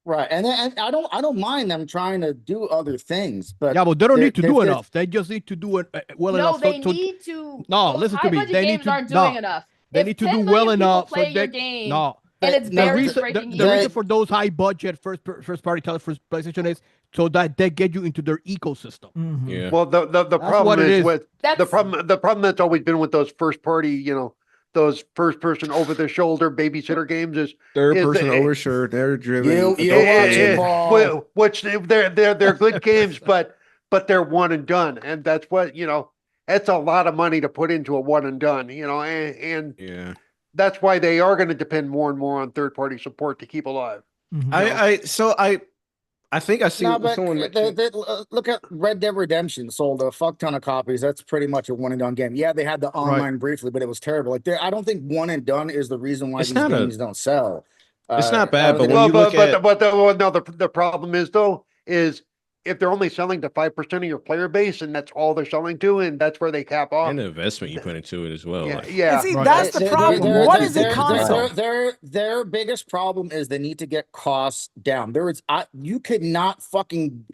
Right, and I don't mind them trying to do other things, but but they don't need to do enough. They just need to do it well enough. No, they need to. No, listen to me. They aren't doing enough. They need to do well enough. Play your game. No, and it's the The barely reason, breaking the even. reason for those high budget first party titles for PlayStation is so that they get you into their ecosystem. Mhm. Yeah. Well, the That's problem what it is is. with That's the problem that's always been with those first party, those first person over the shoulder babysitter games is Third is person the- overshirt, they're driven. You adult watch it, game. Paul. which they're good games, but they're one and done, and that's what it's a lot of money to put into a one and done, and Yeah. that's why they are going to depend more and more on third party support to keep alive. Mhm. I think I see No, but someone mentioned. look at Red Dead Redemption. Sold a fuck ton of copies. That's pretty much a one and done game. Yeah, they had the online briefly, but it was terrible. Like, I don't think one and done is the reason why It's these not games don't sell. It's not I bad, don't but think- when Well, you look at the problem is though is if they're only selling to 5% of your player base and that's all they're selling to, and that's where they cap off. and the investment you put into it as well. Yeah, like- yeah. And see, Right. that's the They're- problem. they're- What they're- is a they're- console? Their biggest problem is they need to get costs down. You could not fucking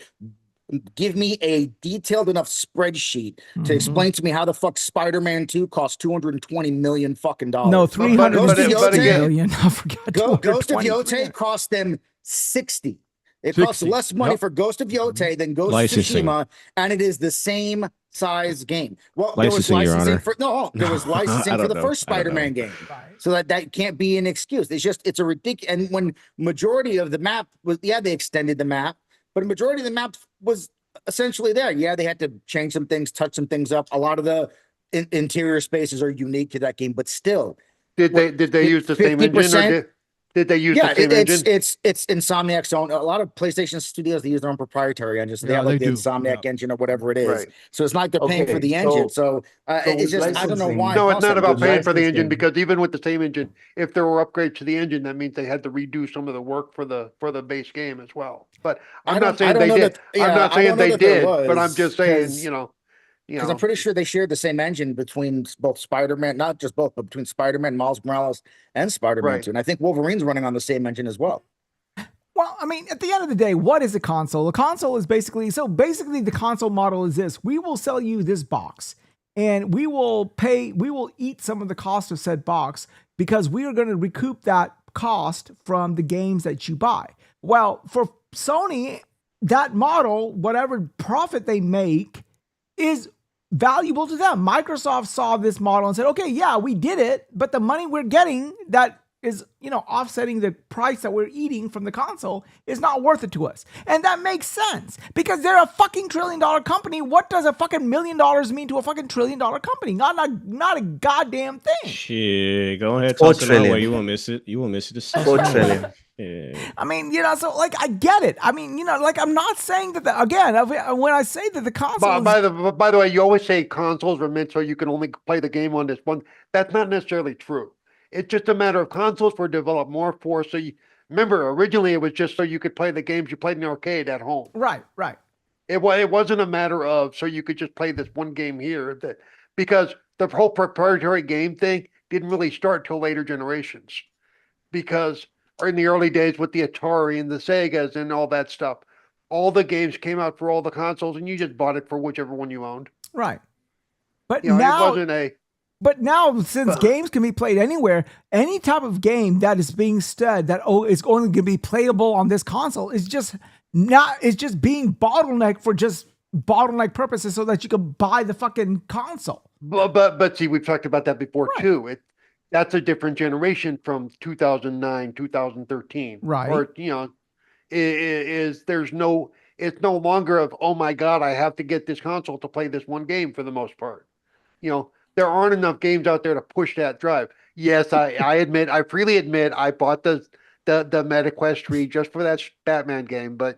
give me a detailed enough spreadsheet Mhm. to explain to me how the fuck Spider-Man 2 cost $220 million fucking dollars. No, but 360 again- million. I forgot. Ghost of 220. Yote cost them 60. It costs 60. less money Yep. for Ghost of Yote than Ghost Licensing. of Tsushima, and it is the same size game. Well, Licensing, Your Honor. there was licensing I for don't the know. first I don't Spider-Man know. game. Right. So that can't be an excuse. It's a ridiculous. And when majority of the map was, they extended the map, but a majority of the map was essentially there. Yeah, they had to change some things, touch some things up. A lot of the interior spaces are unique to that game, but still, Did they use the same engine, or 50%? did they use yeah, the same engine? it's Insomniac's own. A lot of PlayStation studios, they use their own proprietary engines. So they Yeah, have like they the do. Insomniac Yeah. engine or whatever it is. Right. So it's not like they're paying for Okay, the engine. So it's with just I don't know licensing- why. No, it it's costs not that about much. paying for the engine licensing. because even with the same engine, if there were upgrades to the engine, that means they had to redo some of the work for the base game as well. But I'm not saying they did. I'm not saying they did, but I'm just saying, Because I'm pretty sure they shared the same engine between both Spider-Man, not just both, but between Spider-Man, Miles Morales, and Spider-Man Right. 2. And I think Wolverine's running on the same engine as well. Well, I mean, at the end of the day, what is a console? A console is basically the console model is this. We will sell you this box and we will eat some of the cost of said box because we are going to recoup that cost from the games that you buy. Well, for Sony, that model, whatever profit they make is valuable to them. Microsoft saw this model and said, okay, yeah, we did it, but the money we're getting that is, offsetting the price that we're eating from the console is not worth it to us. And that makes sense because they're a fucking $1 trillion company. What does a fucking $1 million mean to a fucking $1 trillion company? Not a goddamn thing. Shit, go ahead, 4 toss it my way. trillion. You won't miss it. You won't miss it. It's 4 trillion. Yeah. I mean, so like I get it. I mean, I'm not saying that when I say that the console by the way, you always say consoles were meant so you can only play the game on this one. That's not necessarily true. It's just a matter of consoles were developed more for remember originally it was just so you could play the games you played in the arcade at home. right. It wasn't a matter of so you could just play this one game here because the whole proprietary game thing didn't really start till later generations because in the early days with the Atari and the Segas and all that stuff, all the games came out for all the consoles and you just bought it for whichever one you owned. Right. But It now wasn't since games can be played anywhere, any type of game that is being said that is only going to be playable on this console is just being bottlenecked for just bottleneck purposes so that you can buy the fucking console. But see, we've talked about that before Right. too. That's a different generation from 2009, 2013. Right. Or, it's no longer of, oh my God, I have to get this console to play this one game for the most part. There aren't enough games out there to push that drive. Yes, I freely admit I bought the MetaQuest 3 just for that Batman game, but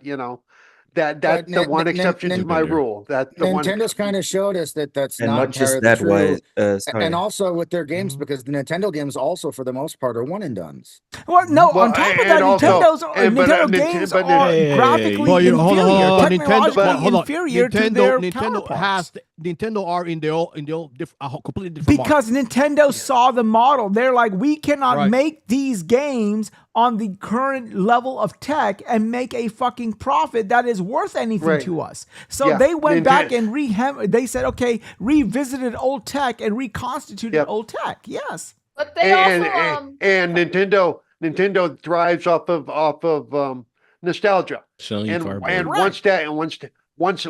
that's But the one exception to my Nintendo. rule. That's the one. Nintendo's kind of showed us that that's And not not just entirely that, true. Sorry. And also with their games, Mhm. because the Nintendo games also, for the most part, are one and dones. Well, no, Well, on top of and that, also- Nintendo Nintendo games but- are Hey, graphically Well, hold inferior, on. technologically Hold on. inferior to their Nintendo counterparts. Nintendo are in the all completely different market. Because Nintendo saw the model. They're like, we cannot Right. make these games on the current level of tech and make a fucking profit that is worth anything Right. to us. So Yeah. they went back Ninten- and they said, okay, revisited old tech and reconstituted Yep. old tech. Yes. But they and, also and Nintendo, Nintendo thrives off of nostalgia. Selling you And cardboard. once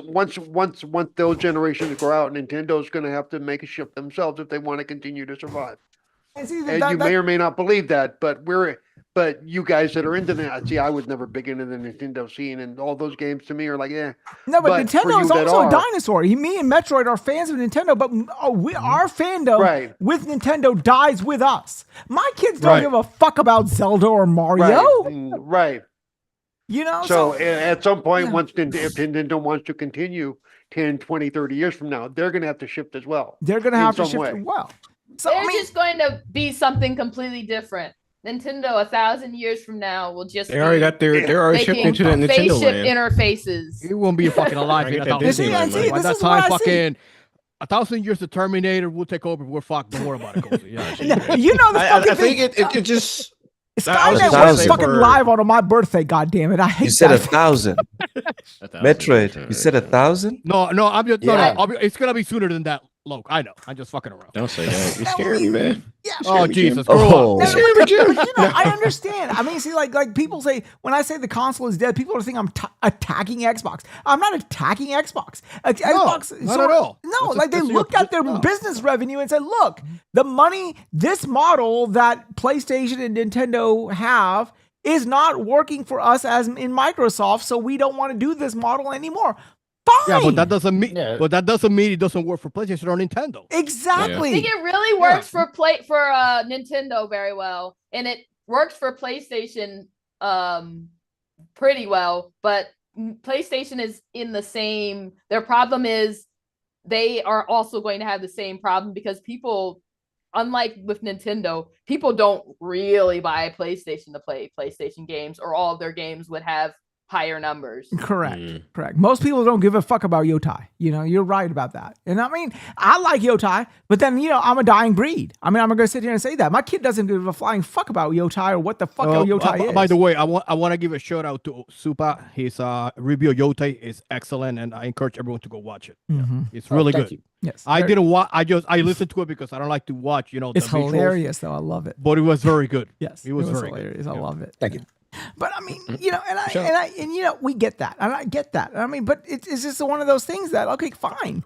those generations grow out, Nintendo's going to have to make a shift themselves if they want to continue to survive. And see, And you may or may not believe that, but you guys that are into that, see, I was never big into the Nintendo scene, and all those games to me are like, yeah. No, but But for Nintendo you is that also a are- dinosaur. Me and Metroid are fans of Nintendo, but our fandom Right. with Nintendo dies with us. My kids don't Right. give a fuck about Zelda or Mario. Right. You know, So at some point, yeah. if Nintendo wants to continue 10, 20, 30 years from now, they're going to have to shift as well. they're going to in have to some shift way. as well. So They're I mean, just going to be something completely different. Nintendo 1,000 years from now will just They already got their. They're already making shifting to that Nintendo spaceship land. interfaces. He won't be fucking alive I in get a that thousand Disneyland years. money. By this that is what time, I see. fucking 1,000 years, the Terminator will take over. We're fucked. Don't worry about it, Cozy. Yeah, you know the fucking I thing. think it just. I was Skynet just was gonna say fucking for- live on my birthday. God damn it! I hate You said that. 1,000. Metroid. You said 1,000. No, I'm just Yeah. it's gonna be sooner than that, Loke. I know. I'm just fucking around. Don't say that. You're scaring me, man. Yeah. Oh me, Jesus! Jim. Grow Oh. up. But you know, I understand. I mean, see, like people say when I say the console is dead, people are thinking I'm attacking Xbox. I'm not attacking Xbox. Xbox, not at all. No, That's like they your looked at their position. No. business revenue and said, "Look, the money, this model that PlayStation and Nintendo have is not working for us as in Microsoft, so we don't want to do this model anymore." Fine. Yeah, but that doesn't mean. Yeah. But that doesn't mean it doesn't work for PlayStation or Nintendo. Exactly. I think it really works for Nintendo very well, and it works for PlayStation pretty well. But PlayStation is in the same. Their problem is they are also going to have the same problem because people, unlike with Nintendo, people don't really buy a PlayStation to play PlayStation games, or all of their games would have higher numbers. Correct. Correct. Most people don't give a fuck about yotai. You know, you're right about that. And I mean, I like yotai, but then, you know, I'm a dying breed. I mean, I'm going to sit here and say that. My kid doesn't give a flying fuck about yotai or what the fuck yotai is. By the way, I want to give a shout out to Supa. His review of Yotai is excellent, and I encourage everyone to go watch it. Mhm. It's really thank good. you. Yes. I didn't watch. I listened to it because I don't like to watch. You know, It's the visuals, hilarious, though. I love it. but it was very good. Yes. it was very good. hilarious. I love it. Thank you. But I mean, you know, and you know, we get that, and I get that. I mean, but it's just one of those things that, okay, fine,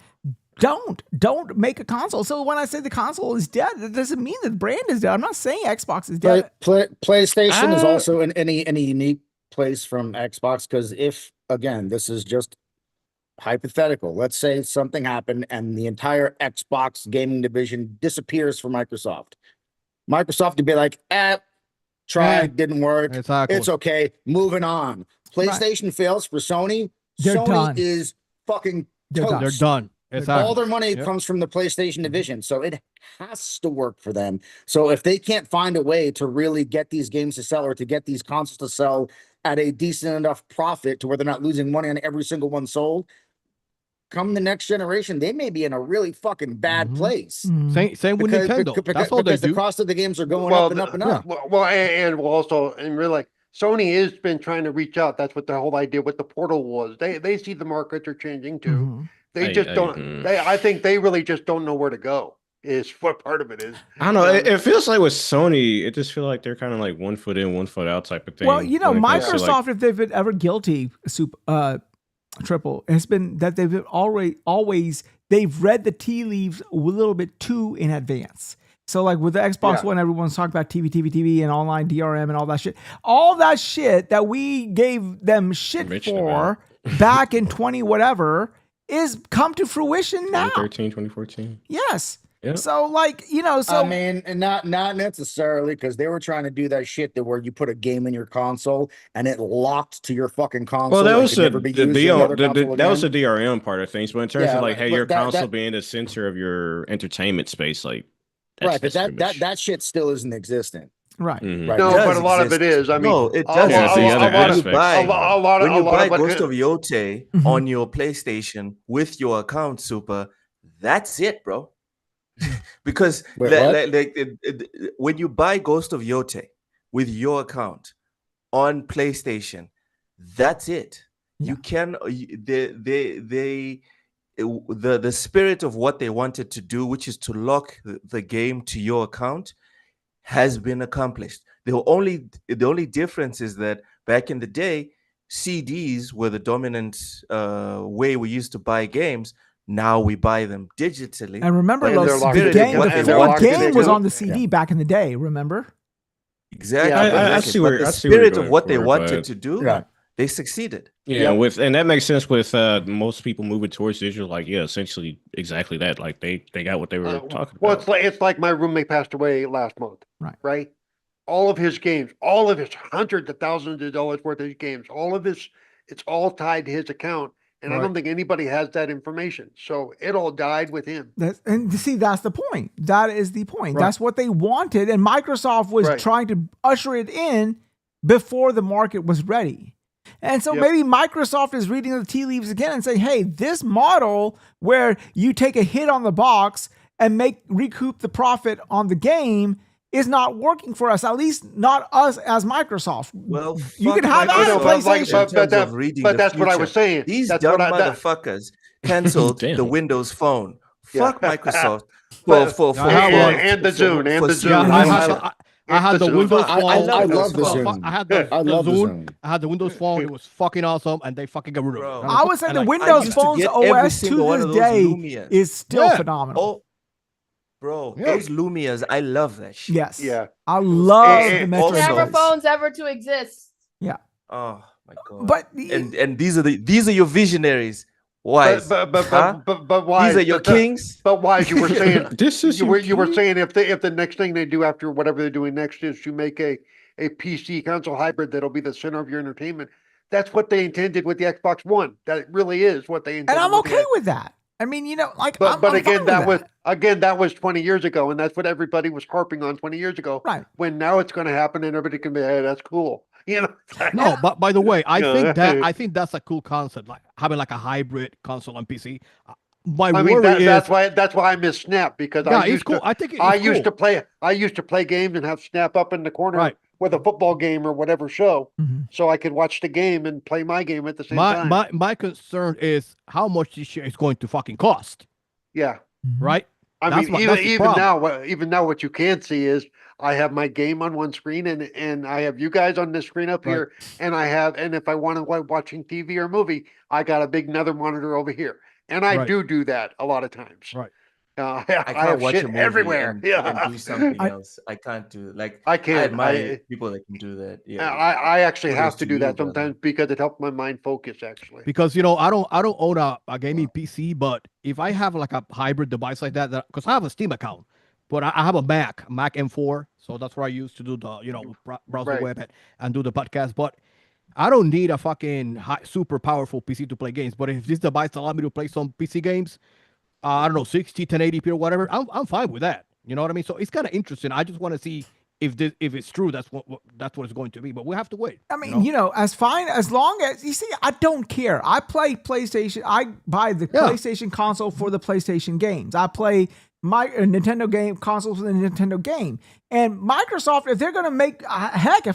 don't make a console. So when I say the console is dead, that doesn't mean the brand is dead. I'm not saying Xbox is dead. PlayStation is also in any unique place from Xbox, because if, again, this is just hypothetical, let's say something happened and the entire Xbox gaming division disappears from Microsoft. Microsoft would be like, tried, didn't work. Exactly. It's okay. Moving on. PlayStation fails for Sony. They're Sony done. is fucking They're done. They're toast. done. Exactly. All their money Yep. comes from the PlayStation division, so it has to work for them. So if they can't find a way to really get these games to sell, or to get these consoles to sell at a decent enough profit to where they're not losing money on every single one sold, come the next generation, they may be in a really fucking bad place. Mhm. Same with Nintendo. That's all they because the do. cost of the games are going up and up and up. And we'll also, and really, like, Sony has been trying to reach out. That's what the whole idea with the portal was. They see the markets are changing too. Mhm. They just don't. I think they really just don't know where to go. Is what part of it is. I don't know. It feels like with Sony, it just feels like they're kind of like 1 foot in, 1 foot out type of thing. Well, you know, when it comes to, Microsoft, like- if they've been ever guilty, Triple, has been that they've always they've read the tea leaves a little bit too in advance. So like with the Xbox One, everyone's talking about TV and online DRM and all that shit. All that shit that we gave them shit Bitched for back in 20 whatever is come to fruition now. 2013, 2014. Yes. Yeah. So like, you know, so I mean, and not necessarily, because they were trying to do that shit that where you put a game in your console and it locked to your fucking console. Well, that and was could the never be used in another console that was the again. DRM part of things. But in terms Yeah, of like, hey, but your that- console that- being the center of your entertainment space, like, Right, but that's pretty much- that shit still isn't existent. right. Mhm. Right. No, It does but a lot of exist. it is. I mean, No, it a- does. Yeah, it's the a other lot of- aspect. a lot When you of buy what Ghost can- of Yote Mhm. on your PlayStation with your account, Super, that's it, bro. Because Wait, when you buy Ghost of Yote with your account on PlayStation, that's it. You can the spirit of what they wanted to do, which is to lock the game to your account, has been accomplished. The only difference is that back in the day, CDs were the dominant way we used to buy games. Now we buy them digitally. And remember, but in Los, spirit the of game, what the they full wanted to game was do- on the CD back in the day. Remember? Exactly. Yeah, I exactly. see But where- the I see where you're spirit of going what they for it, wanted but- to do, Yeah. they succeeded. Yeah, Yep. and that makes sense with most people moving towards digital. Like, yeah, essentially exactly that. Like they got what they were talking Well, about. it's like my roommate passed away last month. Right. Right. All of his games, all of his hundreds of thousands of dollars worth of games, all of his, it's all tied to his account. And I Right. don't think anybody has that information. So it all died with him. And see, that's the point. That is the point. Right. That's what they wanted. And Microsoft was Right. trying to usher it in before the market was ready. And so Yep. maybe Microsoft is reading the tea leaves again and saying, hey, this model where you take a hit on the box and recoup the profit on the game is not working for us, at least not us as Microsoft. Well, you fuck can have that Microsoft on but like- PlayStation. but- in terms that- of reading but the that's what I was future. saying. These That's dumb what I- that- motherfuckers canceled the Damn. Windows Phone. Yeah. Fuck Microsoft. But- for I have one. and the Zune, and the for Zune. Yeah, I I had had, I had the Zune. Windows I phone. love I those love the phones. Zune. I had the I love the Zune. Zune. I had the Windows phone. It was fucking awesome, and they fucking got rid of Bro. it. I would say And the like, Windows used to Phone's get every OS single one to of this those day Lumias. is still Yeah. phenomenal. Oh, bro, Yeah. those Lumias, I love that shit. Yes. Yeah. I love And- the and Metro. also- Never voice. phones ever to exist. Oh my god. But and these are your visionaries. Why? But why? These are your kings. But why? You were saying This is you were king? saying if the next thing they do after whatever they're doing next is to make a PC console hybrid that'll be the center of your entertainment. That's what they intended with the Xbox One. That really is what they intended. and I'm with the okay X- with that. I mean, like, But I'm again, fine that with was that was 20 years ago, and that's what everybody was harping on 20 years ago. right. When now it's going to happen, and everybody can be, hey, that's cool. You know. No, but by the way, I Yeah. think that's a cool concept, like having like a hybrid console and PC. My I mean, worry is that's why I miss Snap, because yeah, I it's used cool. to I think it's I cool. used to play games and have Snap up in the corner Right. with a football game or whatever show, Mhm. so I could watch the game and play my game at the same My time. my concern is how much this shit is going to fucking cost, Yeah, right? I That's mean, what- even that's the even problem. now, even now, what you can't see is I have my game on one screen, and I have you guys on this screen up Right. here, and if I want to like watching TV or movie, I got a big another monitor over here, and I Right. do that a lot of times. Right. I I can't have watch shit a movie everywhere. and, Yeah, and do something I- else. I can't do like I I can't. admire people that can do that. Yeah. I actually Kudos have to to do you, that brother. sometimes because it helps my mind focus. Actually, Because you know I don't own a gaming PC, but if I have like a hybrid device like that, because I have a Steam account, but I have a Mac M4, so that's what I use to do the browse the Right. web and do the podcast. But I don't need a fucking super powerful PC to play games. But if this device allows me to play some PC games, I don't know, 60, 1080p or whatever, I'm fine with that. You know what I mean? So it's kind of interesting. I just want to see if it's true. That's what it's going to be. But we have to wait. I mean, as long as you see, I don't care. I play PlayStation. I buy the Yeah. PlayStation console for the PlayStation games. I play my Nintendo game console for the Nintendo game. And Microsoft, if they're going to make, heck,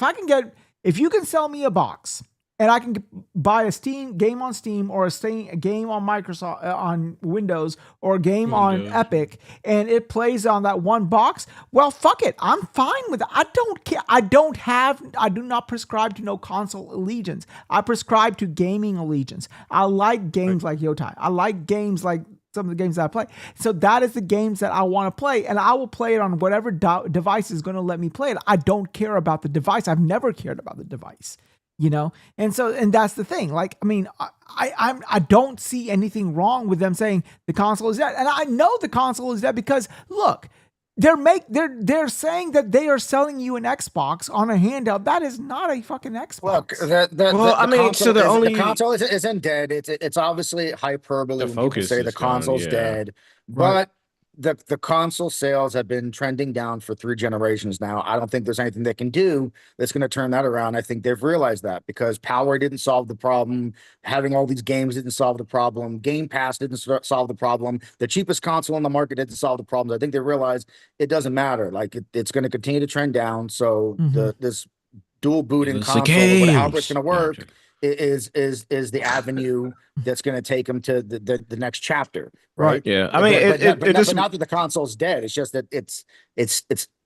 if you can sell me a box and I can buy a Steam game on Steam or a game on Microsoft on Windows or a game on Windows. Epic, and it plays on that one box, well, fuck it. I'm fine with it. I don't care. I do not prescribe to no console allegiance. I prescribe to gaming allegiance. I like games like Yotai. I like games like some of the games that I play. So that is the games that I want to play, and I will play it on whatever device is going to let me play it. I don't care about the device. I've never cared about the device. And that's the thing. Like, I mean, I don't see anything wrong with them saying the console is dead, and I know the console is dead because look, they're saying that they are selling you an Xbox on a handheld. That is not a fucking Xbox. Look, the console isn't dead. It's obviously hyperbole The when people focus say the is gone, console's yeah. dead, Right. but the console sales have been trending down for 3 generations now. I don't think there's anything they can do that's going to turn that around. I think they've realized that because power didn't solve the problem, having all these games didn't solve the problem, Game Pass didn't solve the problem, the cheapest console on the market didn't solve the problems. I think they realized it doesn't matter. Like it's going to continue to trend down. So this dual booting It's the console, or however it's games. going to No, I'm work, joking. is the avenue that's going to take them to the next chapter, right? Yeah, I mean, But not that the console's dead. It's just that it's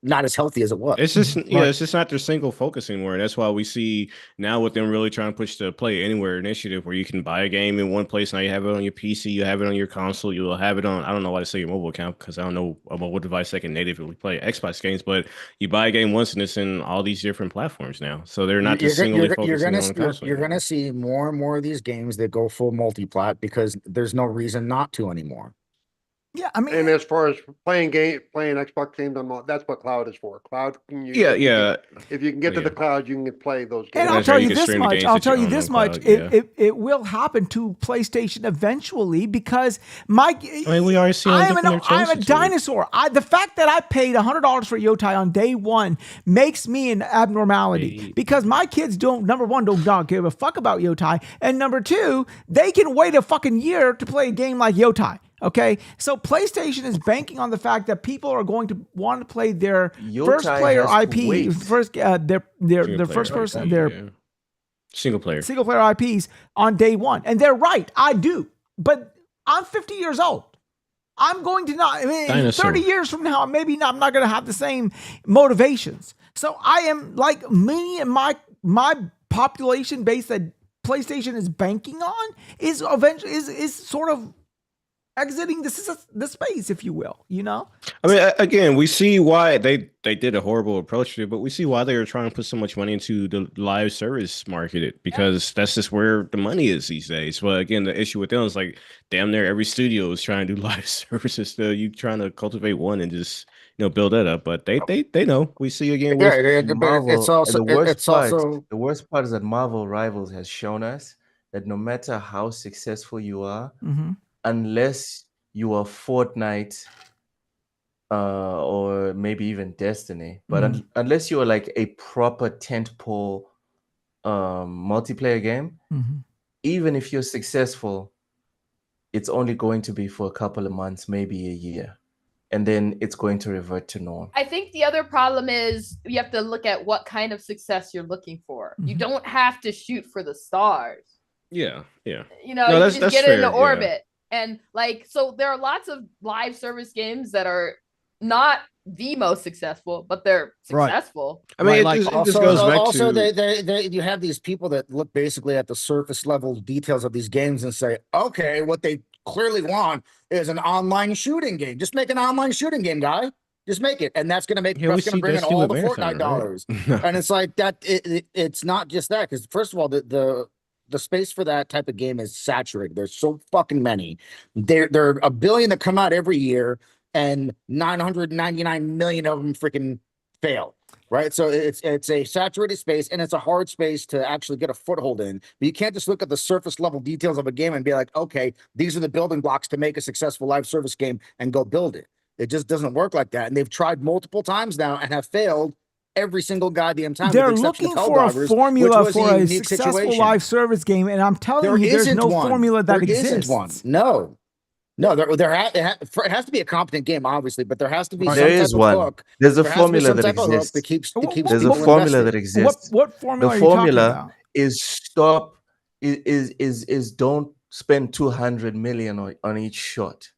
not as healthy as it was. It's just it's just not their single focus anymore. And that's why we see now with them really trying to push the Play Anywhere initiative, where you can buy a game in one place. Now you have it on your PC, you have it on your console, you will have it on. I don't know why to say your mobile account because I don't know a mobile device that can natively play Xbox games. But you buy a game once and it's in all these different platforms now. So they're not just singly focusing on console. You're gonna see more and more of these games that go full multi-plat because there's no reason not to anymore. Yeah, I mean, And as far as playing Xbox games on, that's what cloud is for. Cloud. If you can get to the cloud, you can play those games. And I'll tell you this much. I'll tell you this much. It will happen to PlayStation eventually because we already see. I am a dinosaur. The fact that I paid $100 for Yotai on day one makes me an abnormality because my kids number one, don't give a fuck about Yotai, and number two, they can wait a fucking year to play a game like Yotai. Okay, so PlayStation is banking on the fact that people are going to want to play their first player IP, their first person, their single player IPs on day one, and they're right. I do, but I'm 50 years old. I'm going to not. I mean, 30 years from now, maybe not. I'm not going to have the same motivations. So I am like me and my population base that PlayStation is banking on is eventually is sort of exiting the space, if you will, you know? I mean, again, we see why they did a horrible approach to it, but we see why they were trying to put so much money into the live service market because that's just where the money is these days. But again, the issue with them is like damn near every studio is trying to do live services. So you trying to cultivate one and just build that up. But they know. We see again with Marvel, it's also the worst part is that Marvel Rivals has shown us that no matter how successful you are, unless you are Fortnite or maybe even Destiny, but unless you are like a proper tentpole multiplayer game, even if you're successful, it's only going to be for a couple of months, maybe a year, and then it's going to revert to norm. I think the other problem is you have to look at what kind of success you're looking for. You don't have to shoot for the stars. Yeah. You just get into orbit. Yeah. And so there are lots of live service games that are not the most successful, but they're successful. Right. I mean, it just goes back to they you have these people that look basically at the surface level details of these games and say, okay, what they clearly want is an online shooting game. Just make an online shooting game, guy. Just make it, and that's going to bring in all the Fortnite dollars. And it's like that. It's not just that, because first of all, the space for that type of game is saturated. There's so fucking many. There are a billion that come out every year, and 999 million of them freaking fail. Right, so it's a saturated space, and it's a hard space to actually get a foothold in. But you can't just look at the surface level details of a game and be like, okay, these are the building blocks to make a successful live service game, and go build it. It just doesn't work like that. And they've tried multiple times now and have failed every single goddamn time. They're looking for a formula for a successful live service game, and I'm telling you, there's no formula that exists. No, it has to be a competent game, obviously, but there has to be. There is one. Hook. There's a formula that exists. There's a formula that exists. What formula? The formula is don't spend 200 million on each shot.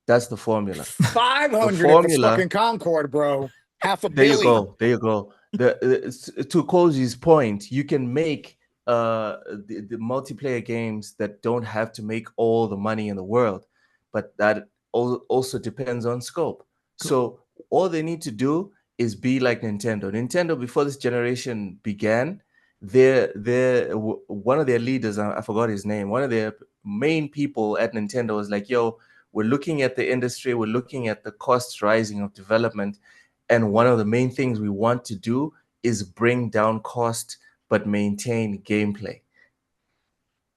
That's the formula. 500 if it's fucking Concord, bro. $500 million. There you go. To Cozy's point, you can make the multiplayer games that don't have to make all the money in the world, but that also depends on scope. So all they need to do is be like Nintendo. Nintendo, before this generation began, one of their leaders, I forgot his name, one of their main people at Nintendo was like, yo, we're looking at the industry, we're looking at the costs rising of development, and one of the main things we want to do is bring down cost but maintain gameplay.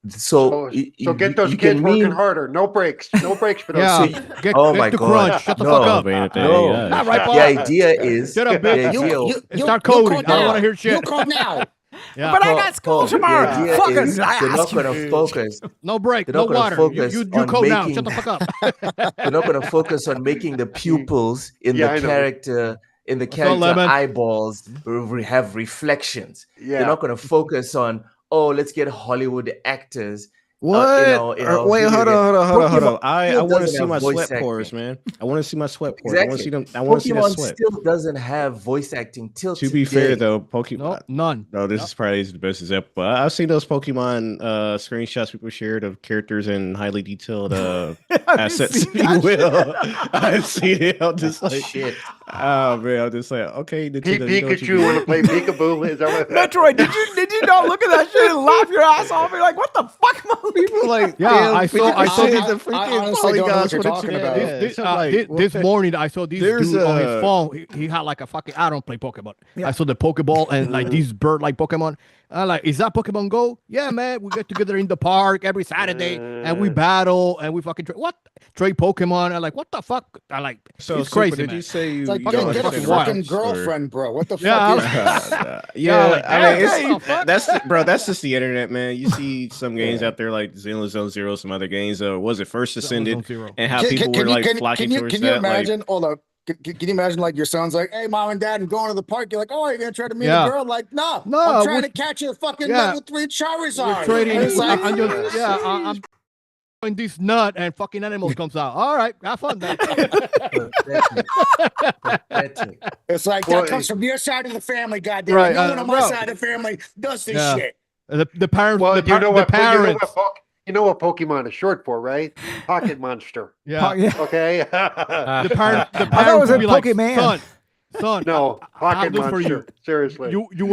So get those kids working harder. No breaks for those. Yeah. Get my God! Shut the fuck up. No. Not right, Paul. The idea is shut up, bitch. You start coding. I don't want to hear shit. You code now. Yeah. But I got school tomorrow. They're not going to focus. No break. No water. You code now. Shut the fuck up. They're not going to focus on making the pupils in the character. In the character eyeballs have reflections. They're not going to focus on, let's get Hollywood actors What? Wait, hold on. Pokemon I still want to doesn't see have my voice sweat pores, acting. man. I want to see my sweat pores. I want to see Exactly. them. I want to see that Pokemon sweat. still doesn't have voice acting till To be fair, though, Pokemon. No, none. No, this is probably the best example. But I've seen those Pokemon screenshots people shared of characters in highly detailed assets. If you will. I've seen it. I'm just like, shit. oh man, I'm just like, okay, Nintendo, you know what you Pikachu want to play peekaboo? Is that what? Metroid, did you not look at that shit and laugh your ass off? You're like, what the fuck, People like, Yeah, I saw I the freaking honestly don't know what polygons you're for the talking chat. about. Yeah, This, so like, this morning, I saw this there's dude on his a- phone. He had like a fucking. I don't play Pokemon. Yeah. I saw the Pokeball and like these bird-like Pokemon. I'm like, is that Pokemon Go? Yeah, man. We get together in the park every Saturday and we battle and we fucking trade Pokemon. I'm like, what the fuck? I like. So it's crazy, Did man. you say you? It's like you don't get a understand fucking words, or- girlfriend, bro. What the Yeah, fuck? Yeah, like, I mean, hey, fuck. that's just the internet, man. You see some games out there like Xenoblade Zone Zero, some other games. Was it First Ascended, and how people were like flocking towards Can you that? imagine? Hold up. Can you imagine like your son's like, hey, mom and dad, I'm going to the park. You're like, oh, you're gonna try to meet Yeah. a girl? Like, no, No, I'm trying we're- to catch a fucking Yeah. level 3 Charizard. We're trading. And it's like, I'm just, I'm in this nut and fucking animals comes out. All right, have fun, man. it's like Well, that comes from your side of the family, goddamn. Right, No one on my bro. side of the family does this Yeah. shit. The parents. Well, the, you know what? the parents. You know what Pokemon is short for, right? Pocket monster. Yeah. Yeah. Okay. The parents. The I thought it parents was would a be like, Pokemon. son. No, I'll pocket do for monster. you. Seriously. You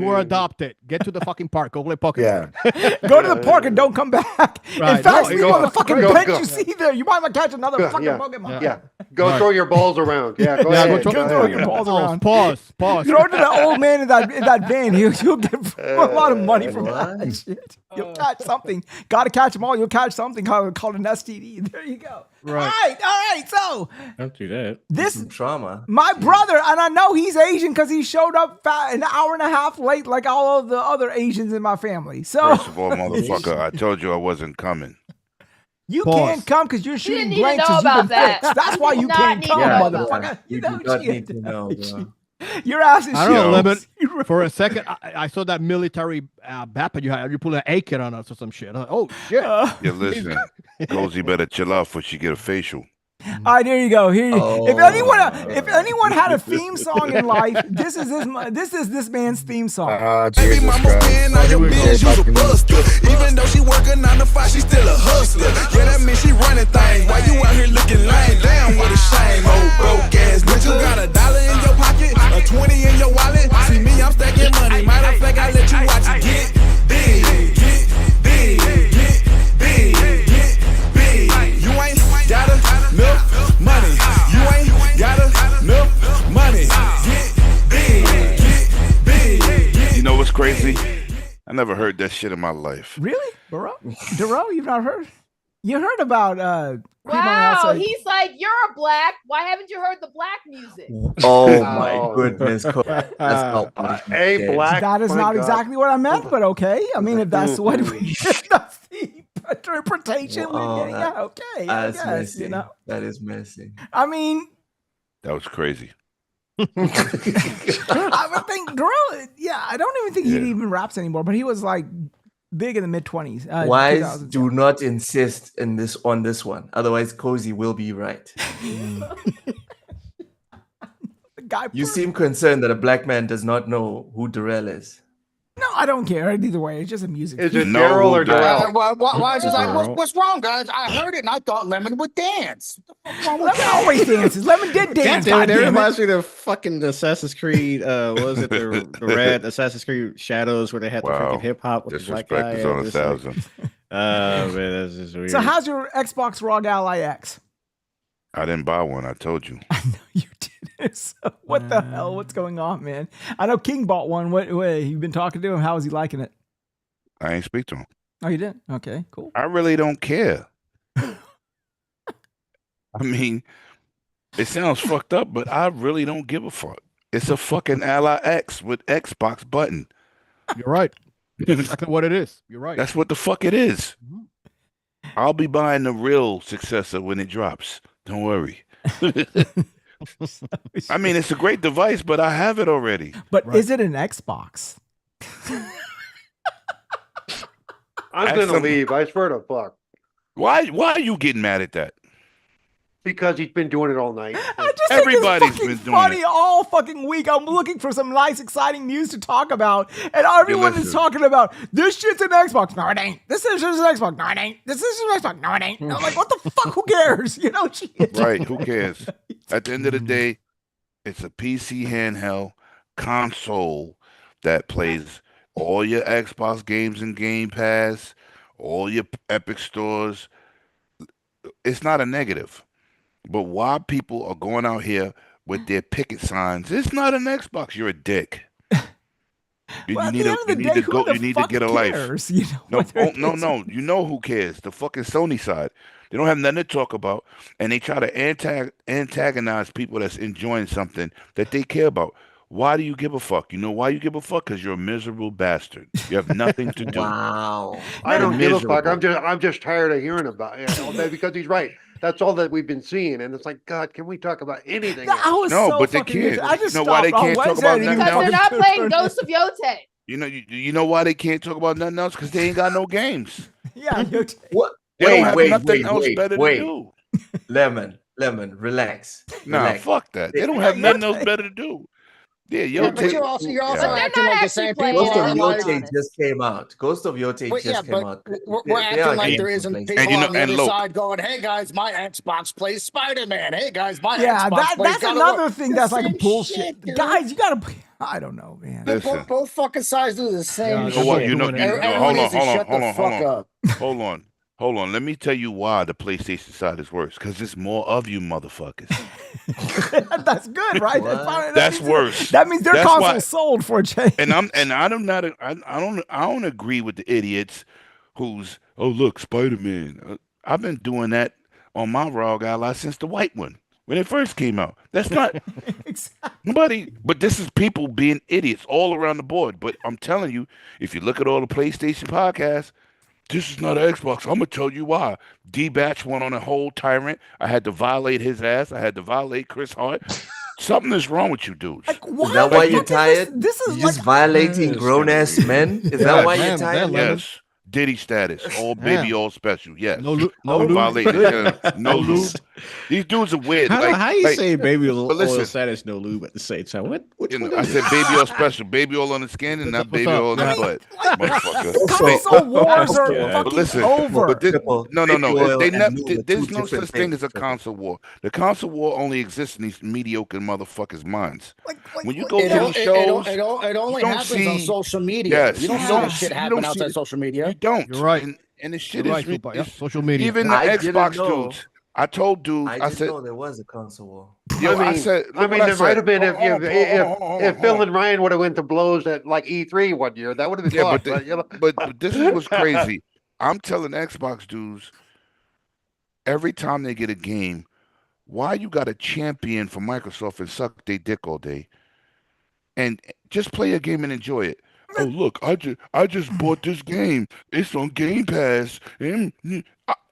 were adopted. Get to the fucking park. Go play Pokemon. Yeah. Go to the park and don't come back. In Right. fact, No, sleep go- on the fucking go- bench go. you see there. You might catch another Yeah, fucking yeah. Pokemon. Yeah. Go Right. throw your balls around. Yeah. Go Yeah, ahead. go Go throw ahead. your balls Pause. around. Pause. Throw it to the old man in that van. You'll get a lot of money from that shit. You'll catch something. Got to catch them all. You'll catch something called an STD. There you go. Right. All right. So Don't do that. this Trauma. my brother, and I know he's Asian because he showed up an hour and a half late, like all of the other Asians in my family. So First of all, motherfucker, I told you I wasn't coming. you Pause. can't come because you're shooting didn't need to blanks know as you've been about that. fixed. That's why You you did can't not come, need to know about motherfucker. that. You know do not shit. need to know, bro. Your ass is I don't know, shit. Lemon. You- For a second, I saw that military backpack you had. You pull an AK on us or some shit. I'm like, oh shit. Yeah, listen, Cozy better chill out before she get a facial. All right, there you go. Here, Oh. if anyone had a theme song in life, this is this man's theme song. Baby Baby mama paying all your bills, you's a buster. Even though she working 9 to 5, she still a hustler. Yeah, that means she running things. Why you out here looking lame? Damn, what a shame, old broke ass bitch. You got $1 in your pocket, a 20 in your wallet. See me, I'm stacking money. Matter of fact, I let you watch it get big, get big, get big, get big. You ain't got enough money. You ain't got enough money. Get big, get big. You know what's crazy? I never heard that shit in my life. Really, Duro, you've not heard? You heard about Creep on the Wow, Outside. he's like, you're a black. Why haven't you heard the black music? Oh my Oh. goodness, Cody. That's not A black. That is my not God. exactly what I meant, but okay. I mean, if that's what that's the interpretation we're Oh, getting that- at, okay. I That's guess, messy. you know. That is messy. I mean, That was crazy. I would think Duro, yeah, I don't even think he even raps anymore, but he was like big in the mid 20s. Wize, 2000s, do not insist on this one. Otherwise, Cozy will be right. The guy You seem concerned that a black man does not know who Darrell is. No, I don't care. Either way, it's just a music. Is it No, Daryl or who died? Darrell? Why is it like, what's wrong, guys? I heard it and I thought Lemon would dance. What's wrong with Lemon that? always dances. Lemon did dance. Damn it, that goddammit. reminds me of the fucking Assassin's Creed. What was it the red Assassin's Creed Shadows where they had the Wow. freaking hip hop with the black Disrespect guy? is on and a it's like- thousand. man, that's just weird. So, how's your Xbox ROG Ally X? I didn't buy one. I told you. I know you did. So what the hell? What's going on, man? I know King bought one. What way? You've been talking to him. How is he liking it? I ain't speak to him. Oh, you didn't? Okay, cool. I really don't care. I mean, it sounds fucked up, but I really don't give a fuck. It's a fucking Ally X with Xbox button. You're right. That's exactly what it is. You're right. That's what the fuck it is. I'll be buying the real successor when it drops. Don't worry. I mean, it's a great device, but I have it already. But Right. is it an Xbox? I'm Ask gonna them- leave. I swear to fuck. Why are you getting mad at that? Because he's been doing it all night. I just Everybody's think been it's doing funny it. all fucking week. I'm looking for some nice, exciting news to talk about, and everyone is listen. talking about this shit's an Xbox. No, it ain't. This is an Xbox. No, it ain't. This is an Xbox. No, it ain't. I'm like, what the fuck? Who cares? You know, shit. Right? Who cares? At the end of the day, it's a PC handheld console that plays all your Xbox games and Game Pass, all your Epic stores. It's not a negative. But why people are going out here with their picket signs? It's not an Xbox. You're a dick. You, Well, you at need the to end of the you day, need to who go. the You need to fuck get a life. cares? You know, No, whether oh, no, it's- no. You know who cares? The fucking Sony side. They don't have nothing to talk about, and they try to antagonize people that's enjoying something that they care about. Why do you give a fuck? You know why you give a fuck? Because you're a miserable bastard. You have nothing to do. Wow. I don't give a fuck. Miserable. I'm just tired of hearing about it all day because he's right. That's all that we've been seeing, and it's like, God, can we talk about anything? I else? was No, so but they fucking. can't. I just You know why they stopped on can't talk Wednesday about and even nothing Because they're not fucking playing turned Ghost of Yote. You know why they can't talk about nothing else? Because they ain't got no games. Yeah, What? They don't have nothing else better to do. Lemon, relax. Nah, relax. fuck that. They don't have nothing else better to do. Yeah, Yeah, yo, but you're also But they're acting not like the actually same playing people Ghost of are it. like. Yote just came out. Ghost of Yote But just yeah, came but out. we're There acting are like games there to isn't play. people And you know- on the and other look- side going, "Hey guys, my Xbox plays Spider-Man. Hey guys, my Yeah, Xbox plays that's God of War." another thing The that's like same bullshit. shit, dude. Guys, you gotta. I don't know, man. Listen. Both fucking sides do the same Yeah, You shit. know what? shit. You know, Doing it. Everyone hold on, needs to hold on, shut hold the on, hold fuck on, up. hold on. Let me tell you why the PlayStation side is worse. Because there's more of you motherfuckers. That's good, right? What? That That's means- worse. That means their That's console why- sold for a change. And I don't agree with the idiots who's, oh look, Spider-Man. I've been doing that on my ROG Ally since the white one when it first came out. That's not Exactly. nobody. But this is people being idiots all around the board. But I'm telling you, if you look at all the PlayStation podcasts, this is not an Xbox. I'm gonna tell you why. D-Batch went on a whole tyrant. I had to violate his ass. I had to violate Chris Hart. Something is wrong with you dudes. Like, why Is that the why fuck you're is tired? This is You're just like violating Yes, grown ass Henry. men? Is Yes. that why you're Damn, tired? damn, Lemon. Yes. Diddy status. All baby, all special. Yes. No, no, Oh, lube. Violated. goodness. Yeah, no lube. These dudes are weird. How you say baby oil, but listen. oil status no lube at the same time? Which You know, one I is said it? baby oil special, baby oil on the skin, and not What's baby up? oil on the Yeah. butt. Motherfucker. console wars are Yeah. fucking But listen, over. But this, no. Baby oil They and never. lube are There's two no different such thing as a things. console war. The console war only exists in these mediocre motherfuckers' minds. Like, When you what- go It, to o- these it, shows, it, o- it only don't happens on see- social media. yes, You don't you see don't this shit you happen don't see outside it. social media. you don't. You're right. And the shit You're is right, Tupac. Yeah, it's- social media. even the I didn't Xbox know. dudes. I told dudes. I I didn't said, know there was a console war. yo, I I mean, said, I look mean, what I it said. might have been Hold on, if hold Phil on. and Ryan would have went to blows at like E3 one year, that would have been Yeah, fun. but you know? but this is what's crazy. I'm telling Xbox dudes every time they get a game, why you got a champion for Microsoft and suck their dick all day, and just play a game and enjoy it. Oh look, I just bought this game. It's on Game Pass. And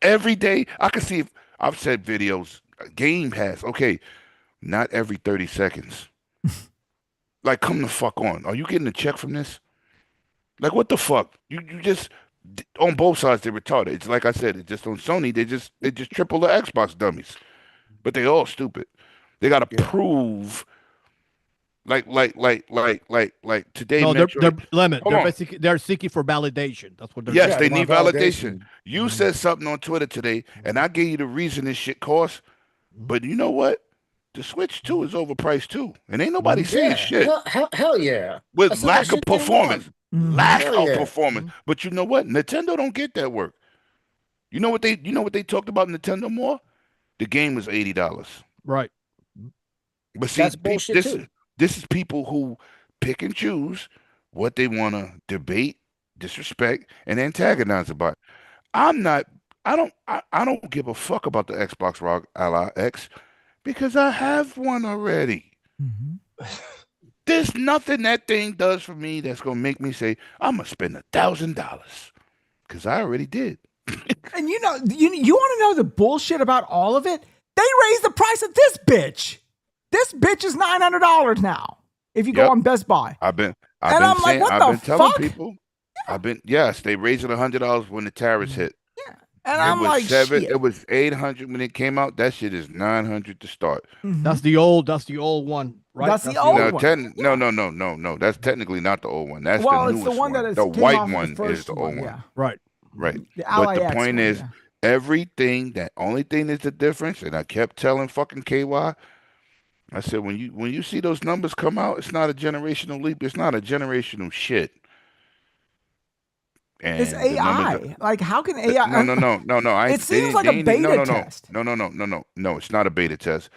every day I can see. I've said videos. Game Pass. Okay, not every 30 seconds. Like, come the fuck on. Are you getting a check from this? Like, what the fuck? You just on both sides they're retarded. It's like I said. It's just on Sony. They just triple the Xbox dummies, but they all stupid. They got to prove. Like today. No, Metro, they're Lemon. Hold They're on. basically they're seeking for validation. That's what they're Yes, Yeah, they they need want validation. validation. You said something on Twitter today, and I gave you the reason this shit costs. But you know what? The Switch 2 is overpriced too, and ain't nobody saying Yeah, shit hell yeah. with That's the lack shit of they performance. Mhm. Lack Hell of yeah. performance. But you know what? Nintendo don't get that work. You know what they talked about Nintendo more? The game was $80. right. But see, That's bullshit too. this is people who pick and choose what they want to debate, disrespect, and antagonize about. I don't give a fuck about the Xbox ROG Ally X because I have one already. Mhm. There's nothing that thing does for me that's gonna make me say I'm gonna spend $1,000 because I already did. And you want to know the bullshit about all of it? They raised the price of this bitch. This bitch is $900 now. If you go Yep. on Best Buy. I've been And I'm like, saying, what I've the been telling fuck? people. Yes, they raised it $100 when the tariffs hit. And It I'm was like, seven. shit. It was 800 when it came out. That shit is 900 to start. That's the old one, right? That's the old one. No. That's technically not the old one. That's Well, the it's newest the one that The came white off of the one is first the one, old yeah. one. Right. Right. The But Ally the X point one, is, yeah. everything. That only thing that's the difference. And I kept telling fucking KY. I said, when you see those numbers come out, it's not a generational leap. It's not a generational shit. And It's the numbers AI. Like, how can AI? No. It seems like a beta test. No. It's not a beta test.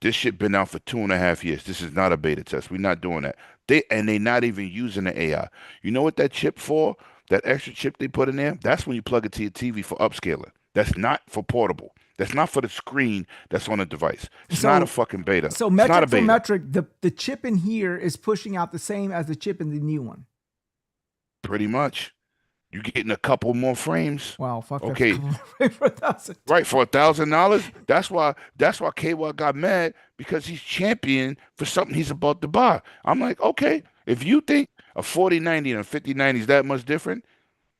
This shit been out for 2.5 years. This is not a beta test. We're not doing that. They're not even using the AI. You know what that chip for? That extra chip they put in there? That's when you plug it to your TV for upscaling. That's not for portable. That's not for the screen that's on the device. It's not a fucking beta. So it's not a metric for beta. metric, the chip in here is pushing out the same as the chip in the new one. Pretty much. You're getting a couple more frames. Wow, fuck. Okay. For $1,000. Right, for $1,000. That's why KY got mad, because he's champion for something he's about to buy. I'm like, okay, if you think a 4090 and a 5090 is that much different,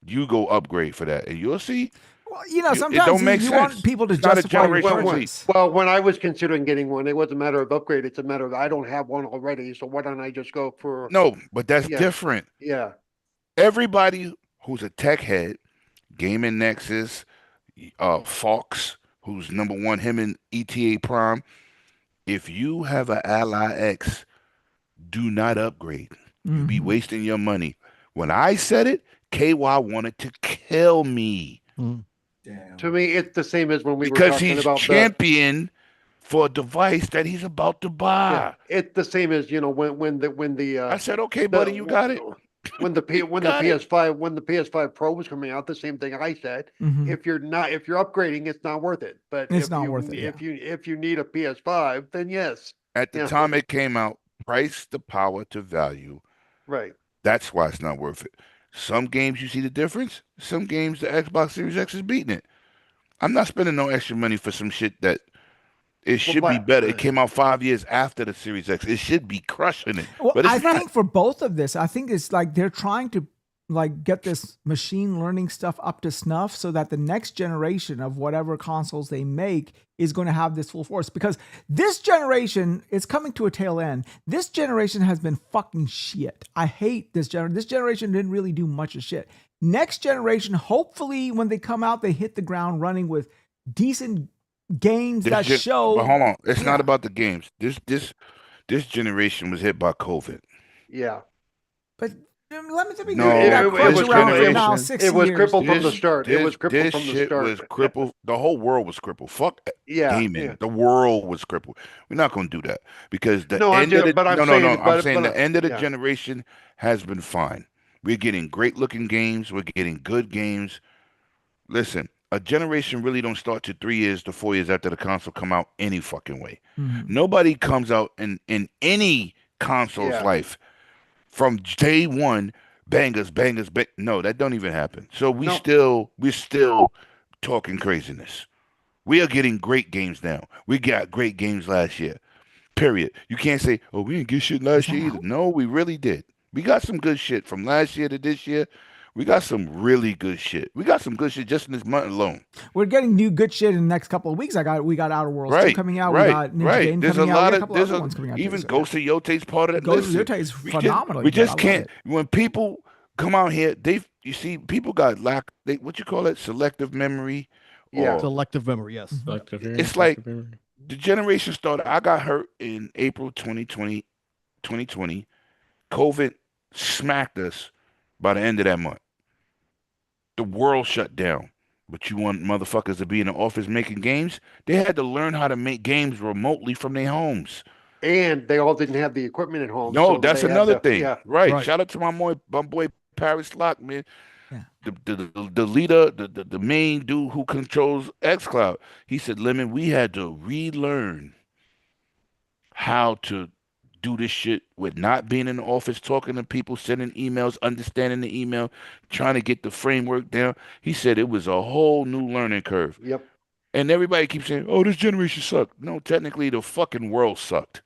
you go upgrade for that, and you'll see. Well, it sometimes don't make you sense. want people to It's not a justify your generational purchase. Well, when I was considering getting one, it wasn't a matter of upgrade. It's a matter of I don't have one already, so why don't I just go for? No, but that's different. Yeah. Everybody who's a tech head, Gaming Nexus, Fox, who's #1, him and ETA Prime. If you have an Ally X, do not upgrade. You be wasting your money. When I said it, KY wanted to kill me. Damn. To me, it's the same as when we were Because talking he's about champion for a device that he's about to buy. Yeah, it's the same as when the I said, okay, buddy, you got it. When the PS5 Pro was coming out, the same thing I said. Mhm. If you're upgrading, it's not worth it. But It's not worth it, if you need a PS5, then yes. At the time it came out, price to power to value. Right. That's why it's not worth it. Some games you see the difference. Some games the Xbox Series X is beating it. I'm not spending no extra money for some shit that it should be better. It came out 5 years after the Series X. It should be crushing it. Well, But it's I not. think for both of this, I think it's like they're trying to get this machine learning stuff up to snuff so that the next generation of whatever consoles they make is going to have this full force, because this generation is coming to a tail end. This generation has been fucking shit. I hate this generation. This generation didn't really do much of shit. Next generation, hopefully when they come out, they hit the ground running with decent games that show. But hold on. It's not about the games. This generation was hit by COVID. Yeah. But let me No, it was crippled from the This- start. It this- was crippled this from the shit start. was crippled. The whole world was crippled. Fuck gaming. Yeah. The world was crippled. We're not going to do that, because the No, I'm end of saying- the but I'm no, saying- no, no. I'm but- saying but- the end of the yeah. generation has been fine. We're getting great looking games. We're getting good games. Listen, a generation really don't start to 3 years to 4 years after the console come out any fucking way. Nobody comes out in any console's Yeah. life from day one, bangers. No, that don't even happen. So we're still talking craziness. We are getting great games now. We got great games last year. Period. You can't say, oh, we didn't get shit last year either. No, we really did. We got some good shit from last year to this year. We got some really good shit. We got some good shit just in this month alone. We're getting new good shit in the next couple of weeks. We got Outer Worlds 2 coming out. We got Ninja Gaiden There's coming a out. lot We got of couple other ones coming out. even too, Ghost of Yote's part of that. Ghost of Listen, Yote is we phenomenal. We good. I just love can't. it. When people come out here, you see people got what you call it, selective memory. Yeah. or- Selective memory, yes. It's like the generation started. I got hurt in April 2020. COVID smacked us by the end of that month. The world shut down. But you want motherfuckers to be in the office making games? They had to learn how to make games remotely from their homes. And they all didn't have the equipment at home. No, so that's they had another to- thing. Yeah. Right. Shout out to my boy Paris Lock, man. Yeah. The leader, the main dude who controls xCloud. He said, Lemon, we had to relearn how to do this shit with not being in the office, talking to people, sending emails, understanding the email, trying to get the framework down. He said it was a whole new learning curve. Yep. And everybody keeps saying, oh, this generation sucked. No, technically the fucking world sucked.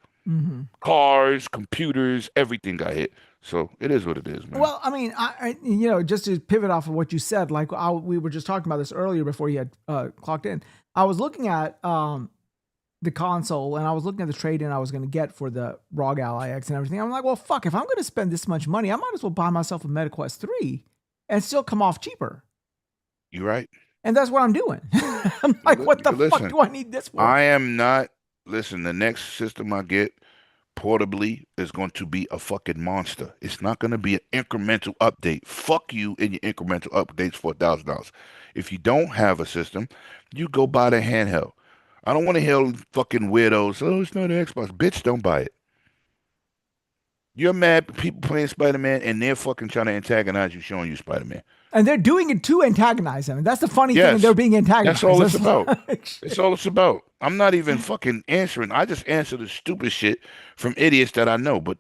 Cars, computers, everything got hit. So it is what it is, man. Well, I mean, I just to pivot off of what you said, like we were just talking about this earlier before you had clocked in. I was looking at the console and I was looking at the trade-in I was going to get for the ROG Ally X and everything. I'm like, well, fuck, if I'm going to spend this much money, I might as well buy myself a MetaQuest 3 and still come off cheaper. You right. And that's what I'm doing. I'm like, what the fuck do I need this for? I am not. Listen, the next system I get portably is going to be a fucking monster. It's not going to be an incremental update. Fuck you and your incremental updates for $1,000. If you don't have a system, you go buy the handheld. I don't want to hear fucking weirdos. Oh, it's not an Xbox. Bitch, don't buy it. You're mad people playing Spider-Man and they're fucking trying to antagonize you, showing you Spider-Man. And they're doing it to antagonize him. And that's the funny thing. They're being antagonized. That's all it's about. It's all it's about. I'm not even fucking answering. I just answer the stupid shit from idiots that I know. But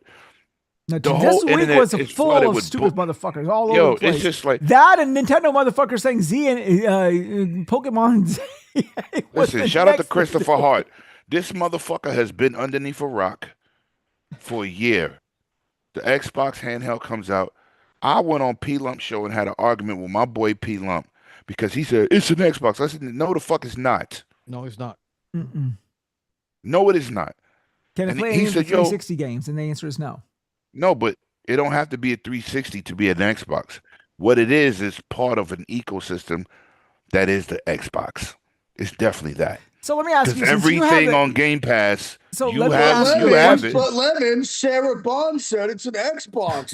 the whole week was full of stupid motherfuckers all over the place. It's just like that and Nintendo motherfuckers saying Z and Pokemon. Listen, shout out to Christopher Hart. This motherfucker has been underneath a rock for a year. The Xbox handheld comes out. I went on P Lump show and had an argument with my boy P Lump because he said it's an Xbox. I said no, the fuck it's not. No, it's not. No, it is not. Can it play any of the 360 games? And the answer is no. No, but it don't have to be a 360 to be an Xbox. What it is part of an ecosystem that is the Xbox. It's definitely that. So let me ask you, everything on Game Pass. So you have it. But Lemon, Sarah Bond said it's an Xbox.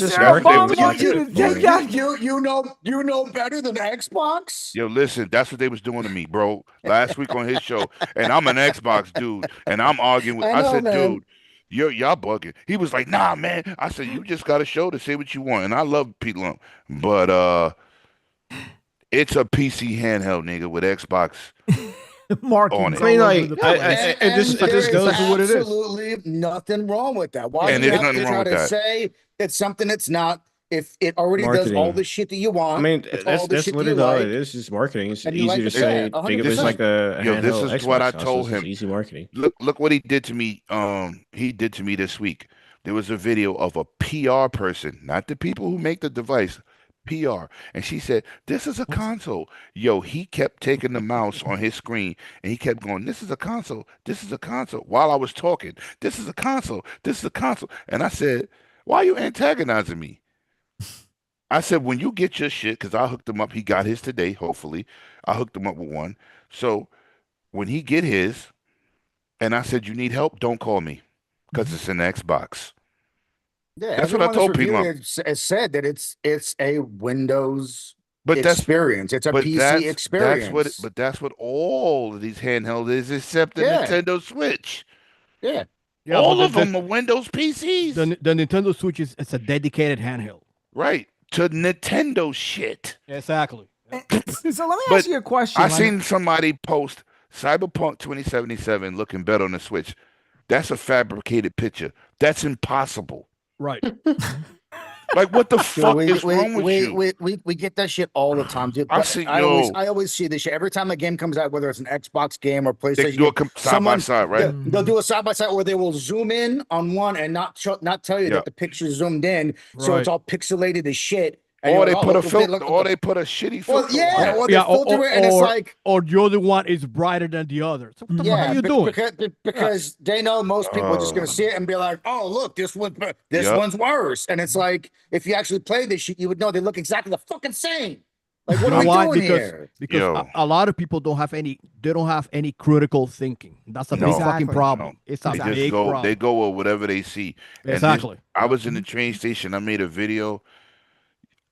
Sarah Bond wants you to take that. You know better than Xbox. Yo, listen, that's what they was doing to me, bro. Last week on his show, and I'm an Xbox dude, and I'm arguing with. I said, dude, y'all bugging. He was like, nah, man. I said, you just got a show to say what you want, and I love Pete Lump, but it's a PC handheld, nigga, with Xbox marking on it. I mean, like, this goes to what it is. Absolutely nothing wrong with that. Why and do you there's have nothing to wrong try with to that. say it's something that's not? If it already Marketing. does all the shit that you want, I mean, that's what it is. Just marketing. It's easy to say. Think of it as like a handheld this is Xbox what I also. told It's him. easy marketing. Look what he did to me. He did to me this week. There was a video of a PR person, not the people who make the device, PR. And she said, this is a console. Yo, he kept taking the mouse on his screen and he kept going, this is a console. This is a console. While I was talking, this is a console. This is a console. And I said, why are you antagonizing me? I said, when you get your shit, because I hooked him up. He got his today, hopefully. I hooked him up with one. So when he get his, and I said, you need help, don't call me because it's an Xbox. Yeah, that's what I told people. It said that it's a Windows experience. It's a PC experience. That's what all of these handheld is, except the Nintendo Switch. Yeah, all of them are Windows PCs. The Nintendo Switch is a dedicated handheld. Right. To Nintendo shit. Exactly. So let me ask you a question. I seen somebody post Cyberpunk 2077 looking better on the Switch. That's a fabricated picture. That's impossible. Right. Like, what the fuck is wrong with you? We get that shit all the time, dude. I always see this shit. Every time a game comes out, whether it's an Xbox game or PlayStation, they do a side by side, right? They'll do a side by side, or they will zoom in on one and not tell you that the picture's zoomed in, so it's all pixelated as shit. Or they put a filter, or they put a shitty filter. Or they filter it, and it's like, or the other one is brighter than the other. So what the fuck are you doing? Because they know most people are just gonna see it and be like, "Oh, look, this one's worse." And it's like, if you actually play this shit, you would know they look exactly the fucking same. Like, what are we doing here? Because a lot of people don't have any critical thinking. That's a big fucking problem. It's a big problem. They go with whatever they see. Exactly. I was in the train station. I made a video.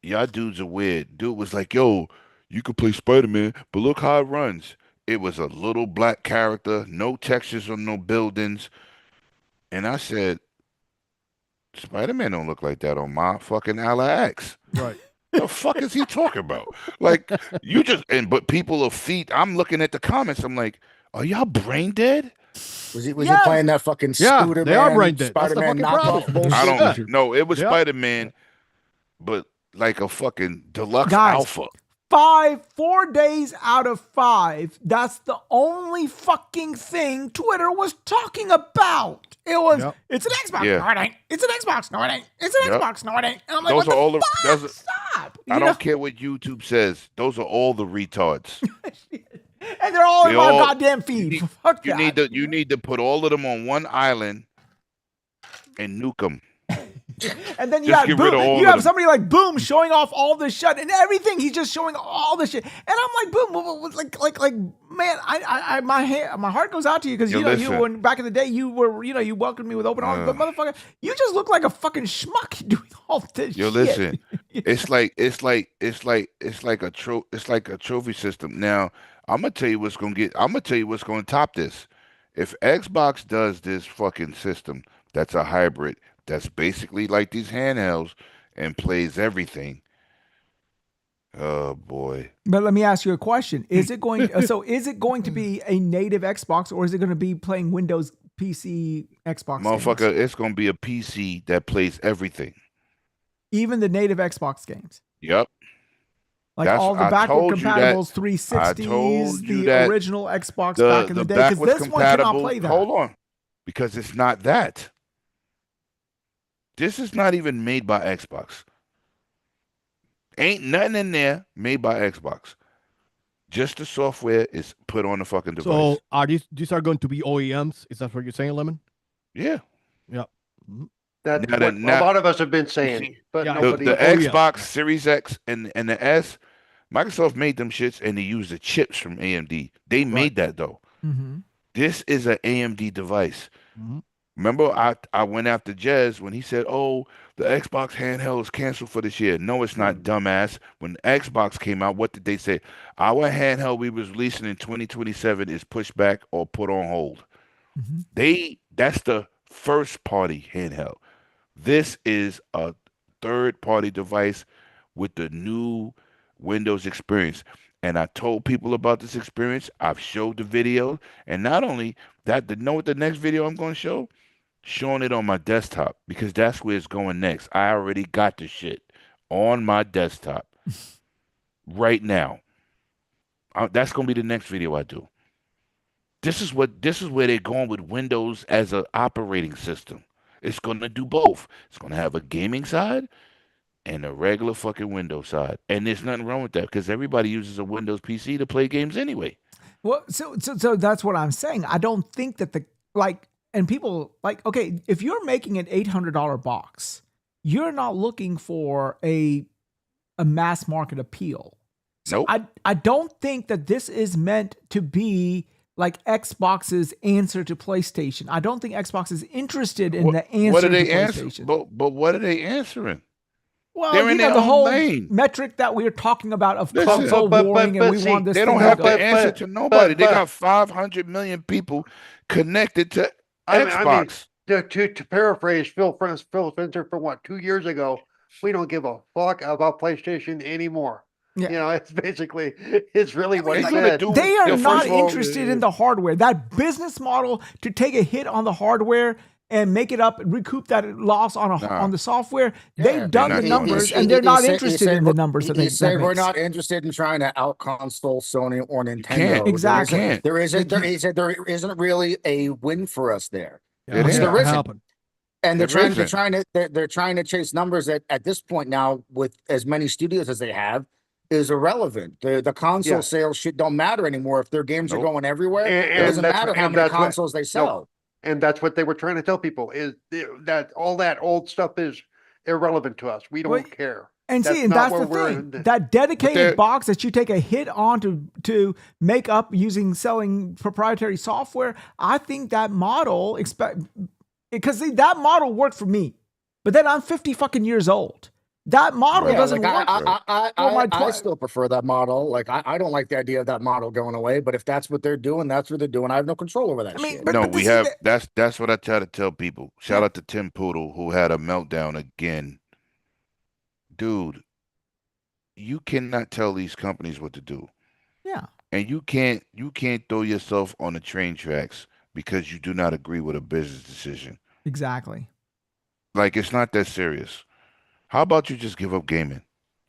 Y'all dudes are weird. Dude was like, yo, you could play Spider-Man, but look how it runs. It was a little black character, no textures on no buildings. And I said, Spider-Man don't look like that on my fucking Ally X. Right. The fuck is he talking about? Like, you just, but people are feet. I'm looking at the comments. I'm like, are y'all brain dead? Was he playing that fucking Scooter they are brain dead. Spider-Man knockoff bullshit? I don't know. It was Spider-Man, but like a fucking deluxe alpha. 4 days out of 5, that's the only fucking thing Twitter was talking about. It was, it's an Xbox, no it ain't. It's an Xbox, no it ain't. It's an Xbox, no it ain't. And I'm like, Those what are all the the. fuck? Stop. I don't care what YouTube says. Those are all the retards. And they're all in my goddamn feed. You need to put all of them on one island and nuke them. And then you Just have, get rid of all you of have them. somebody like Boom showing off all this shit and everything. He's just showing all this shit, and I'm like, Boom, like, man, my heart goes out to you because you know listen. you when back in the day you were you welcomed me with open arms, but motherfucker, you just look like a fucking schmuck doing all this shit. Listen, it's like a trophy system. Now I'm gonna tell you what's gonna top this. If Xbox does this fucking system, that's a hybrid. That's basically like these handhelds and plays everything. Oh boy! But let me ask you a question: Is it going? Is it going to be a native Xbox, or is it going to be playing Windows PC Xbox? Motherfucker, games? it's gonna be a PC that plays everything. Even the native Xbox games. Yep. Like all the backward compatibles, 360s, the original Xbox back in the day. Because this one cannot play that. Hold on, because it's not that. This is not even made by Xbox. Ain't nothing in there made by Xbox. Just the software is put on the fucking device. So are these are going to be OEMs? Is that what you're saying, Lemon? Yeah. Yeah. That's what a lot of us have been saying. But nobody. The Xbox Series X and the S, Microsoft made them shits and they used the chips from AMD. They made that though. Mm-hmm. This is an AMD device. Mm-hmm. Remember, I went after Jez when he said, "Oh, the Xbox handheld is canceled for this year." No, it's not, dumbass. When Xbox came out, what did they say? Our handheld we was releasing in 2027 is pushed back or put on hold. Mm-hmm. That's the first party handheld. This is a third party device with the new Windows experience. And I told people about this experience. I've showed the video. And not only that, know what the next video I'm going to show? Showing it on my desktop because that's where it's going next. I already got the shit on my desktop right now. That's going to be the next video I do. This is where they're going with Windows as an operating system. It's going to do both. It's going to have a gaming side and a regular fucking Windows side. And there's nothing wrong with that because everybody uses a Windows PC to play games anyway. Well, so that's what I'm saying. I don't think that and people okay, if you're making an $800 box, you're not looking for a mass market appeal. So nope. I don't think that this is meant to be like Xbox's answer to PlayStation. I don't think Xbox is interested in the answer to PlayStation. But what are they answering? Well, they're in their the own whole lane. metric that we were talking about of console warring, and we want this. They don't have to answer to nobody. They got 500 million people connected to Xbox. I mean, to paraphrase Phil Spencer from 2 years ago, we don't give a fuck about PlayStation anymore. Yeah. It's basically, it's really what he said. They are not interested in the hardware. That business model to take a hit on the hardware and make it up, recoup that loss on the software. They've done the numbers, and they're not interested in the numbers that they say. We're not interested in trying to out console Sony or Nintendo. Exactly. There isn't really a win for us there. Yeah, there isn't. happen. And they're trying to chase numbers that at this point now, with as many studios as they have, is irrelevant. The console sales shit don't matter anymore. If their games are going everywhere, it doesn't matter how many consoles they sell. And that's what they were trying to tell people is that all that old stuff is irrelevant to us. We don't care. And that's the thing. That dedicated box that you take a hit on to make up using selling proprietary software, I think that model because that model worked for me. But then I'm 50 fucking years old. That model doesn't work. I still prefer that model. Like I don't like the idea of that model going away. But if that's what they're doing, that's what they're doing. I have no control over that shit. No, we have. That's what I try to tell people. Shout out to Tim Poodle who had a meltdown again. Dude, you cannot tell these companies what to do. Yeah. And you can't throw yourself on the train tracks because you do not agree with a business decision. Exactly. Like it's not that serious. How about you just give up gaming?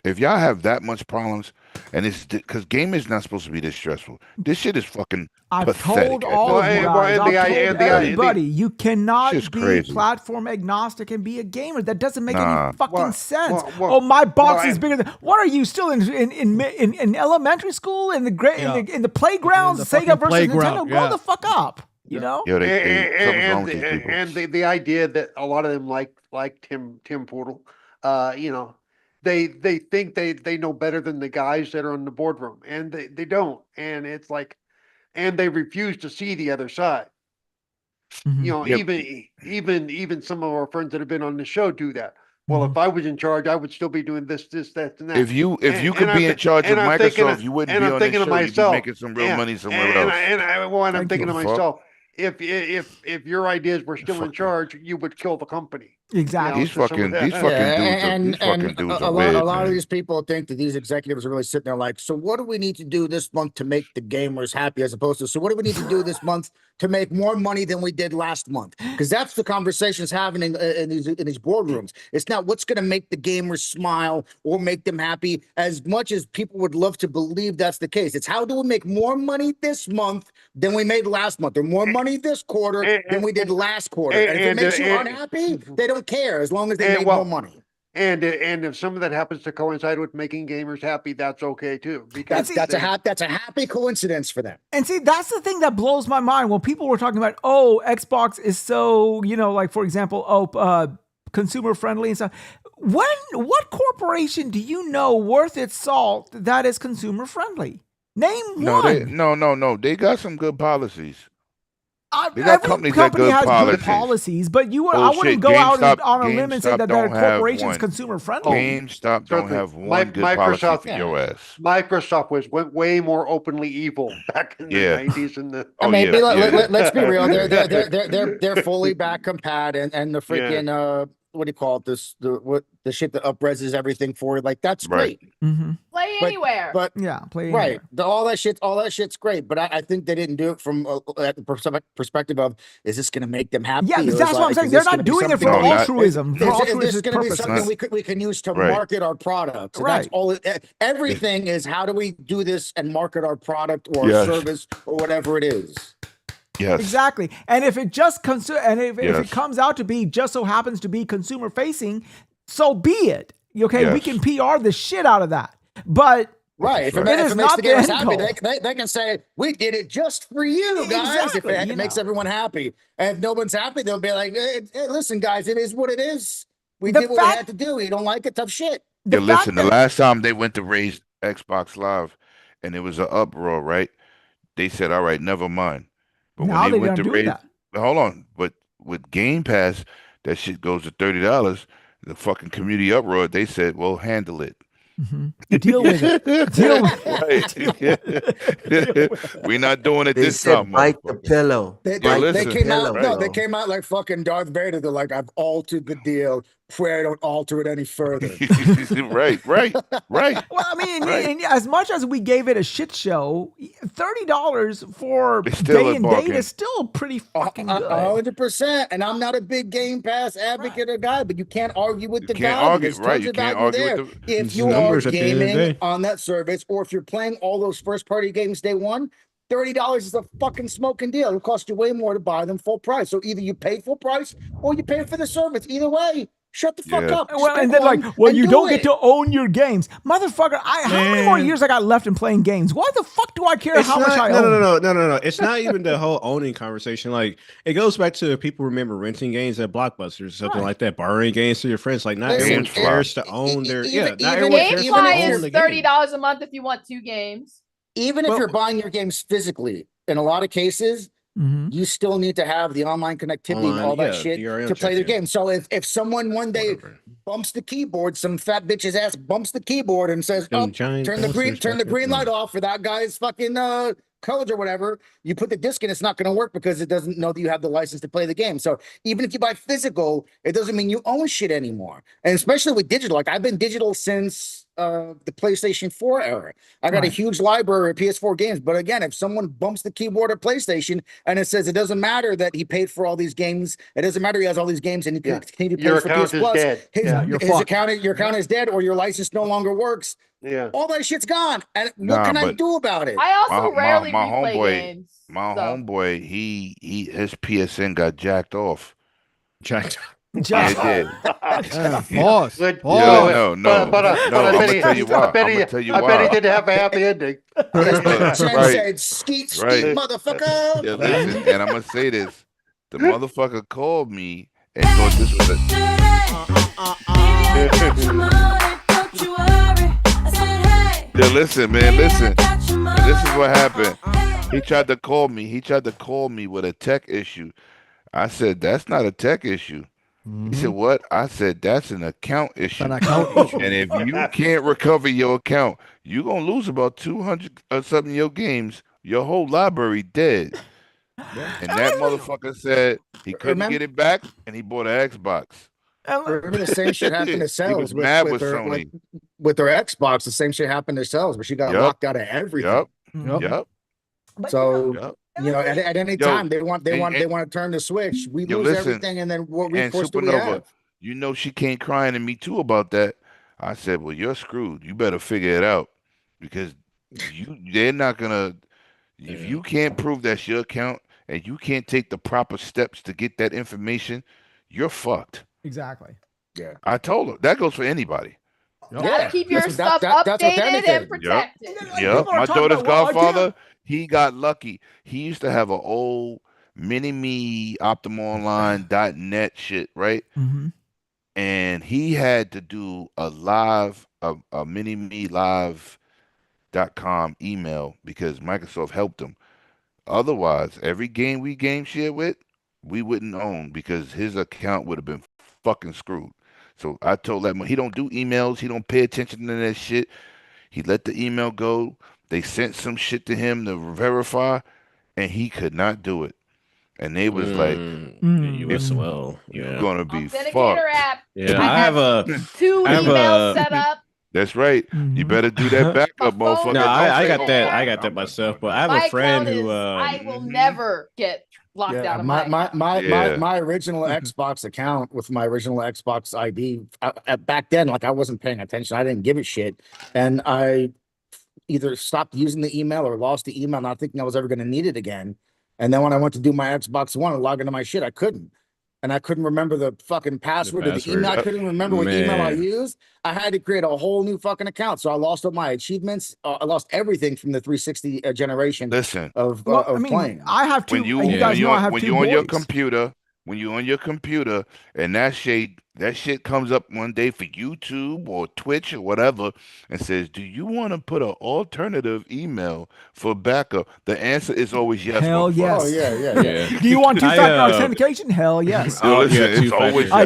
If y'all have that much problems, and it's because gaming is not supposed to be this stressful. This shit is fucking I've pathetic. told all of you guys, I've told everybody, you cannot Shit's be crazy. platform agnostic and be a gamer. That doesn't make Nah. any fucking sense. well, oh, my box well, is bigger than. What are you still in elementary school in the playgrounds? In the Sega fucking versus playground, Nintendo. yeah. Grow the fuck up. You know. Yo, something's wrong with these people. And the idea that a lot of them like Tim Poodle, you know, they think they know better than the guys that are in the boardroom, and they don't. And it's like, and they refuse to see the other side. Mhm. You know, Yep. even some of our friends that have been on the show do that. Well, if I was in charge, I would still be doing this, that, and that. If you And could I'm be in thi- charge of and I'm thinking Microsoft, of- you wouldn't and be I'm on this thinking show. of You'd be myself. making some real money somewhere and else. I'm Thank thinking you. to myself, if your ideas were still in charge, you would kill the company. Exactly. These fucking dudes are a weird, lot of man. these people think that these executives are really sitting there like, so what do we need to do this month to make the gamers happy, as opposed to, so what do we need to do this month to make more money than we did last month? Because that's the conversations happening in these boardrooms. It's not what's going to make the gamers smile or make them happy, as much as people would love to believe that's the case. It's how do we make more money this month than we made last month, or more money this quarter than we did last quarter. And if it makes you unhappy, they don't care, as long as they make more money. And if some of that happens to coincide with making gamers happy, that's okay too. Because That's a happy coincidence for them. And see, that's the thing that blows my mind when people were talking about, oh, Xbox is so, like, for example, consumer friendly and stuff. What corporation do you know worth its salt that is consumer friendly? Name one. No. They got some good policies. They got Every companies company that has good good policies, but I Bullshit. wouldn't go out GameStop- on a limb and say GameStop that their don't have corporation's one. consumer friendly. GameStop don't Certainly. have one good policy for your ass. Microsoft went way more openly evil back in the 90s and the. Let's be real. They're fully back compat and the freaking what do you call it? The shit that upreses everything for it. Like that's great. Mm-hmm. Play anywhere. But play right. anywhere. All that shit's great. But I think they didn't do it from at the perspective of, is this going to make them happy? Yeah, that's what I'm saying. They're not doing it for altruism. Is this going to be something we can use to market our product? So that's all. Everything is, how do we do this and market our product or our service or whatever it is. Yes. Exactly. And if it just if it comes out to be just so happens to be consumer facing, so be it. Okay, we can PR the shit out of that. But if it makes the gamers happy, they can say, we did it just for you guys. If it makes everyone happy. And if no one's happy, they'll be like, hey, listen, guys, it is what it is. We did what we had to do. You don't like it, tough shit. The last time they went to raise Xbox Live and it was an uproar, right? They said, all right, never mind. But now when they went don't to do raise, that. hold on, but with Game Pass, that shit goes to $30. The fucking community uproar, they said, well, handle it. Mm-hmm. Deal with it. We're not doing it They this said time. bite the pillow. They came out like fucking Darth Vader. They're like, I've altered the deal. Pray I don't alter it any further. right. Well, I mean, and as much as we gave it a shit show, $30 for day and date is still pretty fucking good. 100%. And I'm not a big Game Pass advocate or guy, but you can't argue with the guy. Argue, right? You can't argue with the if you are gaming on that service, or if you're playing all those first-party games day one, $30 is a fucking smoking deal. It'll cost you way more to buy them full price. So either you pay full price or you pay for the service. Either way, shut the fuck up. Well, and then you don't get to own your games. Motherfucker, how many more years I got left in playing games? Why the fuck do I care how much I own? No. It's not even the whole owning conversation. Like, it goes back to people remember renting games at Blockbuster or something like that, borrowing games to your friends. Like, not everyone cares to own their GameFly is $30 a month if you want 2 games. Even if you're buying your games physically, in a lot of cases, you still need to have the online connectivity and all that shit to play the game. So if someone one day bumps the keyboard, some fat bitch's ass bumps the keyboard and says, turn the green light off for that guy's fucking codes or whatever, you put the disc in, it's not going to work because it doesn't know that you have the license to play the game. So even if you buy physical, it doesn't mean you own shit anymore. And especially with digital, like I've been digital since the PlayStation 4 era. I got a huge library of PS4 games, but again, if someone bumps the keyboard at PlayStation and it says it doesn't matter that he paid for all these games, it doesn't matter he has all these games and he continue to pay for PS Plus. Dead. Your account is dead, or your license no longer works. Yeah, all that shit's gone. And what can I do about it? I also rarely replay games. My homeboy, his PSN got jacked off. Jacked. Just pause. No. I'm gonna tell you why. I bet he didn't have a happy ending. Said, skeet, motherfucker. Yeah, listen, and I'm gonna say this: the motherfucker called me and thought this was Yeah, listen, man, listen. This is what happened. He tried to call me. He tried to call me with a tech issue. I said, that's not a tech issue. He said, what? I said, that's an account issue. And if you can't recover your account, you're going to lose about 200 or something of your games. Your whole library dead. And that motherfucker said he couldn't get it back, and he bought an Xbox. Remember the same shit happened to Cells. He was mad with Sony. With their Xbox, the same shit happened to Cells, where she got locked out of everything. Yep. So you know, at any time they want to turn the switch. We lose everything, and then what recourse do we have? You know, she came crying to me too about that. I said, well, you're screwed. You better figure it out, because they're not gonna. If you can't prove that's your account and you can't take the proper steps to get that information, you're fucked. Exactly. Yeah. I told her that goes for anybody. You gotta keep your stuff updated and protected. Yep. My daughter's godfather, he got lucky. He used to have an old mini-me optimalonline.net shit, right? Mm-hmm. And he had to do a mini-me live.com email because Microsoft helped him. Otherwise, every game we game share with, we wouldn't own, because his account would have been fucking screwed. So I told that he don't do emails. He don't pay attention to that shit. He let the email go. They sent some shit to him to verify, and he could not do it. And they was like, you as well. You're gonna be Authenticator fucked. app. Yeah, I have two emails set up. That's right. You better do that backup, motherfucker. No, I got that. I got that myself. But I have a friend who I will never get locked out of my original Xbox account with my original Xbox ID. Back then, like, I wasn't paying attention. I didn't give a shit, and I either stopped using the email or lost the email, not thinking I was ever going to need it again. And then when I went to do my Xbox One and log into my shit, I couldn't. And I couldn't remember the fucking password of the email. I couldn't remember what email I used. I had to create a whole new fucking account. So I lost all my achievements. I lost everything from the 360 generation of playing. I have two. You guys know I have two on your computer, when you're on your computer and that shit comes up one day for YouTube or Twitch or whatever and says, do you want to put an alternative email for backup? The answer is always yes. Hell yes. Oh, yeah. Do you want two-factor authentication? Hell yes. It's always yes.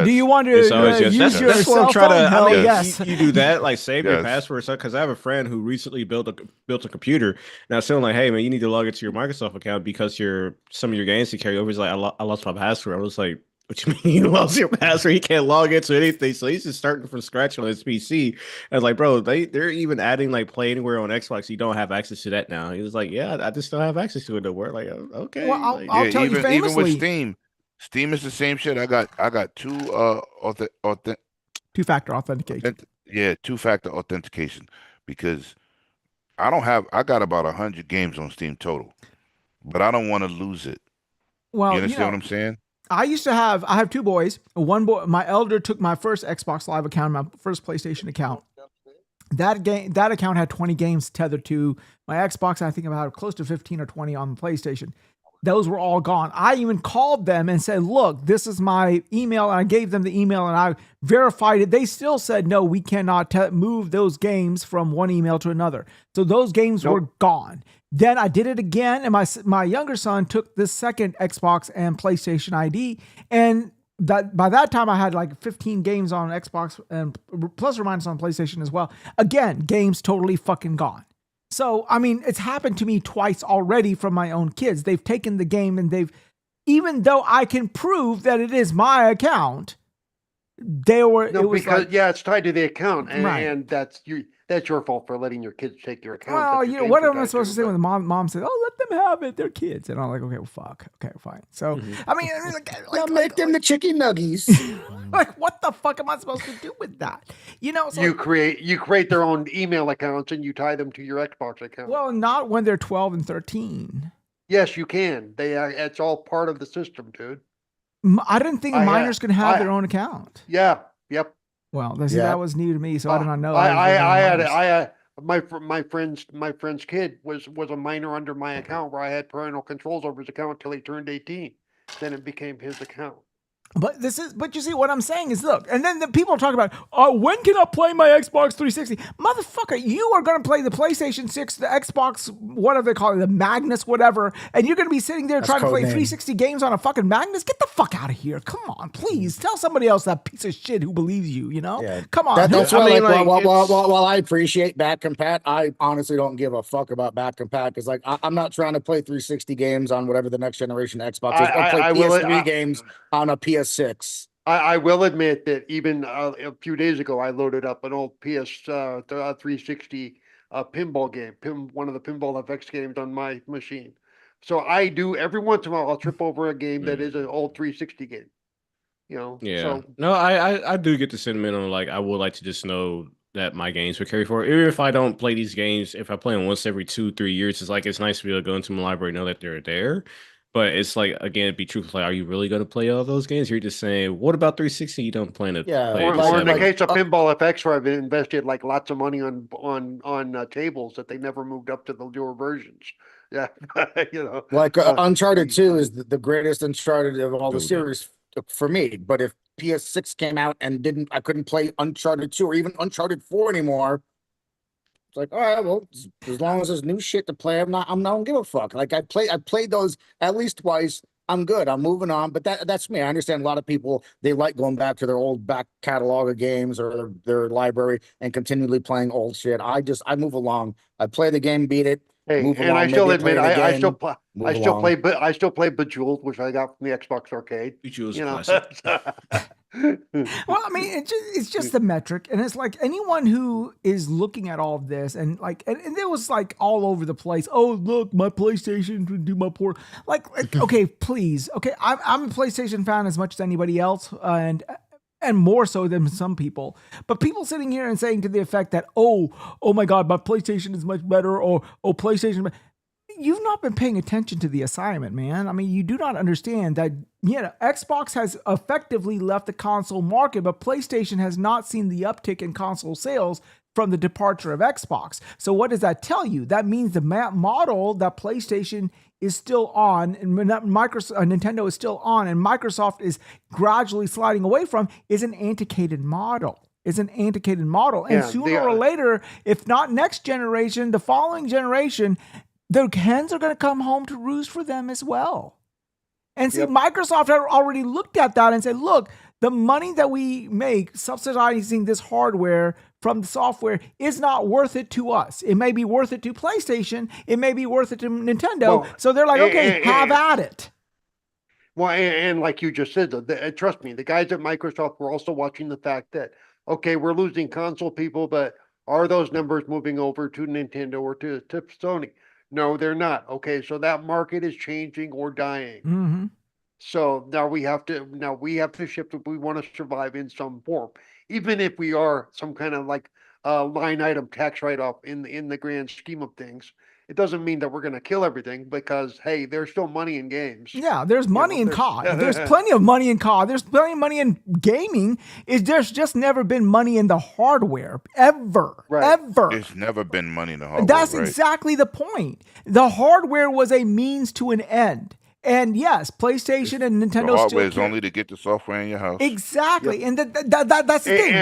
Do you want to use your cell phone? Hell yes. You do that, like save your password. Because I have a friend who recently built a computer. And I was telling him, like, hey man, you need to log into your Microsoft account because some of your games you carry over. He's like, I lost my password. I was like, what you mean you lost your password? He can't log into anything. So he's just starting from scratch on his PC. I was like, bro, they're even adding like Play Anywhere on Xbox. You don't have access to that now. He was like, yeah, I just don't have access to it no more. Like, okay. Well, I'll tell you famously. Even with Steam is the same shit. I got two-factor authentication. Two-factor authentication, because I got about 100 games on Steam total, but I don't want to lose it. Well, you understand what I'm saying? I have two boys. One boy, my elder took my first Xbox Live account, my first PlayStation account. That account had 20 games tethered to my Xbox. I think about close to 15 or 20 on the PlayStation. Those were all gone. I even called them and said, look, this is my email. And I gave them the email and I verified it. They still said, no, we cannot move those games from one email to another. So those games were gone. Then I did it again, and my younger son took this second Xbox and PlayStation ID, and by that time I had like 15 games on Xbox and plus or minus on PlayStation as well. Again, games totally fucking gone. So, I mean, it's happened to me twice already from my own kids. They've taken the game and even though I can prove that it is my account, it's tied to the account, and that's that's your fault for letting your kids take your account. Well, that you your know, what games am I are supposed to tied say when the mom says, "Oh, let them have it, they're kids," and I'm like, "Okay, well, fuck, okay, fine." So, I mean, Now make them the chicken nuggies. like, what the fuck am I supposed to do with that? You know, so You create their own email accounts and you tie them to your Xbox account. well, not when they're 12 and 13. Yes, you can. It's all part of the system, dude. I didn't think I, minors can have I- their own account. Yeah. Yep. Well, Yeah. that was new to me, so I did not know. My friend's kid was a minor under my account where I had parental controls over his account until he turned 18. Then it became his account. But you see, what I'm saying is, look, and then the people talk about, when can I play my Xbox 360? Motherfucker, you are going to play the PlayStation 6, the Xbox, whatever they call it, the Magnus, whatever, and you're going to be sitting there trying to play 360 games on a fucking Magnus? Get the fuck out of here. Come on, please. Tell somebody else, that piece of shit who believes you, you know? Yeah. Come on. That's I why, mean, while I appreciate back compat, I honestly don't give a fuck about back compat because, like, I'm not trying to play 360 games on whatever the next generation Xbox is. I'll play PS3 games on a PS6. I will admit that even a few days ago, I loaded up an old PS 360 pinball game, one of the Pinball FX games on my machine. So I do every once in a while, I'll trip over a game that is an old 360 game. You know, Yeah. So, No, I do get the sentiment on, like, I would like to just know that my games will carry forward. Even if I don't play these games, if I play them once every 2-3 years, it's like, it's nice to be able to go into my library and know that they're there. But it's like, again, be truthful. Like, are you really going to play all those games? You're just saying, what about 360? You don't plan to Yeah, play or, it. or in the like- case of Pinball FX, where I've invested like lots of money on tables that they never moved up to the newer versions. Yeah, you know, Like Uncharted 2 is the greatest Uncharted of all the Dude. series for me. But if PS6 came out and I couldn't play Uncharted 2 or even Uncharted 4 anymore. It's like, all right, well, as long as there's new shit to play, I don't give a fuck. Like I played those at least twice. I'm good. I'm moving on. But that's me. I understand a lot of people, they like going back to their old back catalog of games or their library and continually playing old shit. I move along. I play the game, beat it. hey, move and along, I still maybe admit play it I again, still play. move I still along. play, but I still play Bejeweled, which I got from the Xbox Arcade. Bejeweled You know, classic. Well, I mean, it's just the metric, and it's like anyone who is looking at all of this, and like, and it was like all over the place. Oh, look, my PlayStation can do my port. Like, okay, please, okay, I'm a PlayStation fan as much as anybody else, and more so than some people. But people sitting here and saying to the effect that, oh my God, my PlayStation is much better, or PlayStation. You've not been paying attention to the assignment, man. I mean, you do not understand that, Xbox has effectively left the console market, but PlayStation has not seen the uptick in console sales from the departure of Xbox. So what does that tell you? That means the model that PlayStation is still on, and Nintendo is still on, and Microsoft is gradually sliding away from, is an antiquated model. And sooner or later, if not next generation, the following generation, the hens are going to come home to roost for them as well. And see, Microsoft had already looked at that and said, look, the money that we make subsidizing this hardware from the software is not worth it to us. It may be worth it to PlayStation. It may be worth it to Nintendo. Well, so they're like, okay, have at it. Well, and like you just said, trust me, the guys at Microsoft were also watching the fact that, okay, we're losing console people, but are those numbers moving over to Nintendo or to Sony? No, they're not. Okay, so that market is changing or dying. Mm-hmm. So now we have to shift if we want to survive in some form, even if we are some kind of like line item tax write-off in the grand scheme of things. It doesn't mean that we're going to kill everything because, hey, there's still money in games. Yeah, there's money in COD. There's plenty of money in COD. There's plenty of money in gaming. There's just never been money in the hardware, ever. Right. Ever. There's never been money in the hardware. That's right? exactly the point. The hardware was a means to an end. And yes, PlayStation and Nintendo The hardware still is only to get the software in your house. Exactly. And that's the thing.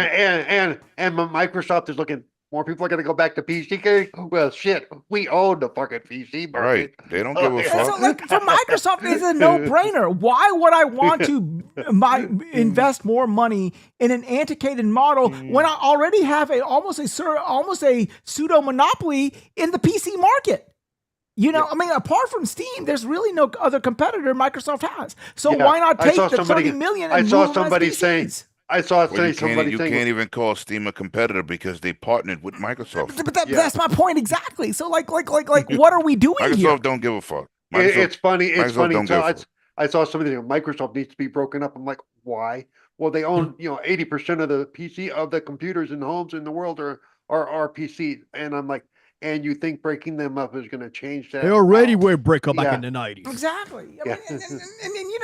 And Microsoft is looking. More people are going to go back to PC. Well, shit, we own the fucking PC market. Right. They don't give a And fuck. so, like, for Microsoft, it's a no-brainer. Why would I want to invest more money in an antiquated model when I already have almost a pseudo monopoly in the PC market? I mean, apart from Steam, there's really no other competitor Microsoft has. So why not take the 30 million and move them as PCs? I saw Well, you somebody you saying, can't even call Steam a competitor because they partnered with Microsoft. But that's my point exactly. So like, what are we doing Microsoft here? don't give a fuck. it's funny. It's Microsoft funny. don't give a So fuck. I saw somebody saying Microsoft needs to be broken up. I'm like, why? Well, they own 80% of the PC of the computers in homes in the world are PC, and I'm like, and you think breaking them up is going to change that? They already were break up back in the 90s. Exactly. I Yeah. mean,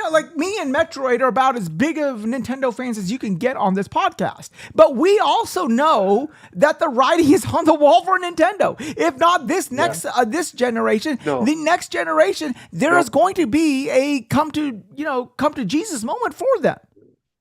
and like me and Metroid are about as big of Nintendo fans as you can get on this podcast. But we also know that the writing is on the wall for Nintendo. If not this next this generation, the next generation, there is going to be a come to Jesus moment for them.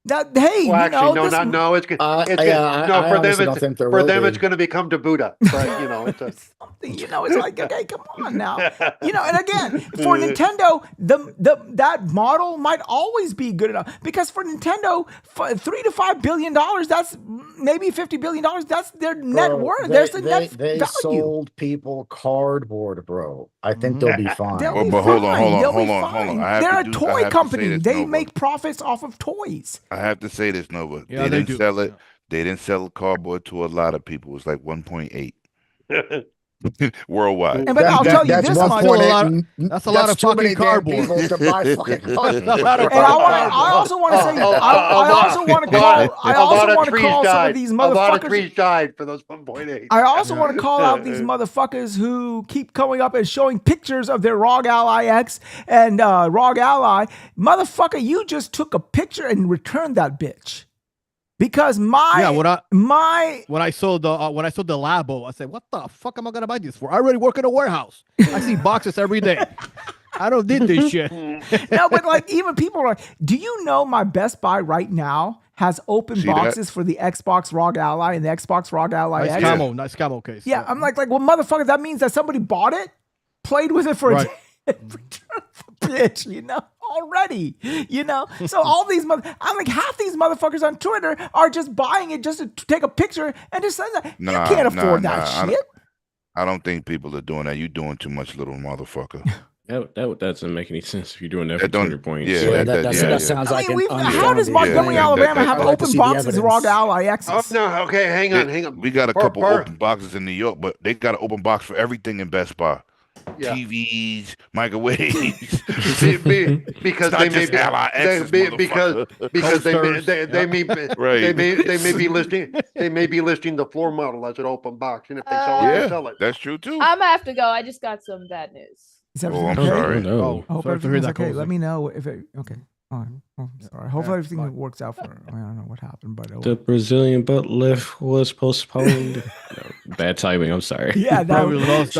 That hey, Well, you know, actually, this, no, it's good. I For them, honestly don't think there for will them, be. it's going to become to Buddha. But it's a, something, it's like, okay, come on now, and again, for Nintendo, that model might always be good enough because for Nintendo, $3 to $5 billion, that's maybe $50 billion. That's their net worth. There's the net They value. sold people cardboard, bro. I think they'll be fine. They'll Well, be but fine. hold on. They'll be I fine. have They're a to toy say company. this, They Nova. make profits off of toys. I have to say this, Nova. Yeah, they they didn't do. sell it. They didn't sell cardboard to a lot of people. It was like 1.8 worldwide. But I'll tell you this much. That's a lot of too many fucking cardboard. damn people to buy fucking cardboard. That's a lot of And I also want to say, I also want to call some of these A lot of motherfuckers. trees died for those 1.8. I also want to call out these motherfuckers who keep coming up and showing pictures of their ROG Ally X and ROG Ally. Motherfucker, you just took a picture and returned that bitch. Because when I saw the Labo, I said, "What the fuck am I gonna buy this for? I already work in a warehouse. I see boxes every day. I don't need this shit." No, but like even people are like, "Do you know my Best Buy right now has open boxes for the Xbox ROG Ally and the Xbox ROG Ally X?" Nice camo case. Yeah, I'm like, well, motherfucker, that means that somebody bought it, played with it for a day, and returned the bitch, already, So all these I'm like, half these motherfuckers on Twitter are just buying it just to take a picture and just send that. You can't afford that shit. I don't think people are doing that. You're doing too much, little motherfucker. That doesn't make any sense if you're doing that for 200 points. Yeah, that sounds like how does Montgomery, Alabama have open boxes of ROG Ally X's? Oh, no, okay, hang on. We got a couple open boxes in New York, but they got an open box for everything in Best Buy. Yeah. TVs, microwaves. because they may be listing the floor model as an open box, and if they sell it, they sell it. That's true too. I'm gonna have to go. I just got some bad news. Is everything I'm okay? sorry. No. I hope Sorry to hear everything's that, okay. Cozy. Let me know if it okay. Oh, I'm sorry. Hopefully everything works out for her. I don't know what happened, but The Brazilian butt lift was postponed. No, bad timing. I'm sorry. yeah, that Probably lost She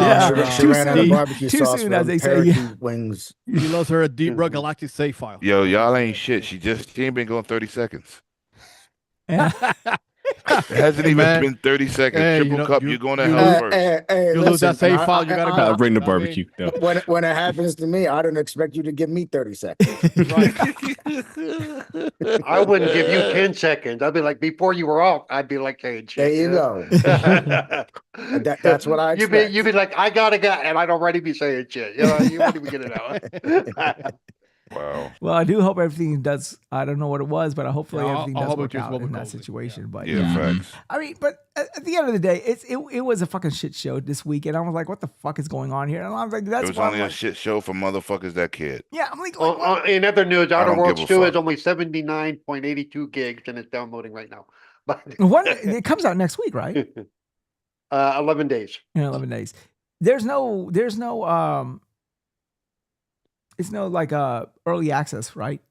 too ran out of soon. barbecue Too sauce soon, for as they say. parakeet wings. You lost her a Deep Red Galactic save file. Yo, y'all ain't shit. She ain't been going 30 seconds. It hasn't even been 30 seconds. Hey, Triple cup, you're going to hell first. You lose that save file, you gotta I'll go. bring the barbecue. No. When it happens to me, I don't expect you to give me 30 seconds. I wouldn't give you 10 seconds. I'd be like, before you were off, I'd be like saying shit. There you go. That's what I expect. You'd be like, I gotta go, and I'd already be saying shit. You wouldn't even get it out. Wow. Well, I do hope everything does. I don't know what it was, but hopefully everything I'll does hope work it's out what we in that called it. situation. But Yeah, facts. I mean, but at the end of the day, it was a fucking shit show this week, and I was like, what the fuck is going on here? And I was like, that's It was why only I'm a like, shit show for motherfuckers that cared. yeah, I'm like In other news, I Outer don't give Worlds a 2 fuck. is only 79.82 gigs, and it's downloading right now. But when it comes out next week, right? 11 days. In 11 days. There's no it's no like early access, right?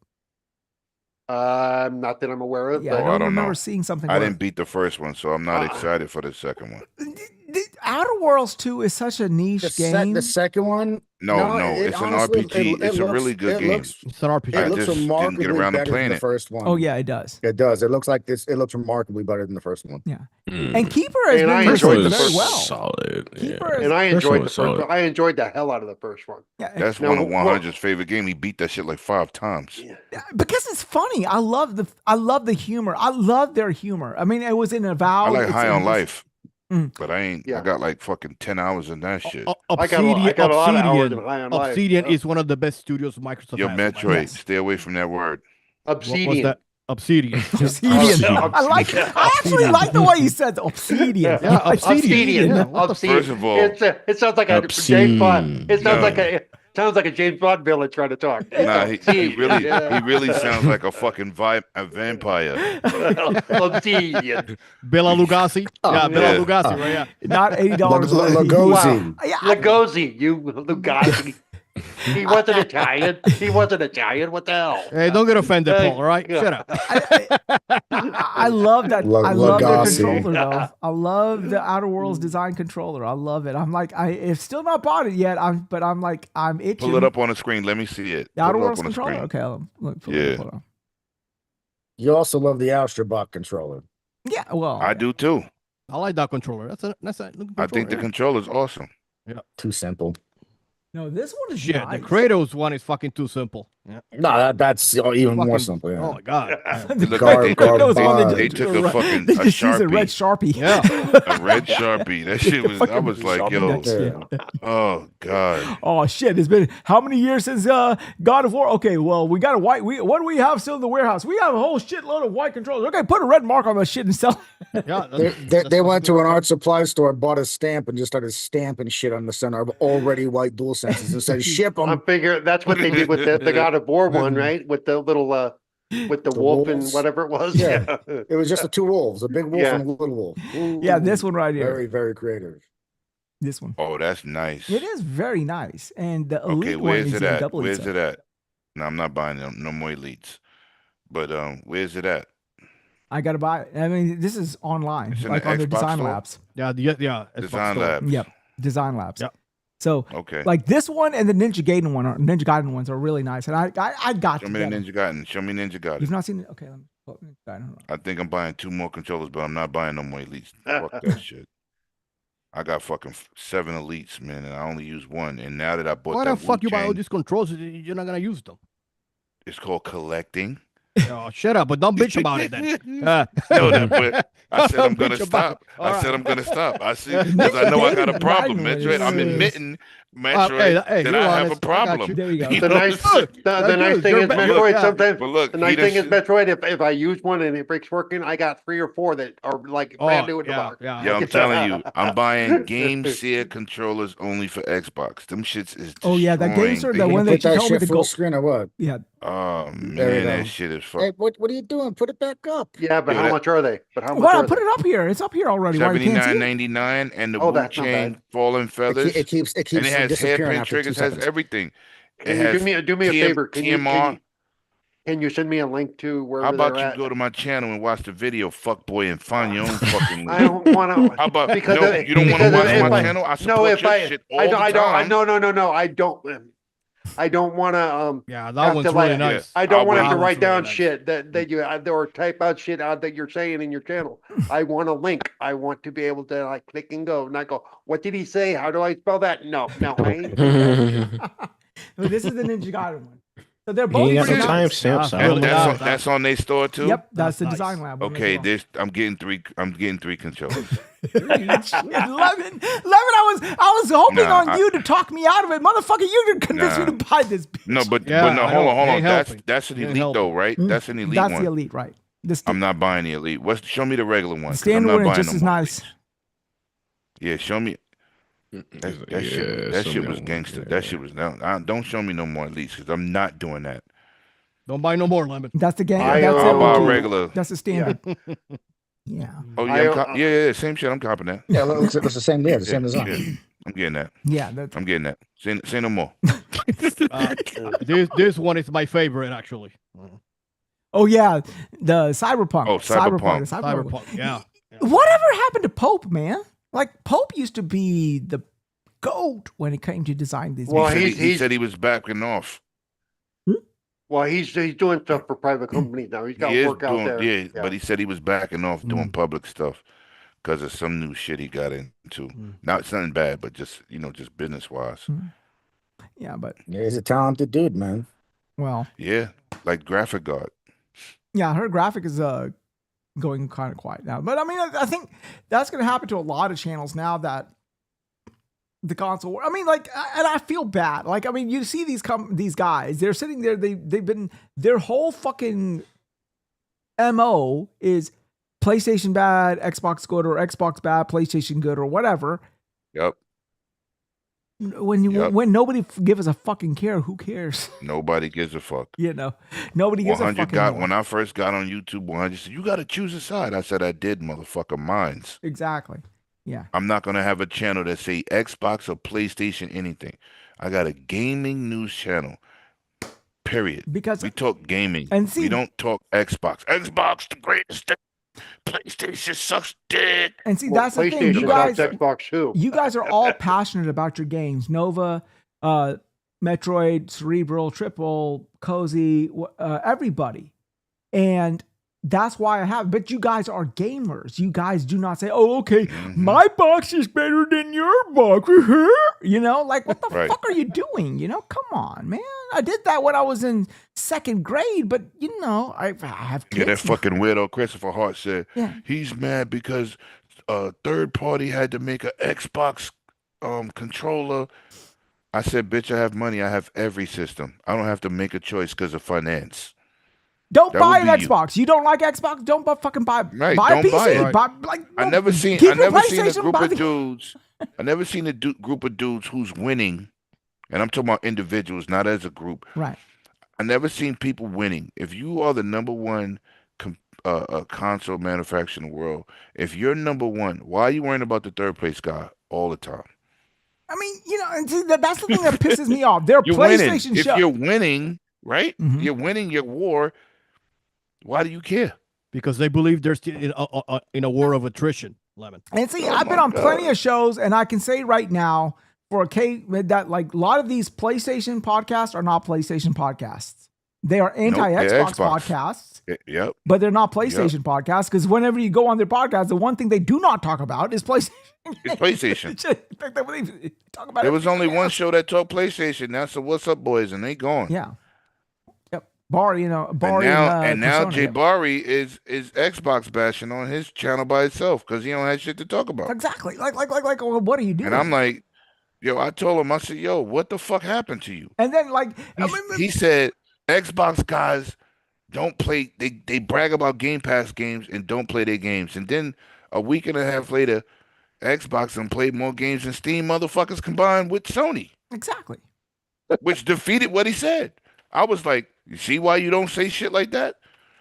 Not that I'm aware of. Yeah, but I don't don't remember know. seeing something. I where- didn't beat the first one, so I'm not excited for the second one. The Outer Worlds 2 is such a niche game. The second one? No, it's an honestly, RPG. It's a really good game. It's an RPG. I It looks just didn't remarkably get around to better than playing the it. first one. Oh yeah, it does. It does. It looks like this. It looks remarkably better than the first one. Yeah. Mm. And Keeper has And I been enjoyed doing the very first well. Solid. Keeper Yeah. is- And I First enjoyed one the was first solid. one. I enjoyed the hell out of the first one. Yeah, That's Now, one of what- 100's favorite game. He beat that shit like 5 times. because it's funny. I love the humor. I love their humor. I mean, it was in Avowed. I like It's High in on this- Life, Mm. but I ain't. Yeah. I got like fucking 10 hours in that shit. I got a lot of hours in High on Life. Obsidian is one of the best studios Microsoft Yo, has. Metroid, Yes. stay away from that word. What's Obsidian. that? Obsidian. Obsidian. I actually like the way you said the obsidian. Yeah, Obsidian. Yeah, what the First of all, It sounds like a James Bond. It sounds like a James Bond villain trying to talk. nah, he really sounds like a fucking a vampire. Obsidian. Bela Lugosi. Yeah, Bela Lugosi, right? Yeah. Not $80. Lugosi. Yeah, Lugosi, you Lugosi. He wasn't Italian. He wasn't Italian. What the hell? Hey, don't get offended, Paul. All right, yeah. shut up. I love that. I love their Lugosi. controller though. I love the Outer Worlds design controller. I love it. I'm like, it's still not bought it yet. I'm itching. Pull it up on the screen. Let me see it. The Outer Pull it Worlds up on the controller. screen. Okay, look. Pull Yeah. it up, hold on. You also love the Astrobot controller. Yeah, well, I do too. I like that controller. That's a good I think the controller, controller's awesome. Too simple. no, this one is yeah. nice. The Kratos one is fucking too simple. Yeah. No, that's even more Fucking- simple. Yeah. Oh my god. Look Gar- like Gar- they took a fucking They a just use a red Sharpie. Sharpie. Yeah. A red Sharpie. That shit was, I was like, Sharpie yo, that shit. oh God. Oh shit! It's been how many years since God of War? Okay, well we got a white. What do we have still in the warehouse? We have a whole shitload of white controllers. Okay, put a red mark on that shit and sell. Yeah. They went to an art supply store, bought a stamp, and just started stamping shit on the center of already white dual senses and said, "Ship I'm them." figuring that's what they did with the God of War one, right? With the little with the wolf wolves? and whatever it was. Yeah. It was just the two wolves, a big wolf Yeah. and a little wolf. Yeah, this one right here. Very, very creative. This one. Oh, that's nice. It is very nice, and the elite Okay, one where's is it a at? double. Where's it at? No, I'm not buying them. No more elites. But where's it at? I gotta buy it. I mean, this is online, It's in like the on their Xbox Design store? Labs. Yeah. Xbox Design Store. Labs. Yep, Design Labs. Yep. So, Okay. like this one and the Ninja Gaiden ones are really nice, and I got Show me the Ninja Gaiden. Show me Ninja You've Gaiden. not seen it? Okay, let me pull up Ninja Gaiden. Hold on. I think I'm buying 2 more controllers, but I'm not buying no more elites. Fuck that shit. I got fucking 7 elites, man, and I only use 1. And now that I bought Why that the fuck you buy all Wu-Tang, these controls? You're not gonna use them. it's called collecting. Oh, shut up! But don't bitch about it then. No, but I said I'm gonna Bitch about stop. it. All I right. said I'm gonna stop. I see because I know I got a problem, Metroid. I'm admitting, Metroid, hey, that you're I have honest. a I got problem. you. There you go. You The know? nice, the nice thing is Metroid. yeah. Sometimes But look, the nice he thing is done- Metroid. If I use one and it breaks working, I got 3 or 4 that are like brand new in the box. yeah. Yeah, I'm telling you, I'm buying Game Seer controllers only for Xbox. Them shits is Oh yeah, that game destroying the You one put that you that told me shit to full go. screen or what? Yeah, Oh There you man, that go. shit is Hey, fuck. what are you doing? Put it back up. Yeah, but Yeah, how that- much are they? But how much well, are I put they? it up here. It's up here already. Why you can't see it? $79.99 and the Oh, Wu that's not Chain bad. Fallen Feathers. It keeps and it has disappearing hairpin after 2 triggers, has seconds. everything. It Can you has do me a favor? TMR. Can you send me a link to wherever How about they're you at? go to my channel and watch the video, fuckboy, and find your own fucking I link? don't want to. How about because no? if- You don't want to because watch if my I- channel? I No, support if your I, shit all I the don't, time. no, I don't want to. Yeah, that have one's to, really like, nice. I don't I'll want to have wait. to write down Nice. shit that you or type out shit out that you're saying in your channel. I want a link. I want to be able to like click and go, not go. What did he say? How do I spell that? No, I ain't. doing that. Well, this is the Ninja Gaiden one. So they're He both ain't got no pretty nice. timestamps. Ah, I don't really know. nice. That's on their store too. Yep, that's the Nice. Design Lab. one as Okay, well. this I'm getting 3. I'm getting 3 controllers. Lemon, I was hoping Nah, on you to talk me out of it, motherfucker. You didn't convince me Nah. to buy this. Bitch. No, but Yeah, no, I hold know. on, hold It on. ain't helping. That's an It ain't elite though, helping. right? That's an elite That's one. the elite, right? I'm not buying the elite. Show me the regular one. 'cause I'm standard not one is buying just no as more nice. elites. Yeah, show me. That shit was gangster. That shit was down. Don't show me no more elites because I'm not doing that. Don't buy no more, Lemon. That's the game. I, That's uh, the I'll buy a OG. regular. That's the standard. Yeah. Oh yeah, I, yeah, same shit. I'm copping that. Yeah, it looks the same. Yeah, the same Yeah, design. yeah. I'm getting that. Yeah. That's, I'm getting that. Say no more. This one is my favorite actually. oh yeah, the Cyberpunk. Oh, Cyberpunk. The Cyberpunk. Cyberpunk. Yeah. Whatever happened to Pope, man? Like Pope used to be the GOAT when it came to design these. Well, games. He said he was backing off. Well, he's doing stuff for private companies now. He's got He is work out doing, there. yeah, but he said he was backing off doing public stuff because of some new shit he got into. Not something bad, but just just business wise. Yeah, but Yeah, he's a talented dude, man. well, Yeah, like graphic guard. yeah, her graphic is going kind of quiet now. But I mean, I think that's going to happen to a lot of channels now that the console. I mean, like, and I feel bad. Like, I mean, you see these guys, they're sitting there. They've been their whole fucking MO is PlayStation bad, Xbox good, or Xbox bad, PlayStation good, or whatever. Yep. When nobody gives a fucking care, who cares? Nobody gives a fuck. Nobody gives a fucking when I first got on YouTube, 100 said, you got to choose a side. I said, I did, motherfucker. Mine's. Exactly. Yeah. I'm not going to have a channel that say Xbox or PlayStation anything. I got a gaming news channel. Period. Because we talk gaming. And see, we don't talk Xbox. Xbox the greatest thing. PlayStation sucks dick. And see, that's the thing. Xbox too. You guys are all passionate about your games. Nova, Metroid, Cerebral, Triple, Cozy, everybody. And that's why I have. But you guys are gamers. You guys do not say, "Oh, okay, my box is better than your box." You know, like what the fuck are you doing? You know, come on, man. I did that when I was in 2nd grade, but you know, I have kids. Yeah, that fucking weirdo Christopher Hart said he's mad because a third party had to make an Xbox controller. I said, bitch, I have money. I have every system. I don't have to make a choice because of finance. Don't buy an Xbox. You don't like Xbox? Don't fucking buy. Right, buy don't a PC. buy it. I never seen a group of dudes. I never seen a group of dudes who's winning, and I'm talking about individuals, not as a group. Right. I never seen people winning. If you are the number one console manufacturer in the world, if you're number one, why are you worrying about the third place guy all the time? I mean, you know, and see, that's the thing that pisses me off. They're you're PlayStation winning. show. If you're winning, right? You're winning your war. Why do you care? Because they believe they're still in a war of attrition, Lemon. And see, I've been on plenty of shows, and I can say right now, for a case that like a lot of these PlayStation podcasts are not PlayStation podcasts. They are anti-Xbox podcasts. Yep. But they're not PlayStation podcasts because whenever you go on their podcast, the one thing they do not talk about is PlayStation. It's PlayStation. Talk about there was only one show that talked PlayStation. That's the What's Up Boys, and they gone. Yeah. Bari, you know, Bari and now Persona, Jay Bari is Xbox bashing on his channel by itself because he don't have shit to talk about. Exactly. Like, well, what are you doing? And I'm like, yo, I told him, I said, yo, what the fuck happened to you? And then like he said, Xbox guys don't play. They brag about Game Pass games and don't play their games. And then a week and a half later, Xbox and played more games than Steam motherfuckers combined with Sony. Exactly. Which defeated what he said. I was like, you see why you don't say shit like that?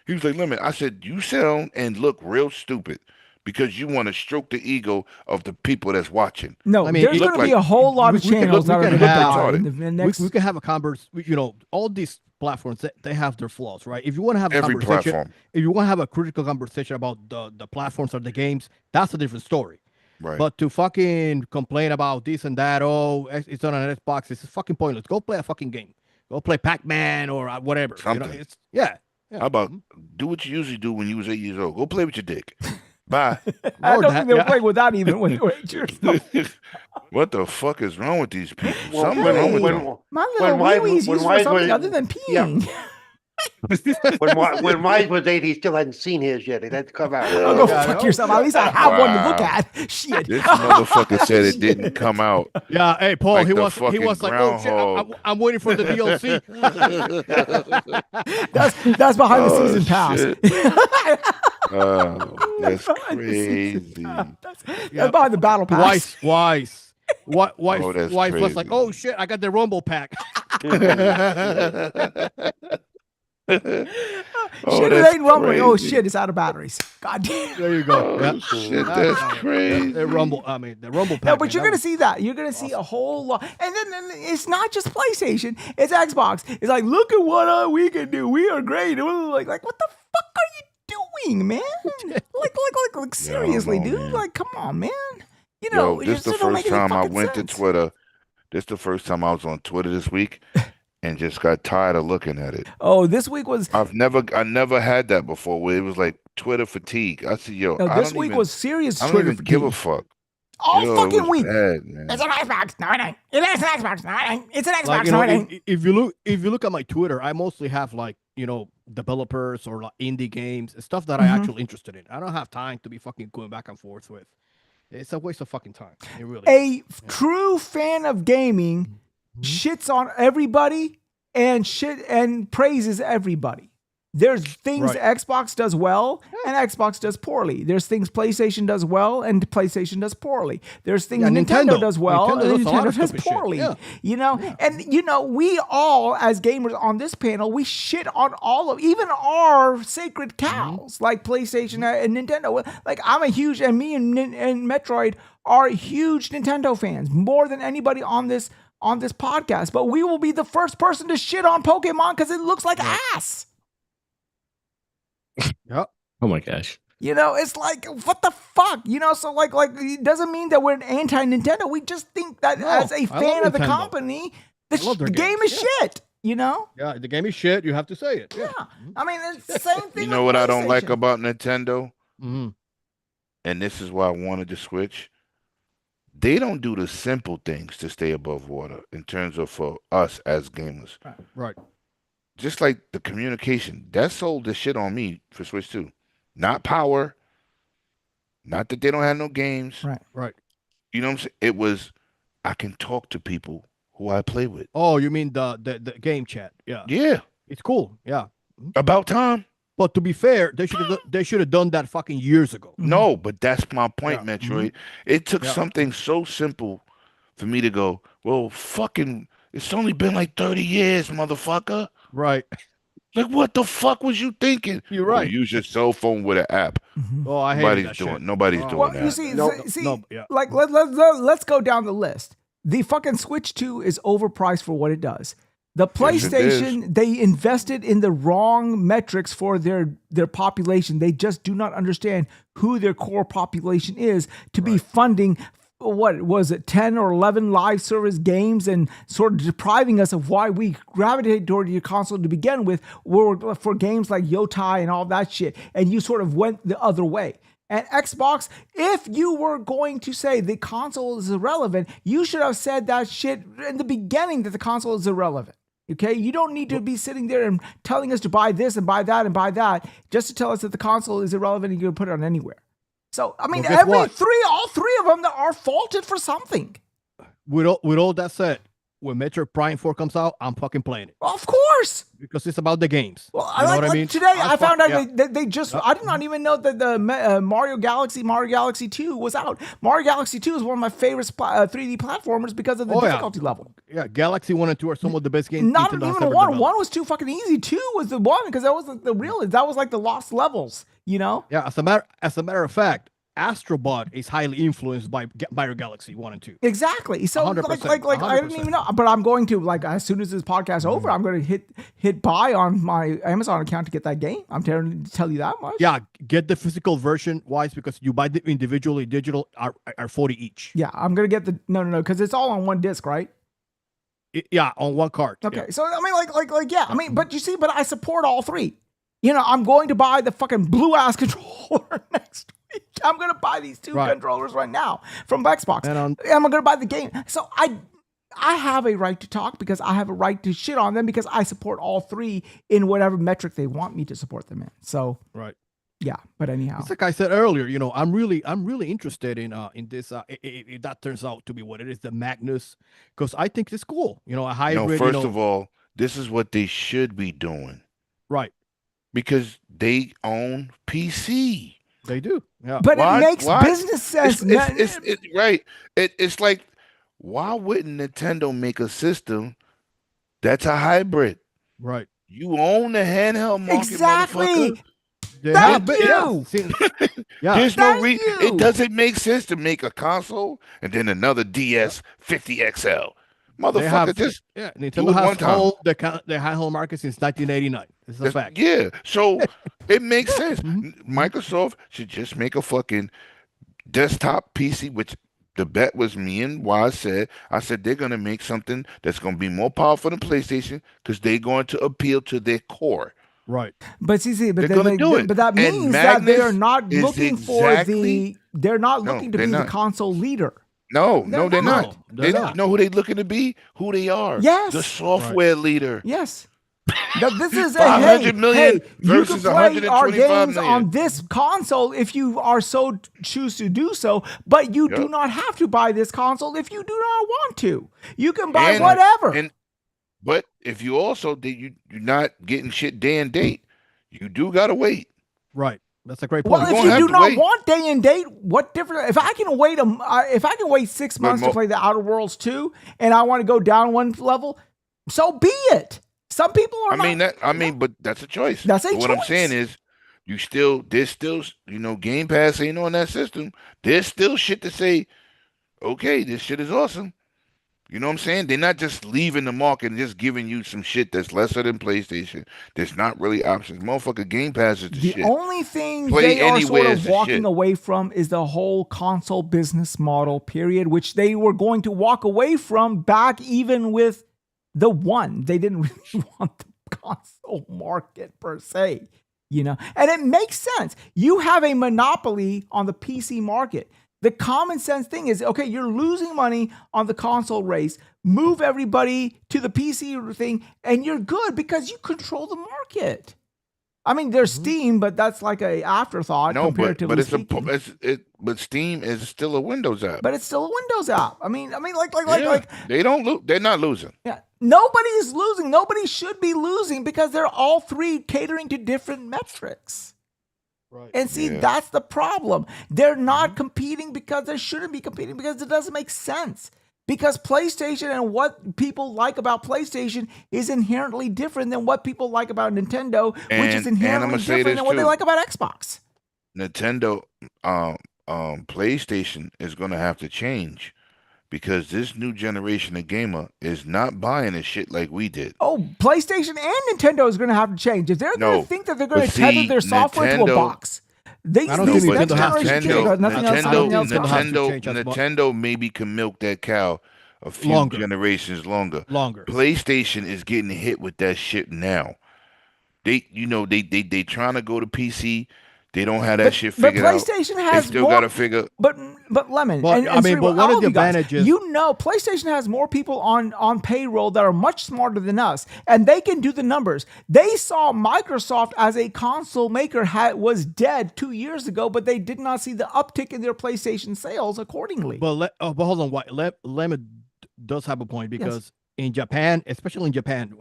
He was like, Lemon. I said, you sound and look real stupid because you want to stroke the ego of the people that's watching. No, I mean, there's going to be a whole lot of channels that are going to die in the next. We can have a conversation. You know, all these platforms, they have their flaws, right? If you want to have a conversation, if you want to have a critical conversation about the platforms or the games, that's a different story. Right. But to fucking complain about this and that, oh, it's on an Xbox, it's fucking pointless. Go play a fucking game. Go play Pac-Man or whatever. Something. You know, yeah. How about do what you usually do when you was 8 years old? Go play with your dick. Bye. I don't think they'll play with that even when you're 8 years old. What the fuck is wrong with these people? Well, Something wrong with them. My little wee-wee's used for something other than peeing. Yeah. when Wize was 8, he still hadn't seen his yet. It had to come out. Go fuck yourself. At least I have one to look at. Shit. This motherfucker said it didn't come out. Yeah, hey Paul, like he was like, oh shit, I'm waiting for the DLC. that's behind the season pass. Oh, that's crazy. That's behind the battle pass. Wize crazy. was like, oh shit, I got the Rumble pack. Shit, it ain't rumbling. Oh shit, it's out of batteries. God damn. There you go. Oh, shit, that's crazy. The Rumble pack. No, but you're gonna see that. You're gonna see a whole lot. And then it's not just PlayStation, it's Xbox. It's like, look at what we can do. We are great. Like what the fuck are you doing, man? Like seriously, dude. Man. Like, come on, man. You know, this is the first time I went to Twitter. This is the first time I was on Twitter this week. And just got tired of looking at it. Oh, this week was. I never had that before. Where it was like Twitter fatigue. I said, yo, no, this week was serious. I don't even give a fuck. All fucking week. Bad, it's an Xbox. No, it ain't. It is an Xbox. No, it ain't. It's an Xbox. No, it ain't. If you look at my Twitter, I mostly have like, you know, developers or like indie games, stuff that I'm actually interested in. I don't have time to be fucking going back and forth with. It's a waste of fucking time. It really is. True fan of gaming shits on everybody and praises everybody. There's things Right. Xbox does well and Xbox does poorly. There's things PlayStation does well and PlayStation does poorly. There's things Yeah, Nintendo Nintendo. does well Nintendo and does a lot Nintendo of does stupid shit. poorly. Yeah. You know, and you know, we all as gamers on this panel, we shit on all of even our sacred cows like PlayStation and Nintendo. Like I'm a huge, and me and Metroid are huge Nintendo fans, more than anybody on this podcast. But we will be the first person to shit on Pokemon because it looks like ass. Yep. Oh my gosh. You know, it's like, what the fuck? You know, so like it doesn't mean that we're anti-Nintendo. We just think that No, as a I love fan of the Nintendo. company, I love their the game games. is Yeah. shit. You know? Yeah, the game is shit. You have to say it. Yeah. I mean, it's the same thing. You know with what I don't like PlayStation. about Nintendo? Mm-hmm. And this is why I wanted to switch. They don't do the simple things to stay above water in terms of for us as gamers. Right. Just like the communication, that sold the shit on me for Switch 2. Not power. Not that they don't have no games. Right. Right. You know what I'm saying? It was, I can talk to people who I play with. Oh, you mean the game chat? Yeah. Yeah. It's cool. Yeah. About time. But to be fair, they should have done that fucking years ago. No, but that's my point, Yeah. Metroid. It took Yeah. something so simple for me to go, well, fucking, it's only been like 30 years, motherfucker. Right. Like, what the fuck was you thinking? You're Well, right. use your cell phone with an app. Oh, I hate Nobody's that doing. shit. Nobody's Oh. doing Well, that. you see, No, see, no, yeah. like let's go down the list. The fucking Switch 2 is overpriced for what it does. The Yes, it PlayStation, they invested in the wrong metrics for their population. They just do not understand who their core population is to be funding, what was it, 10 or 11 live service games and sort of depriving us of why we gravitated toward your console to begin with were for games like Yotai and all that shit. And you sort of went the other way. And Xbox, if you were going to say the console is irrelevant, you should have said that shit in the beginning that the console is irrelevant. Okay, you don't need to be sitting there and telling us to buy this and buy that and buy that just to tell us that the console is irrelevant and you're gonna put it on anywhere. So I mean, Well, guess what? all three of them are faulted for something. With all that said, when Metroid Prime 4 comes out, I'm fucking playing it Of course. because it's about the games. Well, You know like, what I mean? today I found out yeah. that they just, I did not even know that the Mario Galaxy 2 was out. Mario Galaxy 2 is one of my favorite 3D platformers because of the Oh, yeah. difficulty level. Yeah, Galaxy 1 and 2 are some of the best games. Not Nintendo even has one. ever One developed. was too fucking easy. 2 was the one because that was the real, that was like the lost levels, you know? Yeah, as a matter of fact, Astrobot is highly influenced by Mario Galaxy 1 and 2. Exactly. So 100%, like I didn't even know, but I'm going to, like, as soon as this podcast is over, I'm going to hit buy on my Amazon account to get that game. I'm telling you that much. Yeah, get the physical version, Wise, because you buy them individually. Digital are 40 each. Yeah, I'm going to get the no, because it's all on one disc, right? Yeah, on one card. Okay. Yeah. So I mean, yeah. I mean, but you see, but I support all three. You know, I'm going to buy the fucking blue ass controller next week. I'm going to buy these two Right. controllers right now from Xbox. And on- I'm going to buy the game. So I have a right to talk because I have a right to shit on them because I support all three in whatever metric they want me to support them in. So Right. yeah, but anyhow. It's like I said earlier, you know, I'm really interested in this. If that turns out to be what it is, the Magnus, because I think it's cool. You know, a hybrid. No, first of all, this is what they should be doing right? because they own PC. They do. Yeah. But Why- it makes why- business sense. It's right. It's like, why wouldn't Nintendo make a system that's a hybrid? Right. You own the handheld market, Exactly. motherfucker. They Thank have been- you. Yeah. Yeah. There's no Thank reason. you. It doesn't make sense to make a console and then another DS 50 XL. They Motherfucker, have, just yeah, do Nintendo it one has time. owned the handheld market since 1989. This is a that's- fact. yeah. So it makes sense. Mm-hmm. Microsoft should just make a fucking desktop PC, which the bet was me and Wize said. I said they're gonna make something that's gonna be more powerful than PlayStation because they're going to appeal to their core. Right. But see, but They're gonna do it. But that And means that they are Magnus not is looking for exactly- they're not No, looking to they're be the not. console leader. No, They're they're not. not. They're They not. know who they looking to be, who they are. Yes. The software leader. Yes. Now, this is a 500 million you can versus play our 125 games million. on this console if you are so choose to do so, but you do Yep. not have to buy this console if you do not want to. You can buy And- whatever. But if you also you're not getting shit day and date. You do gotta wait. Right. That's a great point. Well, You're if gonna you have do to not wait. want day and date, what difference? If I can wait 6 months to play the Outer Worlds 2, and I want to go down one level, so be it. Some people are. But that's a choice. That's a But what I'm saying is, there's still, Game Pass ain't on that system. There's still shit to say. Okay, this shit is awesome. You know what I'm saying? They're not just leaving the market and just giving you some shit that's lesser than PlayStation. There's not really options. Motherfucker, Game Pass is the shit. The only thing Play they are sort anywhere of is the walking shit. away from is the whole console business model, period, which they were going to walk away from back even with the one. They didn't really want the console market per se, and it makes sense. You have a monopoly on the PC market. The common sense thing is, okay, you're losing money on the console race. Move everybody to the PC thing, and you're good because you control the market. I mean, there's Steam, but that's like a afterthought comparatively speaking. But Steam is still a Windows app. But it's still a Windows app. I mean, like they don't lose. They're not losing. Yeah, nobody is losing. Nobody should be losing because they're all three catering to different metrics. Right. And see, that's the problem. They're not competing because they shouldn't be competing because it doesn't make sense. Because PlayStation and what people like about PlayStation is inherently different than what people like about Nintendo, which is inherently different than what they like about Xbox. Nintendo, PlayStation is going to have to change because this new generation of gamer is not buying this shit like we did. Oh, PlayStation and Nintendo is going to have to change. If they're going to think that they're going to tether their software to a box, Nintendo maybe can milk that cow a few generations longer. PlayStation is getting hit with that shit now. They trying to go to PC. They don't have that shit figured out. But PlayStation has they still got to figure. But Lemon. But one of the advantages, PlayStation has more people on payroll that are much smarter than us, and they can do the numbers. They saw Microsoft as a console maker was dead 2 years ago, but they did not see the uptick in their PlayStation sales accordingly. But hold on, Lemon does have a point because. In Japan, especially in Japan,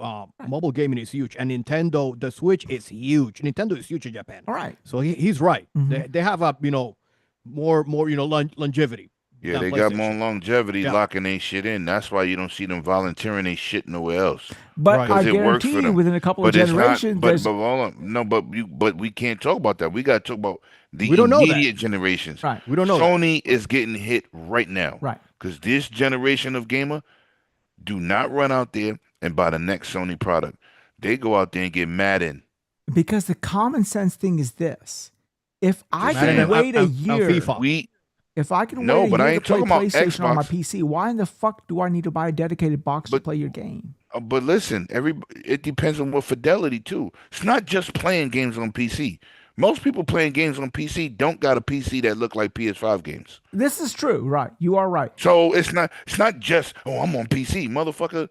mobile gaming is huge, and Nintendo, the Switch is huge. Nintendo is huge in Japan. All right. So he's right. Mm-hmm. They have more longevity. Yeah, they got more longevity locking their shit in. That's why you don't see them volunteering their shit nowhere else. But I guarantee you, within a couple of generations, but hold on, no, but we can't talk about that. We got to talk about the immediate generations. Right. We don't know. Sony is getting hit right now. Right. Because this generation of gamer. Do not run out there and buy the next Sony product. They go out there and get Madden. Because the common sense thing is this: if I can wait a year, if I can wait a year to play PlayStation on my PC, why in the fuck do I need to buy a dedicated box to play your game? But listen, it depends on what fidelity too. It's not just playing games on PC. Most people playing games on PC don't got a PC that look like PS5 games. This is true, right? You are right. So it's not just, I'm on PC, motherfucker.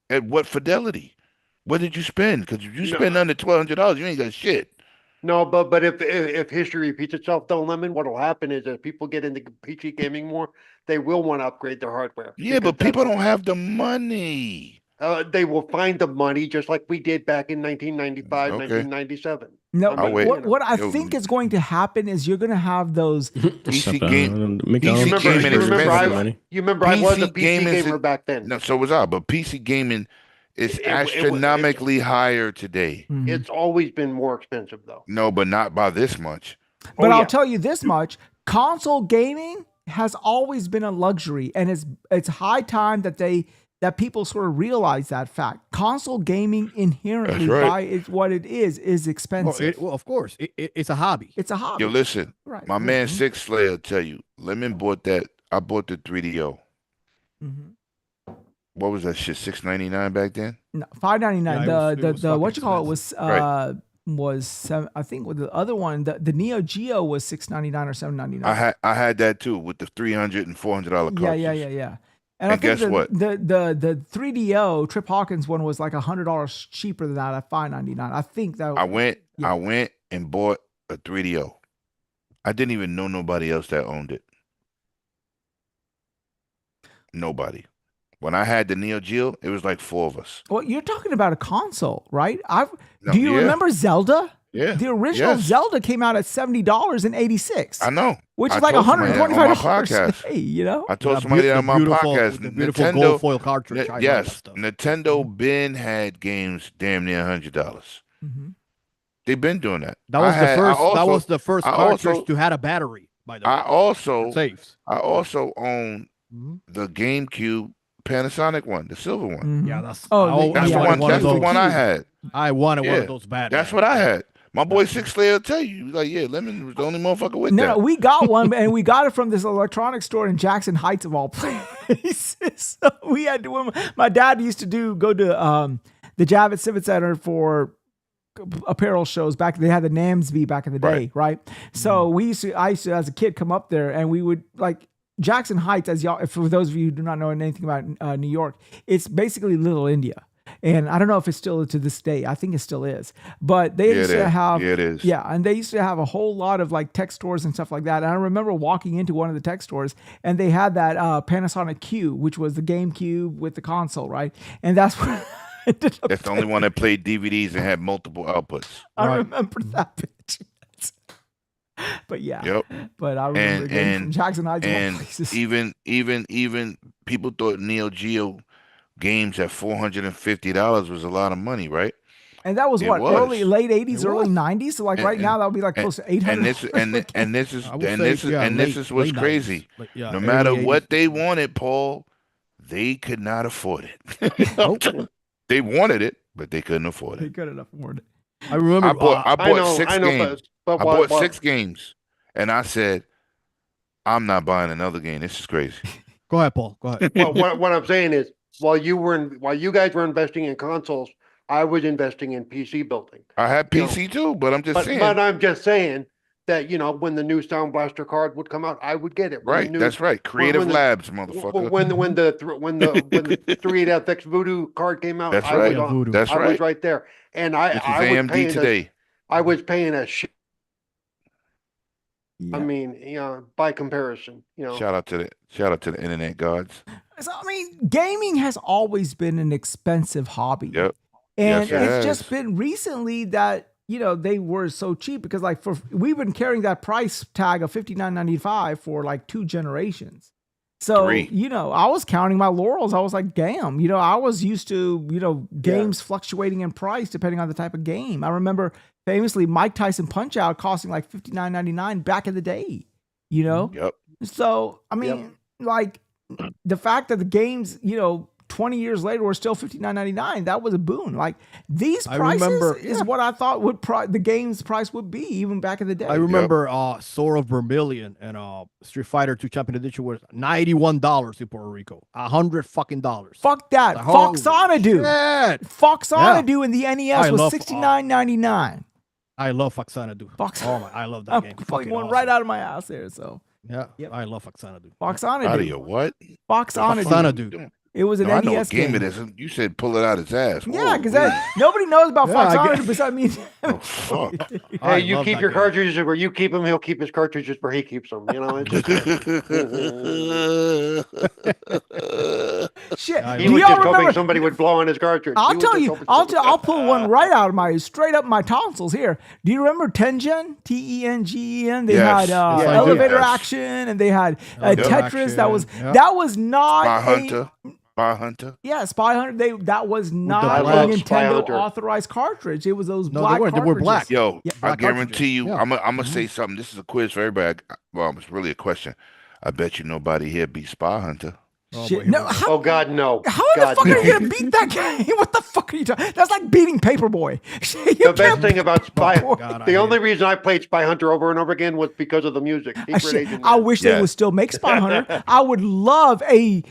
At what fidelity? What did you spend? Because if you spend under $1,200, you ain't got shit. No, but if history repeats itself, though, Lemon, what will happen is if people get into PC gaming more, they will want to upgrade their hardware. Yeah, but people don't have the money. They will find the money just like we did back in 1995, 1997. No, what I think is going to happen is you're going to have those PC gaming. You remember I was a PC gamer back then. No, so was I. But PC gaming is astronomically higher today. Mm-hmm. It's always been more expensive, though. No, but not by this much. But I'll tell you this much: console gaming has always been a luxury, and it's high time that people sort of realize that fact. Console gaming inherently, by what it is expensive. Well, of course, it's a hobby. It's a hobby. Yo, listen, my man Six Slayer will tell you, Lemon bought that. I bought the 3DO. Mm-hmm. What was that shit? $6.99 back then? No, $5.99. The what you call it was seven, I think with the other one, the Neo Geo was $6.99 or $7.99. I had that too with the $300 and $400 cartridges. Yeah. And I think guess what? The 3DO Trip Hawkins one was like $100 cheaper than that at $5.99. I think that I went and bought a 3DO. I didn't even know nobody else that owned it. Nobody. When I had the Neo Geo, it was like 4 of us. Well, you're talking about a console, right? Do you remember Zelda? Yeah. the original Yes. Zelda came out at $70 in '86. I know. Which is I like told somebody that on my $125 podcast. today, you know? I told somebody that on my podcast. The beautiful gold foil cartridge. I love that Yes, stuff. Nintendo been had games damn near $100. Mm-hmm. They've been doing that. That was that was the first I cartridge also- to had a battery. By the way, I also saves. own Mhm. the GameCube Panasonic one, the silver one. Mhm. Yeah, that's That's the one. That's the one I had. I wanted one Yeah, of those bad. That's what I had. My boy Six Slayer will tell you. He was like, yeah, Lemon was the only motherfucker with No, that. we got one, and we got it from this electronics store in Jackson Heights of all places. So we had to. My dad used to go to the Javits Civic Center for apparel shows back. They had the NAMSB back in the day, right? So I used to, as a kid, come up there, and we would like Jackson Heights. As y'all, for those of you who do not know anything about New York, it's basically Little India. And I don't know if it's still to this day. I think it still is. But they used to have, it is. Yeah, and they used to have a whole lot of like tech stores and stuff like that. And I remember walking into one of the tech stores, and they had that Panasonic Q, which was the GameCube with the console, right? And that's where I ended up. That's the only one that played DVDs and had multiple outputs. I remember that bitch. But yeah, Yep. But I remember getting from Jackson Heights of all And places. even people thought Neo Geo games at $450 was a lot of money, right? And that was It what, was. late 80s, It early was. 90s. So like right now, that would be like close to 800. And this is what's late crazy. 90s. Yeah, No early matter 80s. what they wanted, Paul, they could not afford it. They wanted it, but they couldn't afford They it. couldn't afford it. I remember. I bought six I know, games. but I why- bought why- 6 games, and I said, I'm not buying another game. This is crazy. Go ahead, Paul. Go ahead. Well, what I'm saying is, while you guys were investing in consoles, I was investing in PC building. I had You know, PC too, but I'm just saying. But I'm just saying that when the new Sound Blaster card would come out, I would get it. When the Right, new- that's right. Creative when the- Labs, motherfucker. When the 38FX Voodoo card came out, That's I right. was on, Voodoo. That's I was right. right there, and This is I was AMD paying today. I was paying a shit. Yeah. I mean, by comparison, Shout out to the internet gods. So, I mean, gaming has always been an expensive hobby. Yep. And Yes, it it's just has. been recently that, they were so cheap because like we've been carrying that price tag of $59.95 for like 2 generations. So, 3. I was counting my laurels. I was like, damn, I was used to, games fluctuating in price depending on the type of game. I remember famously Mike Tyson Punch Out costing like $59.99 back in the day, Yep. So, I mean, like the fact that the games, 20 years later were still $59.99, that was a boon. Like these I prices remember- is what I thought the game's price would be even back in the day. I remember Sword of Vermilion and Street Fighter 2 Champion Edition was $91 in Puerto Rico. $100 Fuck that. Like, Fox holy Onadu. shit. Fox Yeah. Onadu in the NES I was love- $69.99. I love Foxanadu. Fox- I love that I'm game. pulling Fucking one awesome. right out of my ass there. So Yeah, Yep. I love Foxanadu. Fox Out of Onadu. your what? Fox Onadu. Foxanadu. It was an No, I know NES what game game. it is. You said pull it out his ass. Yeah, Whoa, because wait. nobody knows about Yeah, Fox I Onadu guess- besides me. Oh, fuck. I Hey, you love keep that your game. cartridges where you keep them, he'll keep his cartridges where he keeps them. Shit. I He Do was y'all just hoping remember? somebody would blow on his cartridge. I'll He was tell just you. hoping I'll somebody- I'll pull one right out of my straight up my tonsils here. Do you remember Tengen? TENGEN. They Yes. had Yes, I do. elevator Yes. action, and they had Elevator Tetris. That was action, yeah. that was not Spy a Hunter. Spy Hunter. yeah Spy Hunter. That was not I a love Spy Nintendo Hunter. authorized cartridge. It was those No, black they weren't. They were black. cartridges. Yo, Yeah. I Black guarantee you, cartridges, yeah. I'm gonna say something. This is a quiz for everybody. Well, it's really a question. I bet you nobody here beat Spy Hunter. Oh, Shit. boy, here No, we go. how, Oh God, no! how the God, fuck no. are you gonna beat that game? What the fuck are you talking? That's like beating Paperboy. The best thing about Spy, Oh, God, I the hate only it. reason I played Spy Hunter over and over again was because of the music. Secret Shit, Agent I Man. wish they Yeah. would still make Spy Hunter. I would love a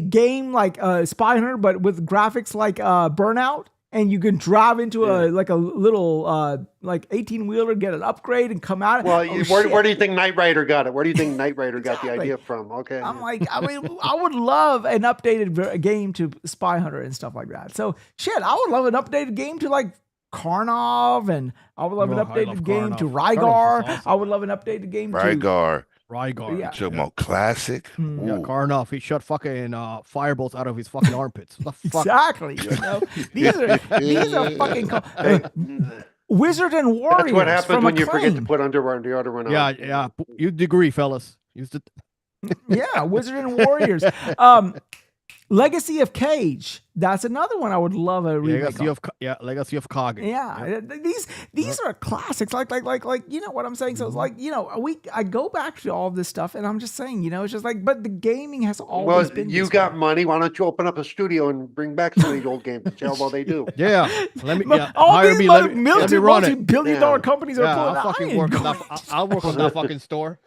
game like Spy Hunter, but with graphics like Burnout, and you can drive into a little like 18-wheeler, get an upgrade, and come out. Well, Oh, where shit. do you think Knight Rider got it? Where do you think Knight Rider got the Exactly. idea from? Okay. I'm like, I mean, I would love an updated game to Spy Hunter and stuff like that. So shit, I would love an updated game to like Karnov, and I would love an Oh, I updated love game to Karnov. Rygar. Karnov is awesome. I would love an updated game to Rygar. Rygar. Yeah. Talking about classic. Mm. Yeah, Ooh. Karnov, he shot fucking fireballs out of his fucking armpits. What the fuck? exactly. You know, these are fucking. Wizard and Warriors. That's what happens from when you forget to Acclaim. put underwear on deodorant on. Yeah. You agree, fellas. Use the Yeah, Wizard and Warriors. Legacy of Cage. That's another one I would love a remake. Legacy of Kage. Yeah, these are classics. Like you know what I'm saying. So it's like I go back to all this stuff, and I'm just saying, it's just like, but the gaming has always been. You got money. Why don't you open up a studio and bring back some of these old games and see how well they do? Yeah, let me. All hire these me. multi-billion-dollar companies are pulling I'll fucking work on that. I'll work on that fucking store.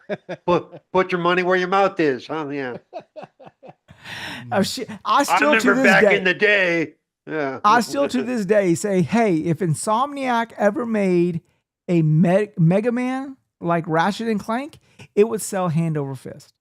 Put your money where your mouth is, huh? Yeah. I still remember to this back day, in the day. Yeah. I still to this day say, hey, if Insomniac ever made a Mega Man like Ratchet and Clank, it would sell hand over fist.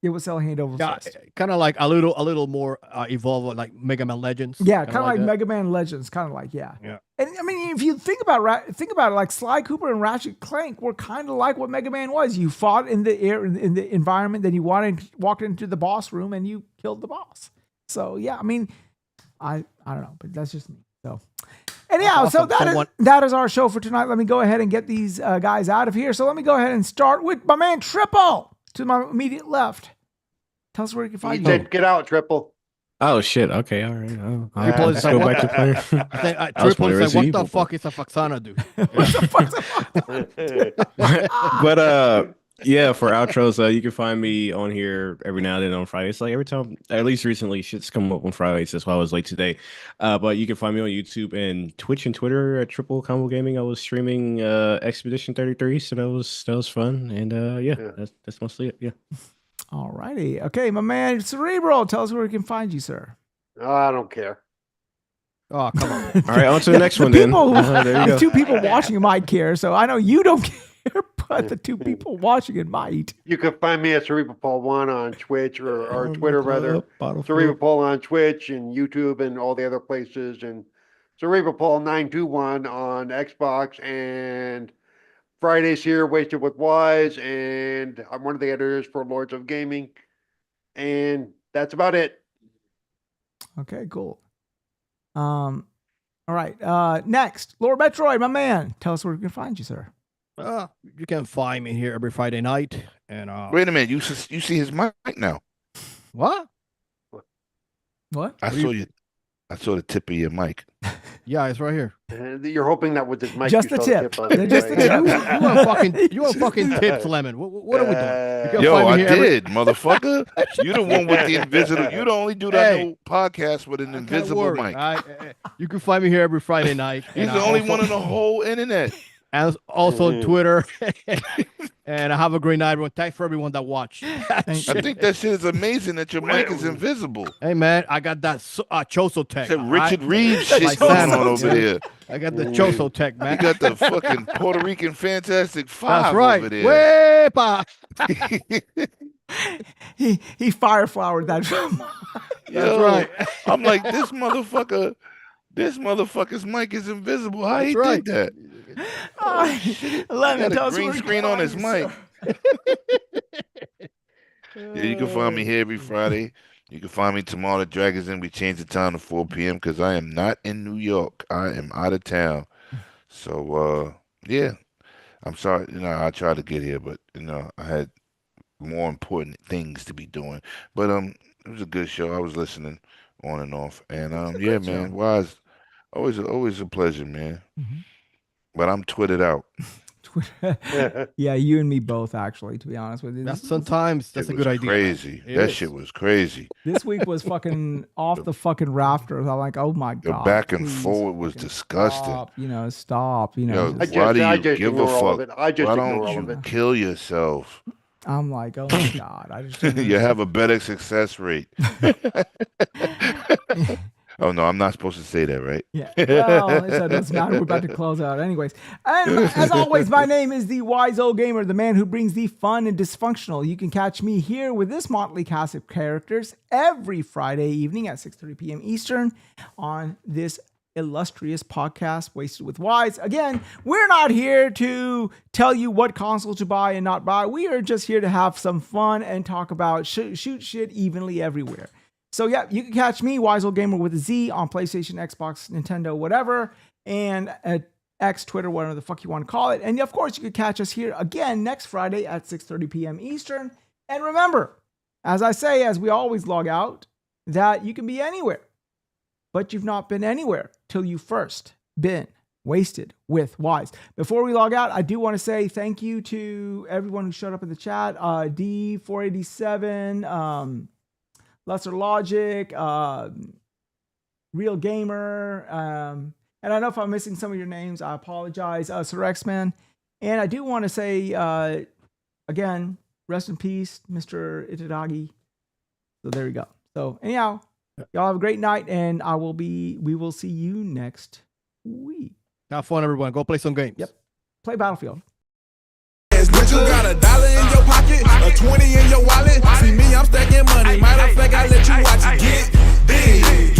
It would sell hand over fist. Kind of like a little more evolved, like Mega Man Legends. Yeah, kind of like Mega Man Legends. Kind of like yeah. And I mean, if you think about it, like Sly Cooper and Ratchet Clank were kind of like what Mega Man was. You fought in the air, in the environment, then you walked into the boss room and you killed the boss. So yeah, I mean, I don't know, but that's just me. So anyhow, awesome. So that is our show for tonight. Let me go ahead and get these guys out of here. So let me go ahead and start with my man Triple to my immediate left. Tell us where you can find you. Get out, Triple. Oh shit! Okay, all right. I'll Triple just go back to playing. Triple is like, what the fuck is a Faxana do? But yeah, for outros, you can find me on here every now and then on Fridays. Like every time, at least recently, shit's come up on Fridays. That's why I was late today. But you can find me on YouTube and Twitch and Twitter at Triple Combo Gaming. I was streaming Expedition 33, so that was fun. And that's mostly it. Yeah. All righty. Okay, my man Cerebral, tell us where we can find you, sir. Oh, I don't care. Oh, come on. All right, on to the next one then. The two people watching might care, so I know you don't care, but the two people watching it might. You can find me at Cerebral Paul 1 on Twitch or Twitter, rather. Cerebral Paul on Twitch and YouTube and all the other places, and Cerebral Paul 921 on Xbox, and Fridays here, Wasted with Wize, and I'm one of the editors for Lords of Gaming, and that's about it. Okay, cool. All right. Next, Lord Metroid, my man. Tell us where we can find you, sir. You can find me here every Friday night. And wait a minute, you see his mic now? What? What? I saw the tip of your mic. Yeah, it's right here. You're hoping that with this mic, just the tip. Just the tip. You want fucking tips, Lemon? What are we doing? Yo, I did, motherfucker. You the one with the invisible. You the only dude I know podcast with an invisible mic. You can find me here every Friday night. He's the only one on the whole internet. And also on Twitter. And I have a great night, everyone. Thanks for everyone that watched. I think that shit is amazing that your mic is invisible. Hey, man, I got that Choso Tech. That Richard Reeves shit going on over there. I got the Choso Tech, man. You got the fucking Puerto Rican Fantastic Five. That's right. Over there. Wepa. he fire flowered that. That's right. I'm like, this motherfucker's mic is invisible. How he did that? Lemon, got a green screen on his mic. Yeah, you can find me here every Friday. You can find me tomorrow. The Dragons In. We changed the time to 4 p.m. because I am not in New York. I am out of town. So yeah, I'm sorry. I tried to get here, but I had more important things to be doing. But it was a good show. I was listening on and off, and yeah, man, Wize, always a pleasure, man. Mm-hmm. But I'm twittered out. Yeah, you and me both, actually, to be honest with you. Sometimes that's a good idea. Crazy. That shit was crazy. This week was fucking off the fucking rafters. I'm like, oh my God. The back and forward was disgusting. Stop. Yo, why do you give a fuck? Why don't you kill yourself? I'm like, oh my God. You have a better success rate. Oh, no, I'm not supposed to say that, right? Yeah. Well, it doesn't matter. We're about to close out. Anyways. And as always, my name is the Wise Old Gamer, the man who brings the fun and dysfunctional. You can catch me here with this motley cast of characters every Friday evening at 6:30 p.m. Eastern on this illustrious podcast, Wasted with Wize. Again, we're not here to tell you what console to buy and not buy. We are just here to have some fun and talk about shoot shit evenly everywhere. So yeah, you can catch me, Wise Old Gamer with a Z, on PlayStation, Xbox, Nintendo, whatever, and at X, Twitter, whatever the fuck you want to call it. And of course, you can catch us here again next Friday at 6:30 p.m. Eastern. And remember, as I say, as we always log out, that you can be anywhere, but you've not been anywhere till you first been wasted with Wize. Before we log out, I do want to say thank you to everyone who showed up in the chat. D487, Lesser Logic, Real Gamer, and I know if I'm missing some of your names, I apologize. Sir X-Man. And I do want to say, again, rest in peace, Mr. Itadagi. So there you go. So anyhow, y'all have a great night, and we will see you next week. Have fun, everyone. Go play some games. Yep. Play Battlefield. But you got $1 in your pocket, a 20 in your wallet. See me, I'm stacking money. Matter of fact, I let you watch it get big.